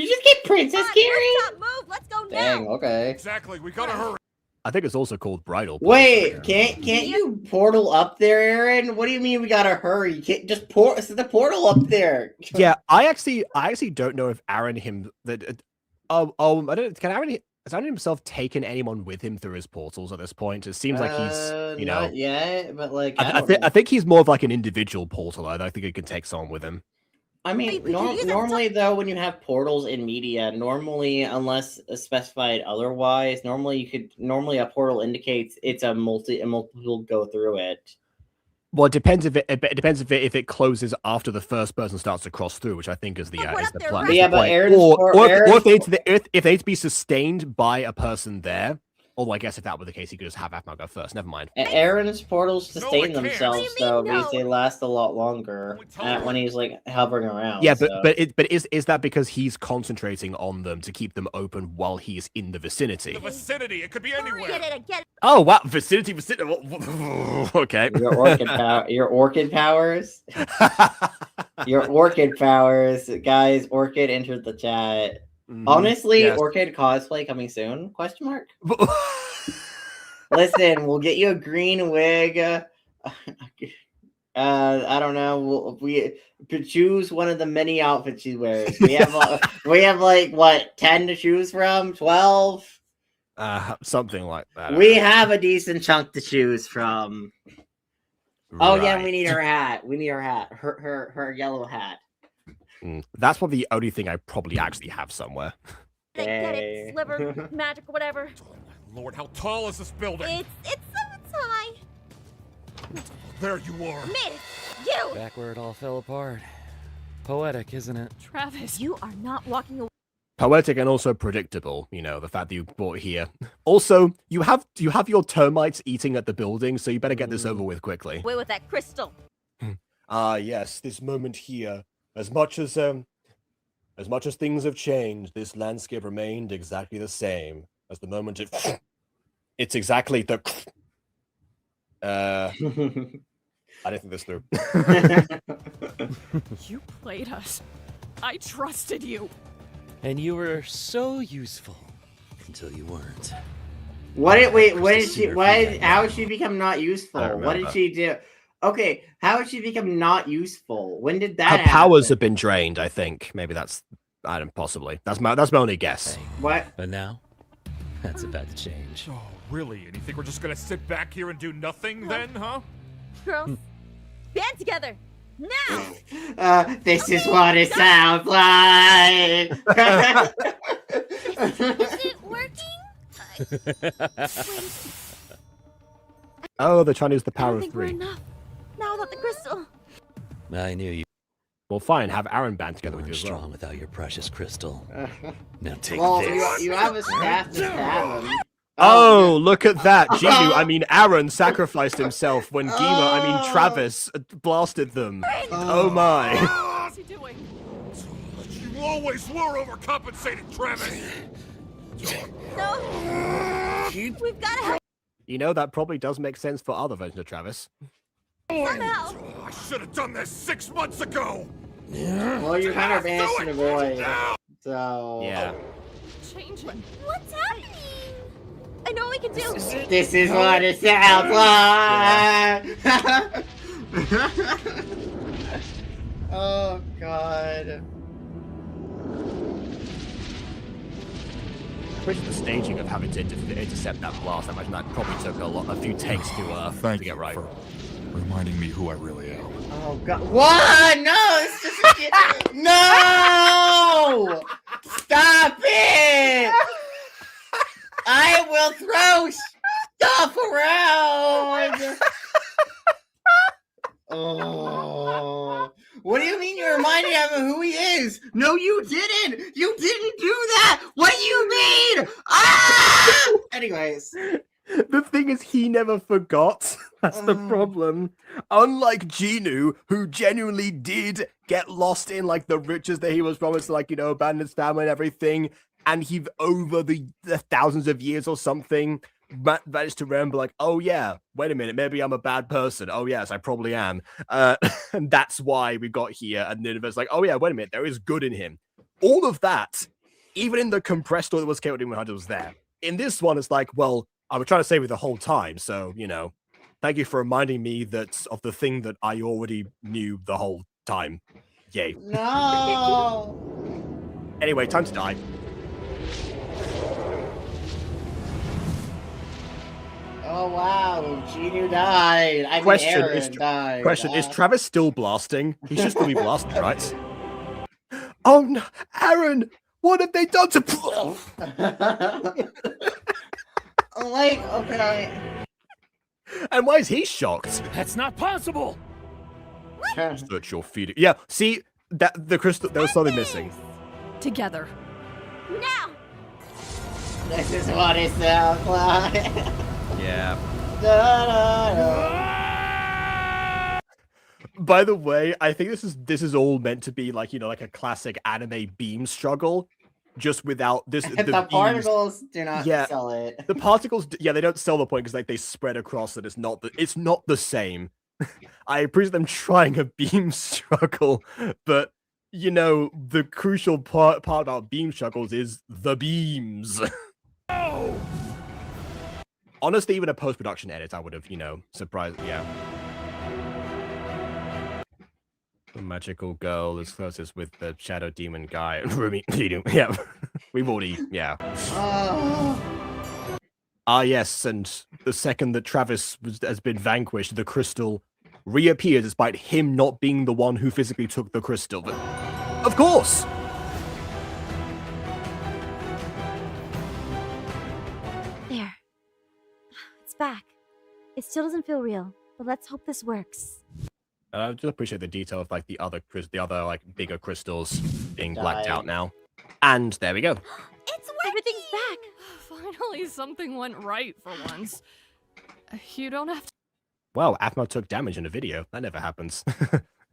you just get princess carried? Stop, move. Let's go Dang, now. okay. Exactly. We gotta hurry. I think it's also called bridal. Wait, can't you portal up there, Aaron? What do you mean we gotta hurry? You can't just set the portal up there. Yeah, I actually don't know if Aaron I don't. Has Aaron himself taken anyone with him through his portals at this point? It seems like he's, not yet, but like I think he's more of like an individual portal. I don't think he can take someone with him. I mean, Wait, but you normally though, when you have portals in media, normally, unless specified otherwise, normally a portal indicates it's a multiple go through it. Well, it depends if it closes after the first person starts to cross through, which I think is the But what is up the there, plan. right? is Yeah, the but point. Aaron's or if Aaron's they need to be sustained by a person there. Although I guess if that were the case, he could just have Aphmau go first. Never mind. Aaron's portals No, sustain I can't. themselves What do you though mean, because no? they last a lot longer when he's like hovering around. Yeah, so. but is that because he's concentrating on them to keep them open while he's in the vicinity? The vicinity. It could be Get anywhere. it, get it. Oh wow, vicinity. Okay. Your orchid powers. Your orchid powers, guys. Orchid entered the chat. Honestly, Yes. Orchid cosplay coming soon? Question mark. Listen, we'll get you a green wig. I don't know. We choose one of the many outfits she wears. We have like what 10 to choose from? 12. Something like that. We have a decent chunk to choose from. Oh yeah, we Right. need her hat. We need her hat. Her yellow hat. That's probably the only thing I probably actually have somewhere. Get Hey. it, sliver, magic, whatever. Oh my lord, how tall is this building? It's high. There you are. Made it. You. Back where it all fell apart. Poetic, isn't it? Travis. You are not walking away. Poetic and also predictable, the fact that you brought here. Also, you have your termites eating at the building, so you better get this over with quickly. Away with that crystal. Yes, this moment here. As much as things have changed, this landscape remained exactly the same as the moment it's exactly the I didn't think this through. You played us. I trusted you. And you were so useful until you weren't. What did Crystal she? Cedar How Freeman. did she become not useful? I What did remember. she do? Okay, how did she become not useful? When did that Her happen? powers have been drained, I think. Maybe that's I don't possibly. That's my only guess. Hey, What? but now, that's about to change. Oh, really? And you think we're just gonna sit back here and do nothing then, huh? Girls, band together. Now. This is what it sounds like. Is it working? Wait, Oh, they're trying to use the I power don't of think we're 3. enough. Now without the crystal. I knew you Well, fine. Have Aaron band together with weren't you as well. strong without your precious crystal. Now take Well, this. you have a staff to stab him. Oh, look at that. Aaron sacrificed himself when Travis blasted them. Oh my. What's he doing? You always were overcompensating, Travis. No. We've got to help That probably does make sense for other versions of Travis. somehow. I should have done this 6 months ago. Well, you're kind of answering a void. So. Yeah. Changing. What's happening? I know what we can do. This is what it sounds like. Oh God. Pretty the staging of having to intercept that blast. I imagine that probably took a few takes to Thank get you right. for reminding me who I really am. Oh God! What? No! It's just a kid. No! Stop it! I will throw stuff around. Oh, what do you mean you reminded him of who he is? No, you didn't. You didn't do that. What do you mean? Ah! Anyways. The thing is, he never forgot. That's the problem. Unlike Genu, who genuinely did get lost in like the riches that he was promised, like, you know, abandon his family and everything, and he over the thousands of years or something managed to remember, like, oh yeah, wait a minute, maybe I'm a bad person. Oh yes, I probably am. And that's why we got here. And then it's like, oh yeah, wait a minute, there is good in him. All of that, even in the compressed story that was Chaotic Demon Hunter, was there. In this one, it's like, well, I was trying to save it the whole time, so, you know, thank you for reminding me that of the thing that I already knew the whole time. Yay. No. Anyway, time to die. Oh wow, Genu died. I mean, Aaron died. Question, is Travis still blasting? He should still be blasting, right? Oh no, Aaron! What have they done to... Like, okay. And why is he shocked? That's not possible! Search your feed. Yeah, see, that the crystal, there was something missing. Together. Now! This is what it sounds like. Yeah. Da, da, da. By the way, I think this is all meant to be like, you know, like a classic anime beam struggle, just without this. The particles do not sell it. The particles, yeah, they don't sell the point because like they spread across and it's not the same. I appreciate them trying a beam struggle, but you know the crucial part about beam struggles is the beams. Oh! Honestly, even a post-production edit, I would have, you know, surprised. Yeah. The magical girl is closest with the shadow demon guy. Yeah, we've already, yeah. Yes, and the second that Travis has been vanquished, the crystal reappears despite him not being the one who physically took the crystal. But, of course! There. It's back. It still doesn't feel real, but let's hope this works. I just appreciate the detail of like the other like bigger crystals being blacked out now. And there we go. It's working! Everything's back! Finally, something went right for once. You don't have Wow, Aphmau took damage in a video. That never happens.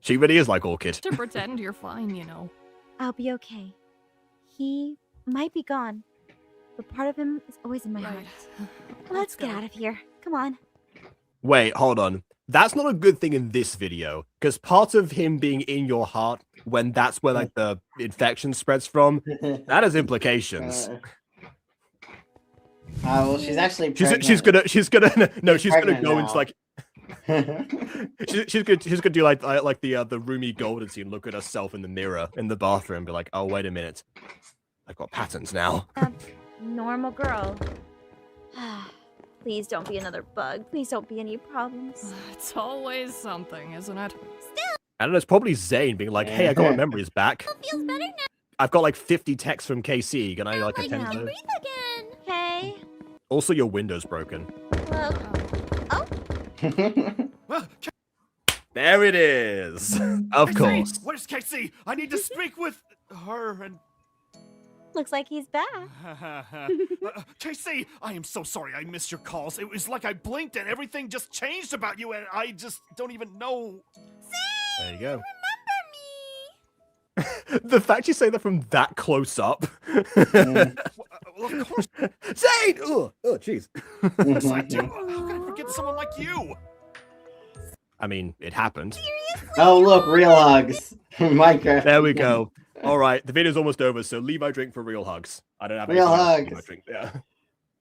She really is like Orchid. to pretend you're fine, you know. I'll be okay. He might be gone, but part of him is always in my heart. Let's get out of here. Come on. Wait, hold on. That's not a good thing in this video, because part of him being in your heart, when that's where like the infection spreads from, that has implications. Well, she's actually pregnant. She's gonna go now. into like she's gonna do like the roomy golden scene, look at herself in the mirror in the bathroom, and be like, oh wait a minute, I've got patterns now. Normal girl. Please don't be another bug. Please don't be any problems. It's always something, isn't it? I don't know, it's probably Zane being like, hey, I got my memories back. Feels better now. I've got like 50 texts from KC. Can I like attend to breathe again. Hey. Also, your window's broken. Hello. Oh. There it is. Of course. Where's Casey? I need to speak with her and... Looks like he's back. Casey, I am so sorry I missed your calls. It was like I blinked and everything just changed about you and I just don't even know. There you go. Remember me? The fact you say that from that close up. Well, of course. Zane! Oh, jeez. Yes, I do. How can I forget someone like you? I mean, it happened. Seriously? Oh, look, real hugs. Minecraft. There we go. All right, the video's almost over, so leave my drink for real hugs. I don't have real hugs. My drink. Yeah.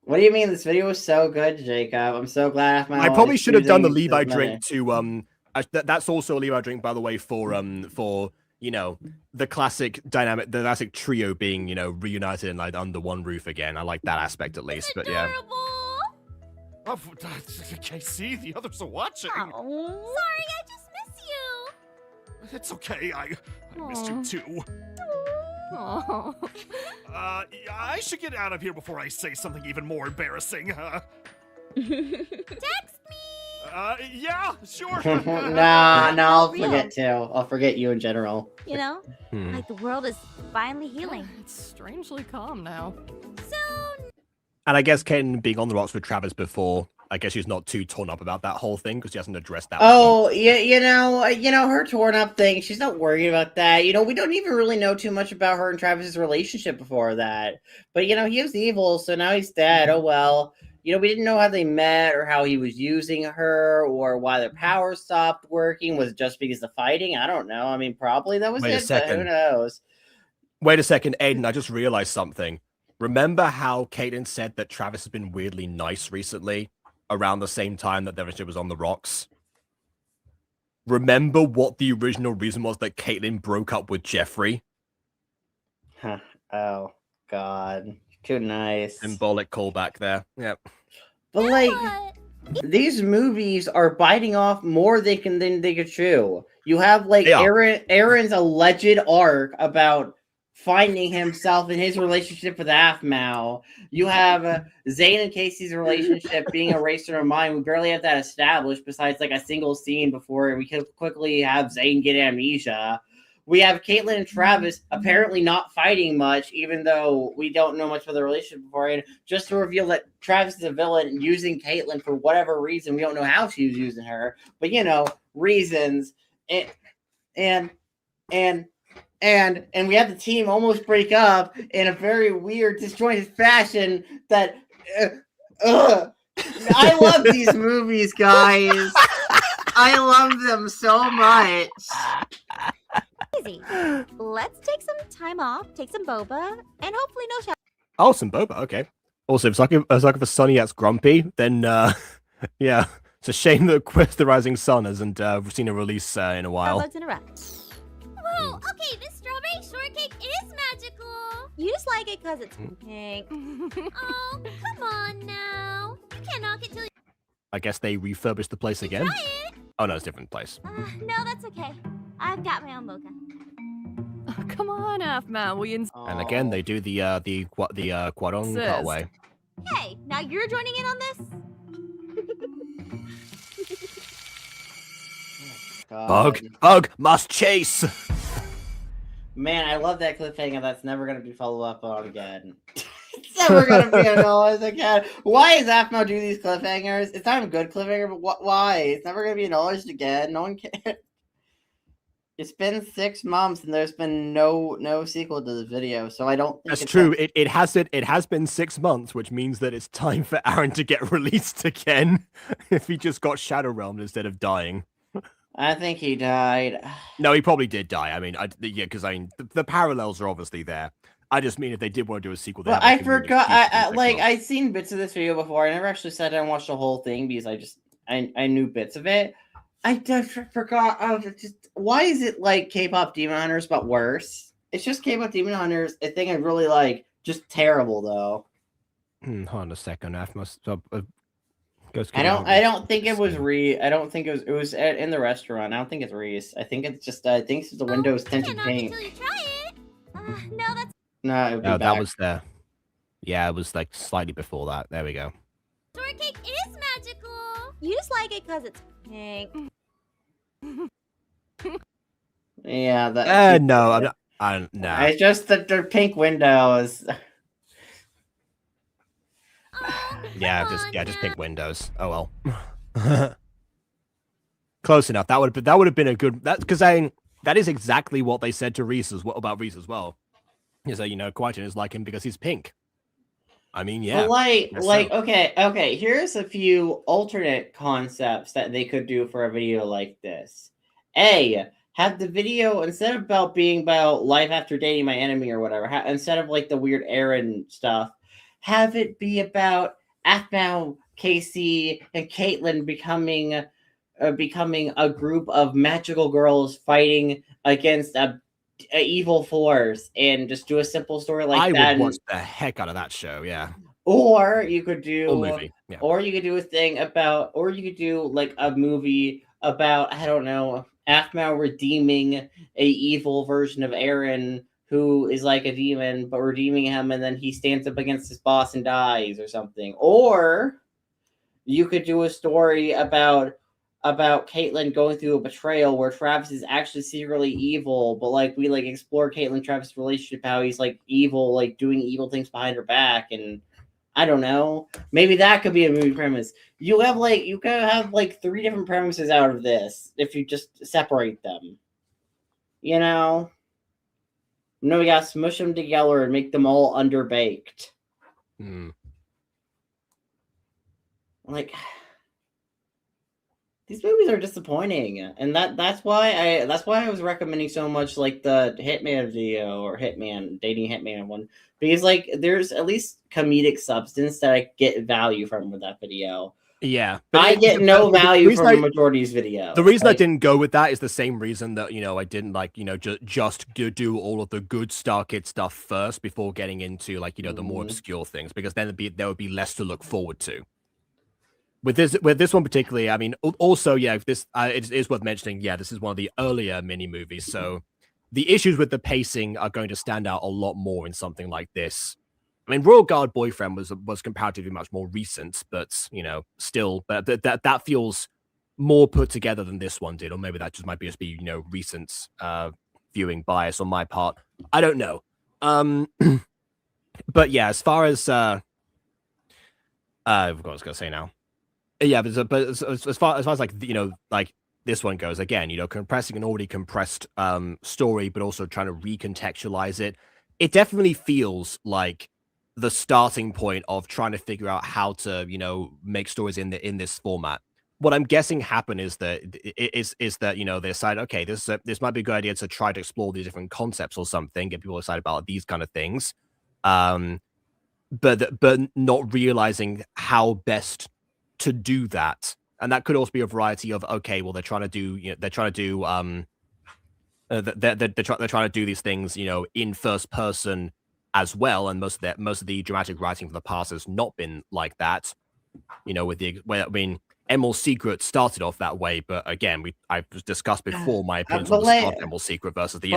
What do you mean? This video was so good, Jacob. I'm so glad I probably should have done the Levi drink to that's also a Levi drink, by the way, for you know, the classic dynamic, the classic trio being, you know, reunited and like under one roof again. I like that aspect at least, but yeah. Oh, Casey, the others are watching. Oh, sorry, I just miss you. It's okay. I missed you too. Oh. I should get out of here before I say something even more embarrassing. Text me. Yeah, sure. Nah, no, I'll Real. forget too. I'll forget you in general. You know, like the world is finally healing. It's strangely calm now. So And I guess Caitlin being on the rocks with Travis before, I guess she's not too torn up about that whole thing because she hasn't addressed that. Oh, yeah, you know, her torn up thing. She's not worried about that. You know, we don't even really know too much about her and Travis's relationship before that. But you know, he was evil, so now he's dead. Oh well. You know, we didn't know how they met or how he was using her or why their power stopped working. Was it just because of fighting? I don't know. I mean, probably that was Wait a it, but who second. knows? Wait a second, Aidan, I just realized something. Remember how Caitlin said that Travis has been weirdly nice recently, around the same time that their relationship was on the rocks? Remember what the original reason was that Caitlin broke up with Jeffrey? Huh. Oh, God. Too nice. Symbolic callback there. Yep. But like, these movies are biting off more than they could chew. You have like They are. Aaron's alleged arc about finding himself in his relationship with Aphmau. You have Zane and Casey's relationship being erased in our mind. We barely have that established besides like a single scene before we could quickly have Zane get amnesia. We have Caitlin and Travis apparently not fighting much, even though we don't know much about the relationship beforehand, just to reveal that Travis is a villain using Caitlin for whatever reason. We don't know how she was using her, but you know, reasons. And we have the team almost break up in a very weird, disjointed fashion that I love these movies, guys. I love them so much. easy. Let's take some time off, take some boba, and hopefully no shower. Oh, some boba. Okay. Also, if it's like if Sunny gets grumpy, then yeah, it's a shame that Quest the Rising Sun hasn't seen a release in a while. In a row. Whoa, okay, this strawberry shortcake is magical. You just like it because it's pink. Oh, come on now. You can't knock it till you I guess they refurbished the place again. try it. Oh no, it's a different place. No, that's okay. I've got my own mocha. Oh, come on, Aphmau. We And again, they do the Guadong Sis. cutaway. Hey, now you're joining in on this? Bug must chase. Man, I love that cliffhanger. That's never going to be followed up on again. It's never going to be acknowledged again. Why is Aphmau do these cliffhangers? It's not a good cliffhanger, but why? It's never going to be acknowledged again. No one cares. It's been 6 months and there's been no sequel to this video, so I don't think That's it's true. It has been 6 months, which means that it's time for Aaron to get released again. If he just got Shadow Realmed instead of dying. I think he died. No, he probably did die. I mean, yeah, because I mean, the parallels are obviously there. I just mean if they did want to do a sequel, But I forgot. I'd seen bits of this video before. I never actually sat down and watched the whole thing because I knew bits of it. I just forgot. Why is it like K-pop Demon Hunters but worse? It's just K-pop Demon Hunters. A thing I really like. Just terrible though. Hold on a second. I don't think it was I don't think it was in the restaurant. I don't think it's Reese. I think it's just the windows tinted pink. Until you try it. No, that's No, it would be that back. was there. Yeah, it was like slightly before that. There we go. shortcake is magical. You just like it because it's pink. Yeah, that. No, I'm not. No. It's just that they're pink windows. Yeah, just pink windows. Oh well. Close enough. That would have been a good because that is exactly what they said to Reese as well about Reese as well. Is that Kwaitan is like him because he's pink. I mean, yeah. But okay. Here's a few alternate concepts that they could do for a video like this. Have the video instead of being about life after dating my enemy or whatever. Instead of like the weird Aaron stuff, have it be about Aphmau, Casey, and Caitlin becoming a group of magical girls fighting against a evil force, and just do a simple story like that. I would watch the heck out of that show. Yeah. Or you could do, movie. Yeah. Or you could do a thing about, or you could do like a movie about, I don't know, Aphmau redeeming a evil version of Aaron who is like a demon, but redeeming him, and then he stands up against his boss and dies or something. Or You could do a story about Caitlyn going through a betrayal where Travis is actually secretly evil, but like we like explore Caitlyn and Travis' relationship, how he's like evil, like doing evil things behind her back, and I don't know. Maybe that could be a movie premise. You could have like 3 different premises out of this if you just separate them. You know? No, we gotta smush them together and make them all underbaked. Like, these movies are disappointing, and that's why I was recommending so much like the Hitman video or Dating Hitman one, because like there's at least comedic substance that I get value from with that video. Yeah, but I get no value from the majority's video. The reason I didn't go with that is the same reason that I didn't like just do all of the good Star Kid stuff first before getting into like the more obscure things, because then there would be less to look forward to. With this one particularly, I mean, also, yeah, this it is worth mentioning. Yeah, this is one of the earlier mini movies, so the issues with the pacing are going to stand out a lot more in something like this. I mean, Royal Guard Boyfriend was comparatively much more recent, but still, that feels more put together than this one did, or maybe that just might just be recent viewing bias on my part. I don't know. But yeah, as far as I forgot what I was gonna say now. Yeah, but as far as like like this one goes, again, compressing an already compressed story, but also trying to recontextualize it. It definitely feels like the starting point of trying to figure out how to make stories in this format. What I'm guessing happened is that they decide, okay, this might be a good idea to try to explore these different concepts or something, get people excited about these kind of things, but not realizing how best to do that. And that could also be a variety of, okay, well, they're trying to do these things in first person as well, and most of the dramatic writing from the past has not been like that. Emerald's Secret started off that way, but again, I've discussed before my opinions on the start of Emerald's Secret versus the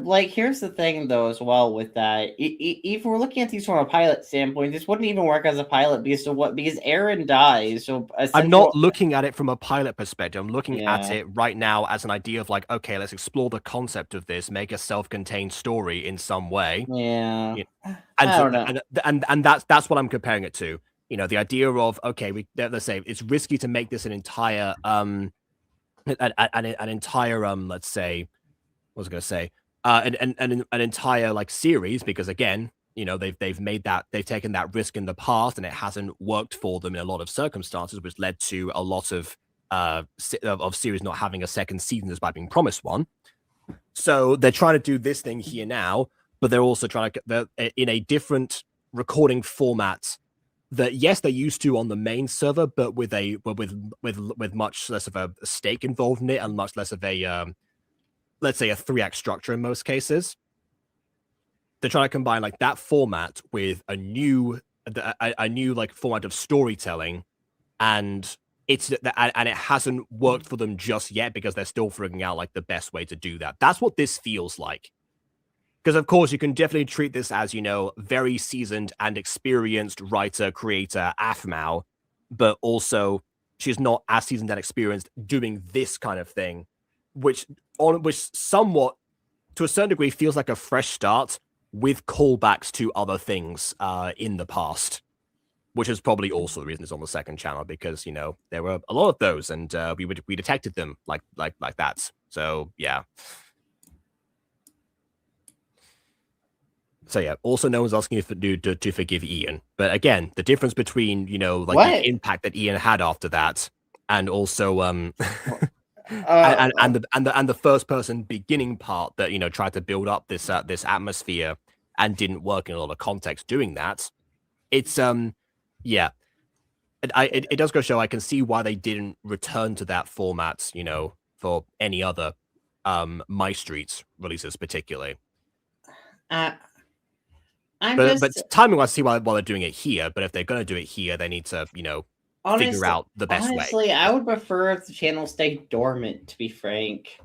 like here's the thing though as well with that. If we're looking at these from a pilot standpoint, this wouldn't even work as a pilot because Aaron dies. So I'm not looking at it from a pilot perspective. I'm looking at it right now as an idea of like, okay, let's explore the concept of this, make a self-contained story in some way. Yeah, and that's what I'm comparing it to. The idea of, okay, let's say it's risky to make this an entire let's say, what was I going to say, an entire like series, because again, they've taken that risk in the past and it hasn't worked for them in a lot of circumstances, which led to a lot of series not having a second season despite being promised one. So they're trying to do this thing here now, but they're also trying to in a different recording format that, yes, they're used to on the main server, but with much less of a stake involved in it and much less of a let's say a 3-act structure in most cases. They're trying to combine like that format with a new like format of storytelling, and it hasn't worked for them just yet because they're still figuring out like the best way to do that. That's what this feels like. Because, of course, you can definitely treat this as, very seasoned and experienced writer, creator, Aphmau, but also she's not as seasoned and experienced doing this kind of thing, which somewhat, to a certain degree, feels like a fresh start with callbacks to other things in the past, which is probably also the reason it's on the second channel, because, there were a lot of those, and we detected them like that. So, yeah. So yeah, also no one's asking you to forgive Ian. But again, the difference between, the impact that Ian had after that, and also and the first person beginning part that tried to build up this atmosphere and didn't work in a lot of context doing that. It's yeah. It does go show I can see why they didn't return to that format, for any other My Streets releases particularly. But timing-wise, I see why they're doing it here. But if they're going to do it here, they need to, figure out the best way. Honestly, I would prefer if the channel stayed dormant, to be frank,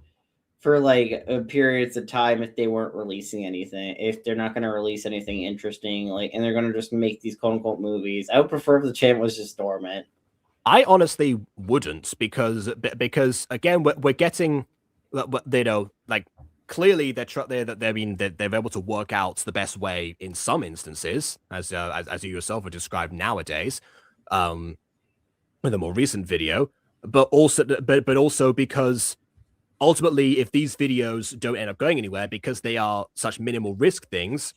for like periods of time if they weren't releasing anything, if they're not going to release anything interesting, like, and they're going to just make these quote unquote movies. I would prefer if the channel was just dormant. I honestly wouldn't, because again, we're getting, you know, like, clearly they're able to work out the best way in some instances, as you yourself have described nowadays, with a more recent video, but also because ultimately, if these videos don't end up going anywhere because they are such minimal risk things,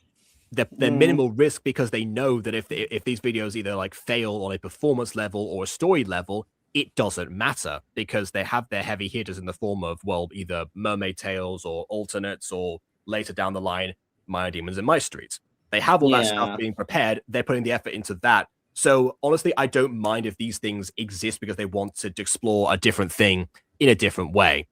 they're minimal risk because they know that if these videos either like fail on a performance level or a story level, it doesn't matter, because they have their heavy hitters in the form of, well, either Mermaid Tales or alternates, or later down the line, Minor Demons in My Street. They have all that stuff being prepared. They're putting the effort into that. So honestly, I don't mind if these things exist because they want to explore a different thing in a different way.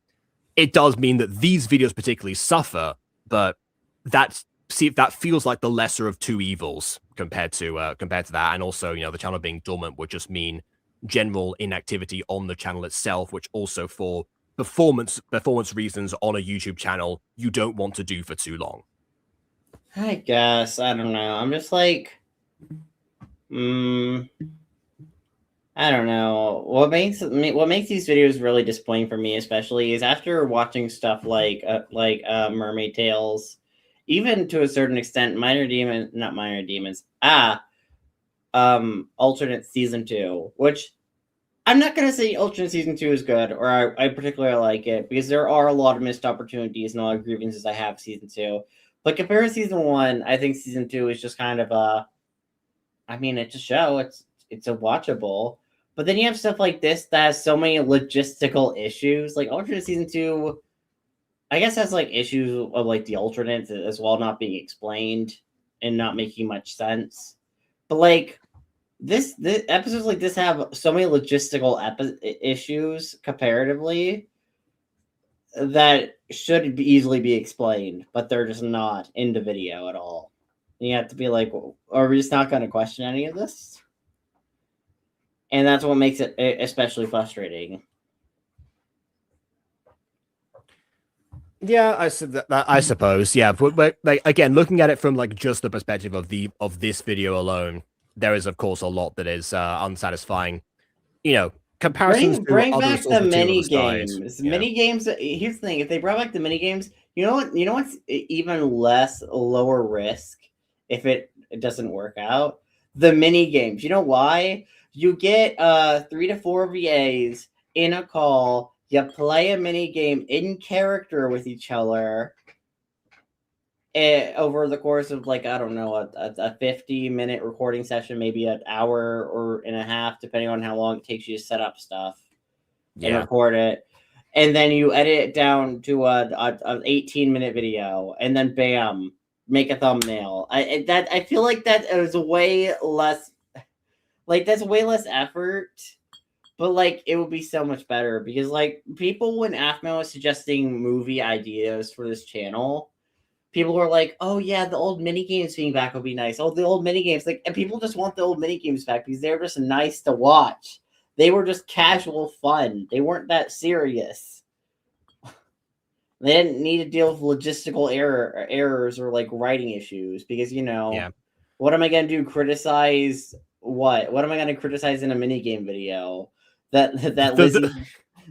It does mean that these videos particularly suffer, but that feels like the lesser of two evils compared to that. And also, you know, the channel being dormant would just mean general inactivity on the channel itself, which also, for performance reasons on a YouTube channel, you don't want to do for too long. I guess, I don't know. I'm just like, I don't know. What makes these videos really disappointing for me, especially, is after watching stuff like Mermaid Tales, even to a certain extent, Alternate Season 2, which I'm not gonna say Alternate Season 2 is good, or I particularly like it, because there are a lot of missed opportunities and a lot of grievances I have Season 2. But compared to Season 1, I think Season 2 is just kind of it's a show. It's a watchable. But then you have stuff like this that has so many logistical issues. Like Alternate Season 2, I guess, has like issues of like the alternates as well not being explained and not making much sense. But like the episodes like this have so many logistical issues comparatively that should easily be explained, but they're just not in the video at all. And you have to be like, are we just not going to question any of this? And that's what makes it especially frustrating. Yeah, I suppose. Yeah, but like, again, looking at it from like just the perspective of this video alone, there is of course a lot that is unsatisfying. You know, comparisons bring to back other the mini games. games. Mini games. Here's the thing: if they brought back the mini games, you know what's even less lower risk if it doesn't work out? The mini games. You know why? You get 3 to 4 VAs in a call. You play a mini game in character with each other over the course of, like, I don't know, a 50-minute recording session, maybe an hour or and a half, depending on how long it takes you to set up stuff and record it. And then you edit it down to an 18-minute video, and then bam, make a thumbnail. I feel like that is way less, like, that's way less effort. But, like, it would be so much better because, like, people, when Aphmau was suggesting movie ideas for this channel, people were like, oh, yeah, the old minigames being back would be nice. Oh, the old minigames. Like, and people just want the old minigames back because they're just nice to watch. They were just casual fun. They weren't that serious. They didn't need to deal with logistical errors or, like, writing issues because, you know, what am I going to do? Criticize what? What am I going to criticize in a minigame video? That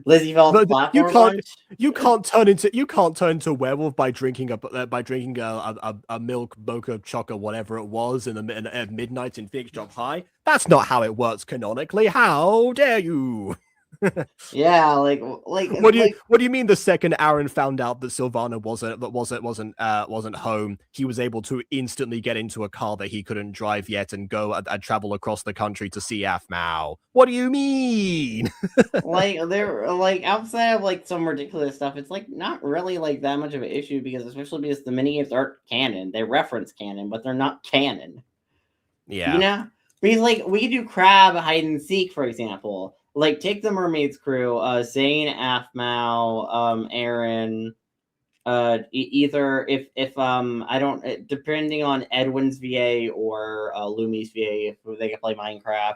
Lizzie fell platform. You can't turn into a werewolf by drinking a milk mocha chocolate, whatever it was, at midnight in Phoenix Job High. That's not how it works canonically. How dare you? Yeah, like what do you mean? The second Aaron found out that Sylvana wasn't home, he was able to instantly get into a car that he couldn't drive yet and go and travel across the country to see Aphmau. What do you mean? Like, they're like, outside of like some ridiculous stuff, it's like not really like that much of an issue because especially because the minigames aren't canon. They reference canon, but they're not canon. Yeah, you know, because like we could do crab hide and seek, for example. Like, take the Mermaids crew, Zane, Aphmau, Aaron, either if I don't, depending on Edwin's VA or Lumi's VA, if they can play Minecraft,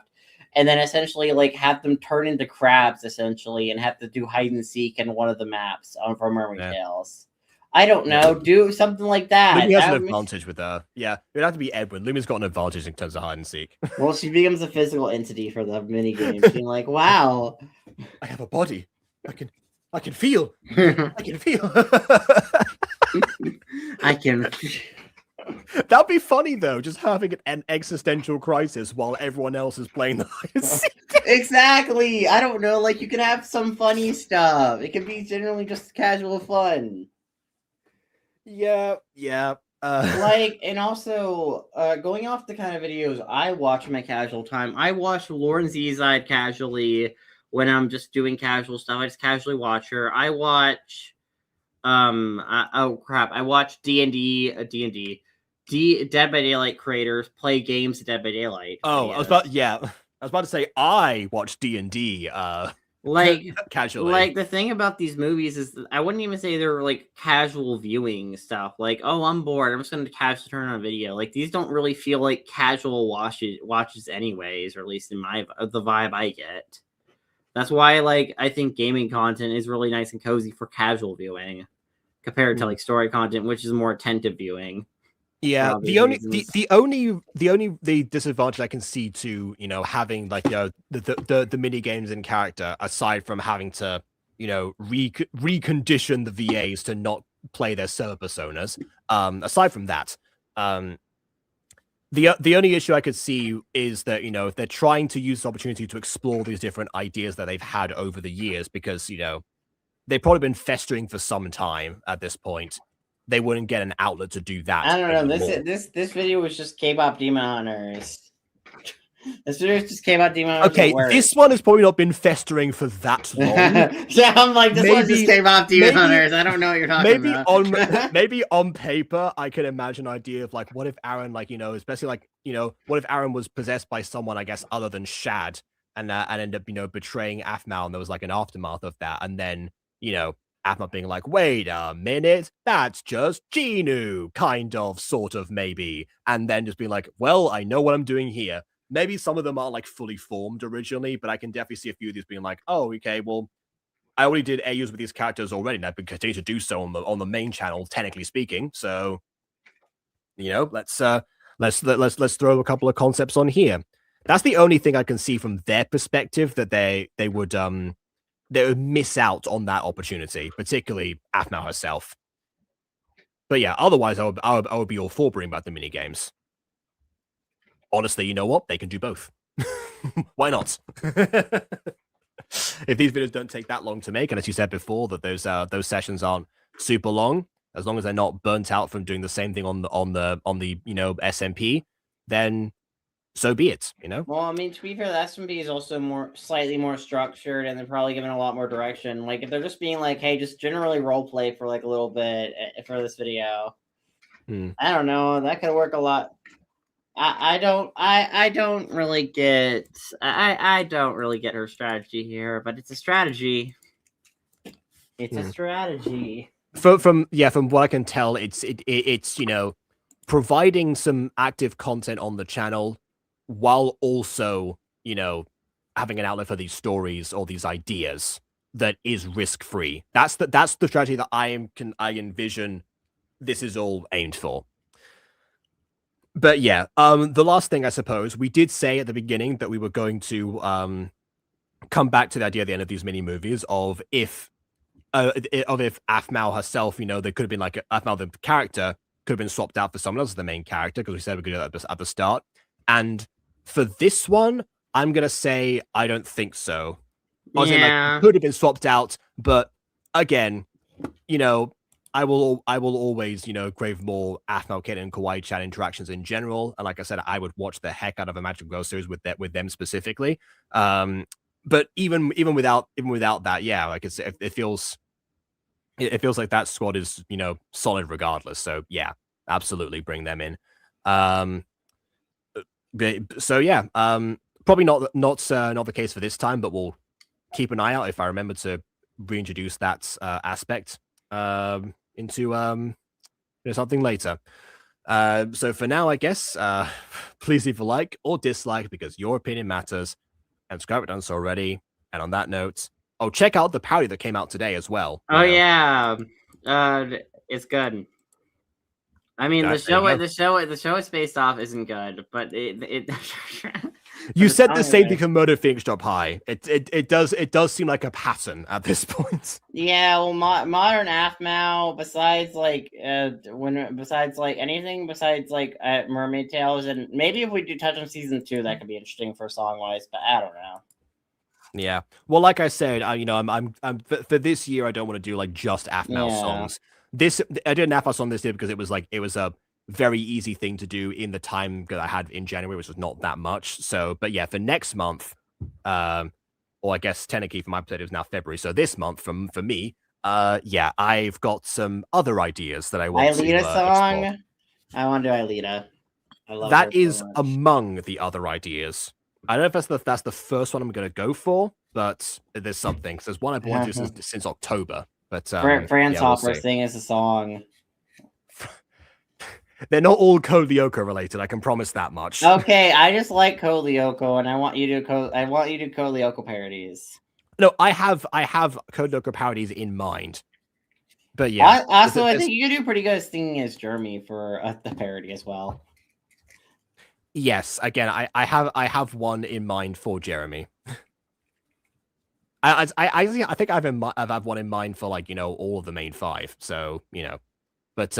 and then essentially like have them turn into crabs essentially and have to do hide and seek in one of the maps from Mermaid Tales. I don't know. Do something like that. Lumi has an advantage with her. Yeah, it'd have to be Edwin. Lumi's got an advantage in terms of hide and seek. Well, she becomes a physical entity for the mini game. Being like, wow, I have a body. I can feel. I can feel. I can. That'd be funny though, just having an existential crisis while everyone else is playing the hide and seek. Exactly. I don't know. Like you can have some funny stuff. It can be generally just casual fun. Yeah. Like, and also going off the kind of videos I watch in my casual time, I watch Lauren Zizide casually when I'm just doing casual stuff. I just casually watch her. I watch I watch D&D Dead by Daylight creators play games of Dead by Daylight. Oh, videos. I was about to say I watch D&D like casually. Like the thing about these movies is that I wouldn't even say they're like casual viewing stuff. Like, oh, I'm bored, I'm just going to casually turn on a video. Like these don't really feel like casual watches anyways, or at least in the vibe I get. That's why like I think gaming content is really nice and cozy for casual viewing compared to like story content, which is more attentive viewing. Yeah, the only disadvantage I can see to, you know, having like, you know, the mini games in character, aside from having to, you know, recondition the VAs to not play their server personas, aside from that, the only issue I could see is that, you know, if they're trying to use the opportunity to explore these different ideas that they've had over the years, because, you know, they've probably been festering for some time at this point, they wouldn't get an outlet to do that. I don't know. This video was just K-pop Demon Hunters. This video just K-pop Demon Hunters. Okay, this one has probably not been festering for that long. Yeah, I'm like, this one's just K-pop Demon Hunters. I don't know what you're talking about. Maybe on paper, I could imagine an idea of like, what if Aaron, like, you know, especially like, you know, what if Aaron was possessed by someone, I guess, other than Shad, and ended up, you know, betraying Aphmau, and there was like an aftermath of that, and then, you know, Aphmau being like, wait a minute, that's just Genu, kind of, sort of, maybe. And then just being like, well, I know what I'm doing here. Maybe some of them aren't like fully formed originally, but I can definitely see a few of these being like, oh, okay, well, I already did AUs with these characters already, and I've been continuing to do so on the main channel, technically speaking. So, you know, let's throw a couple of concepts on here. That's the only thing I can see from their perspective that they would miss out on that opportunity, particularly Aphmau herself. But yeah, otherwise I would be all for bringing back the mini games. Honestly, you know what? They can do both. Why not? If these videos don't take that long to make, and as you said before, that those sessions aren't super long, as long as they're not burnt out from doing the same thing on the you know, SMP, then so be it, you know? Well, I mean, to be fair, the SMP is also slightly more structured, and they're probably given a lot more direction. Like, if they're just being like, hey, just generally roleplay for like a little bit for this video, I don't know, that could work a lot. I don't really get her strategy here, but it's a strategy. It's a strategy. From what I can tell, it's you know, providing some active content on the channel while also, you know, having an outlet for these stories or these ideas that is risk-free. That's the strategy that I envision this is all aimed for. But yeah, the last thing, I suppose, we did say at the beginning that we were going to come back to the idea at the end of these mini movies of if Aphmau herself, you know, there could have been like Aphmau the character could have been swapped out for someone else as the main character, because we said we could do that at the start. And for this one, I'm gonna say I don't think so. Yeah, like, could have been swapped out, but again, you know, I will always, you know, crave more Aphmau, Kate, and Kawaii chat interactions in general. And like I said, I would watch the heck out of a Magic Girl series with them specifically. But even without that, yeah, like it feels like that squad is, you know, solid regardless. So yeah, absolutely bring them in. So yeah, probably not the case for this time, but we'll keep an eye out if I remember to reintroduce that aspect into you know, something later. So for now, I guess please leave a like or dislike, because your opinion matters. and subscribe if you've done so already. And on that note, check out the parody that came out today as well. Oh yeah, it's good. I mean, the show it's based off isn't good, but it You the said the song same is thing for Murder Phoenix Drop High. It does seem like a pattern at this point. Yeah, well, modern Aphmau, besides anything besides Mermaid Tales, and maybe if we do touch on season 2, that could be interesting for song wise. But I don't know. Yeah. Well, like I said, I'm for this year, I don't want to do like just Aphmau songs. I did an Aphmau song this year because it was a very easy thing to do in the time that I had in January, which was not that much. So, but yeah, for next month, or I guess technically for my perspective, it's now February. So this month, for me, yeah, I've got some other ideas that I want to Aelita song. explore. I want to do Aelita. I love That her is so much. among the other ideas. I don't know if that's the first one I'm going to go for, but there's something. So there's one I've wanted to do since October. But Franz yeah, Hopper sing as a song. They're not all Code Lyoko related. I can promise that much. Okay, I just like Code Lyoko, and I want you to do Code Lyoko parodies. No, I have Code Lyoko parodies in mind. But yeah, also I think you could do pretty good at singing as Jeremy for the parody as well. Yes, again, I have one in mind for Jeremy. I think I've had one in mind for all of the main 5. So but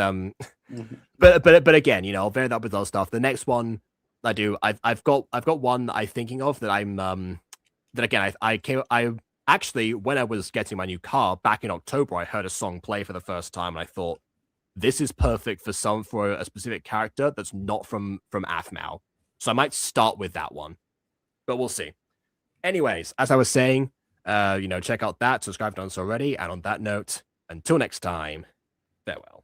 but again, I'll vary that with other stuff. The next one I've got one that I'm thinking of that I'm that again I actually, when I was getting my new car back in October, I heard a song play for the first time, and I thought this is perfect for a specific character that's not from Aphmau. So I might start with that one, but we'll see. Anyways, as I was saying, check out that, subscribe if you haven't done so already, and on that note, until next time, farewell.